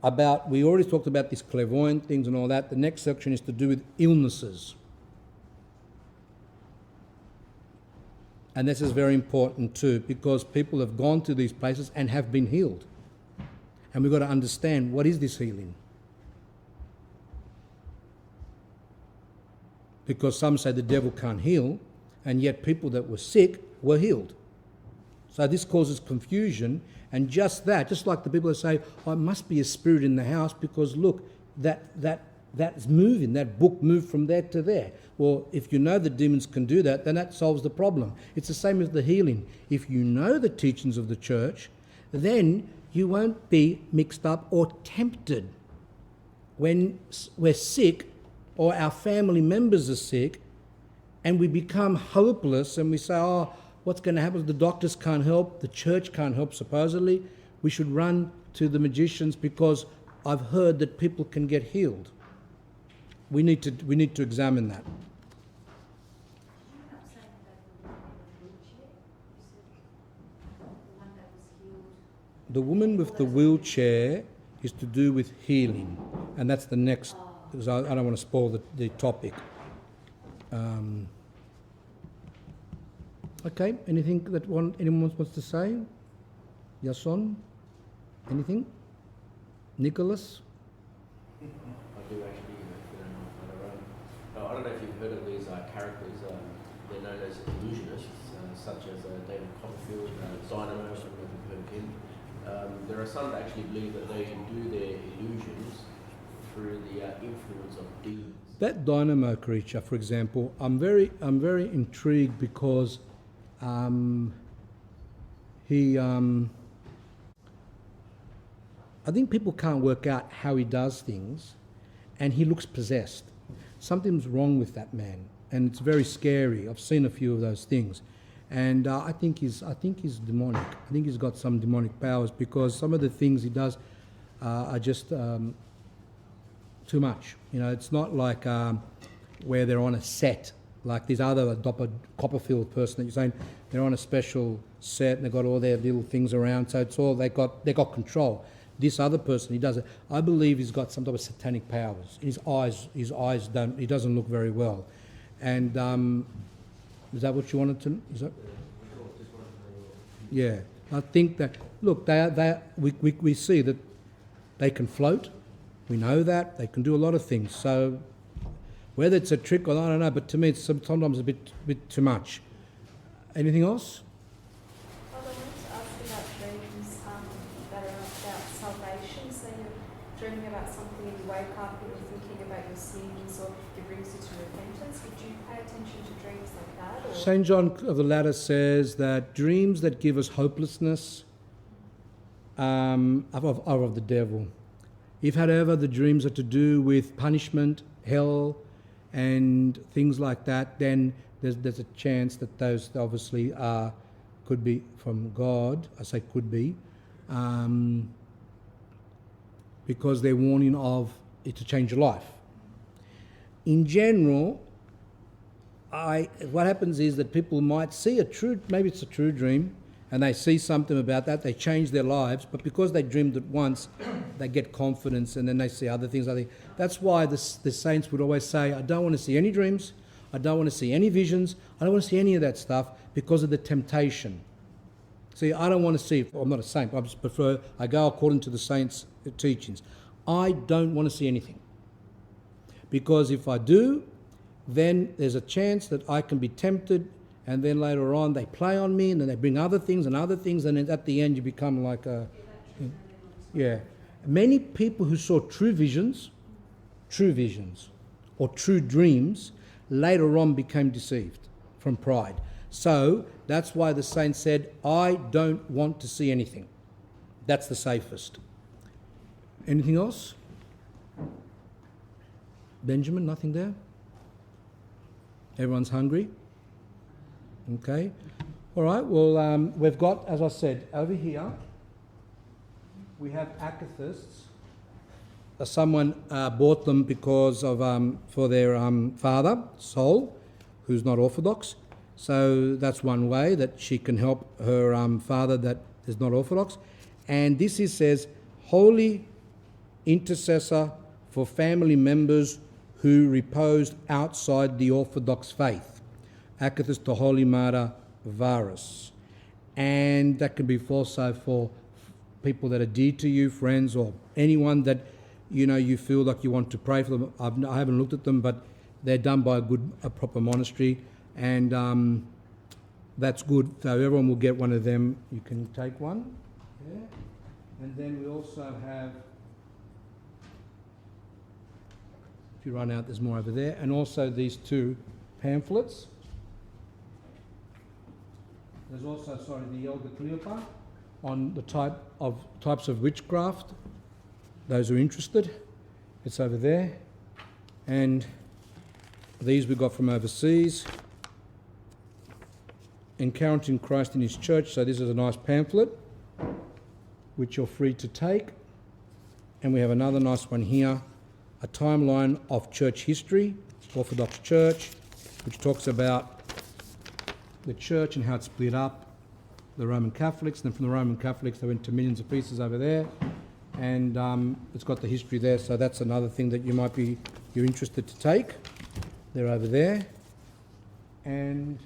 Speaker 1: about, we already talked about these clairvoyant things and all that. The next section is to do with illnesses. And this is very important too, because people have gone to these places and have been healed. And we've got to understand, what is this healing? Because some say the devil can't heal, and yet people that were sick were healed. So this causes confusion, and just like the people that say, oh, it must be a spirit in the house because look, that's moving, that book moved from there to there. Well, if you know the demons can do that, then that solves the problem. It's the same as the healing. If you know the teachings of the church, then you won't be mixed up or tempted. When we're sick or our family members are sick and we become hopeless and we say, oh, what's going to happen? The doctors can't help, the church can't help supposedly. We should run to the magicians because I've heard that people can get healed. We need to examine that. The woman with the wheelchair is to do with healing, and that's the next, because I don't want to spoil the topic. Okay, anything that anyone wants to say? Yason? Anything? Nicholas?
Speaker 4: I do actually, I don't know if you've heard of these characters, they're known as illusionists, such as David Copperfield, Dynamo, I don't know if you've heard of him. There are some that actually believe that they do their illusions through the influence of demons.
Speaker 1: That Dynamo creature, for example, I'm very intrigued because I think people can't work out how he does things, and he looks possessed. Something's wrong with that man, and it's very scary. I've seen a few of those things, and I think he's demonic. I think he's got some demonic powers because some of the things he does are just too much. You know, it's not like where they're on a set like this other Copperfield person that you're saying. They're on a special set and they've got all their little things around, so it's all they got control. This other person, he does it. I believe he's got some type of satanic powers. His eyes he doesn't look very well. And is that what you wanted to? Is that? Yeah, I think that. Look, we see that they can float. We know that they can do a lot of things. So whether it's a trick or not, I don't know. But to me, it's sometimes a bit too much. Anything else?
Speaker 2: Well, I wanted to ask about dreams that are about salvation. So you're dreaming about something and you wake up and you're thinking about your sins, or it brings you to repentance. Would you pay attention to dreams like that? Or?
Speaker 1: St. John of the Ladder says that dreams that give us hopelessness are of the devil. If, however, the dreams are to do with punishment, hell, and things like that, then there's a chance that those obviously could be from God. I say could be, because they're warning of it to change your life. In general, what happens is that people might see maybe it's a true dream, and they see something about that, they change their lives, but because they dreamed it once, they get confidence, and then they see other things. I think that's why the saints would always say, I don't want to see any dreams, I don't want to see any visions, I don't want to see any of that stuff because of the temptation. See, I don't want to see, I'm not a saint, but I just prefer, I go according to the saints' teachings. I don't want to see anything. Because if I do, then there's a chance that I can be tempted, and then later on they play on me, and then they bring other things, and then at the end you become like a... Yeah. Many people who saw true visions or true dreams, later on became deceived from pride. So that's why the saint said, I don't want to see anything. That's the safest. Anything else? Benjamin, nothing there? Everyone's hungry? Okay. All right, well, we've got, as I said, over here, we have amethysts. Someone bought them because of for their father, Sol, who's not Orthodox. So that's one way that she can help her father that is not Orthodox. And this says, holy intercessor for family members who reposed outside the Orthodox faith. Akathis to Holy Mother Varus. And that can be also for people that are dear to you, friends, or anyone that you feel like you want to pray for them. I haven't looked at them, but they're done by a proper monastery, and that's good. So everyone will get one of them. You can take one. Yeah. And then we also have, if you run out, there's more over there, and also these two pamphlets. There's also, the Elder Cleopa on the types of witchcraft. Those who are interested, it's over there. And these we got from overseas. Encountering Christ in His Church. So this is a nice pamphlet, which you're free to take. And we have another nice one here, a timeline of church history, Orthodox Church, which talks about the church and how it's split up, the Roman Catholics. Then from the Roman Catholics, they went to millions of pieces over there. And it's got the history there, so that's another thing that you're interested to take. They're over there. And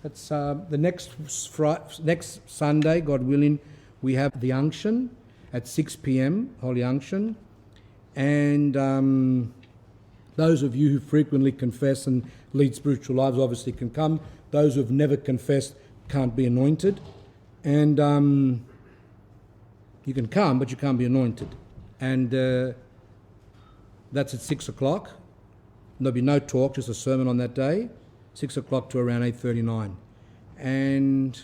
Speaker 1: that's the next Sunday, God willing, we have the unction at 6 p.m, Holy Unction. And those of you who frequently confess and lead spiritual lives obviously can come. Those who have never confessed can't be anointed. And you can come, but you can't be anointed. And that's at 6 o'clock. There'll be no talk, just a sermon on that day, 6 o'clock to around 8:39. And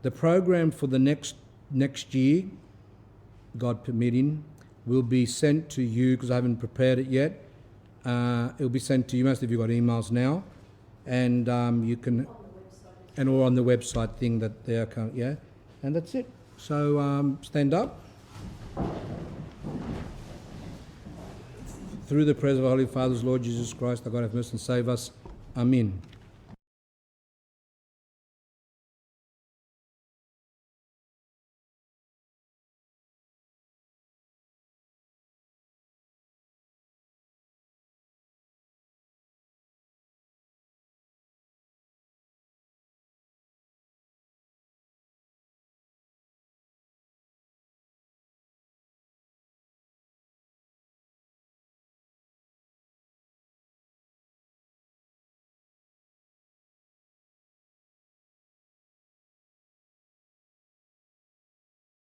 Speaker 1: the program for the next year, God permitting, will be sent to you, because I haven't prepared it yet. It'll be sent to you. Most of you got emails now. And you can... And or on the website thing that they're... Yeah. And that's it. So stand up. Through the prayers of our Holy Father, Lord Jesus Christ, our God, have mercy and save us. Amen.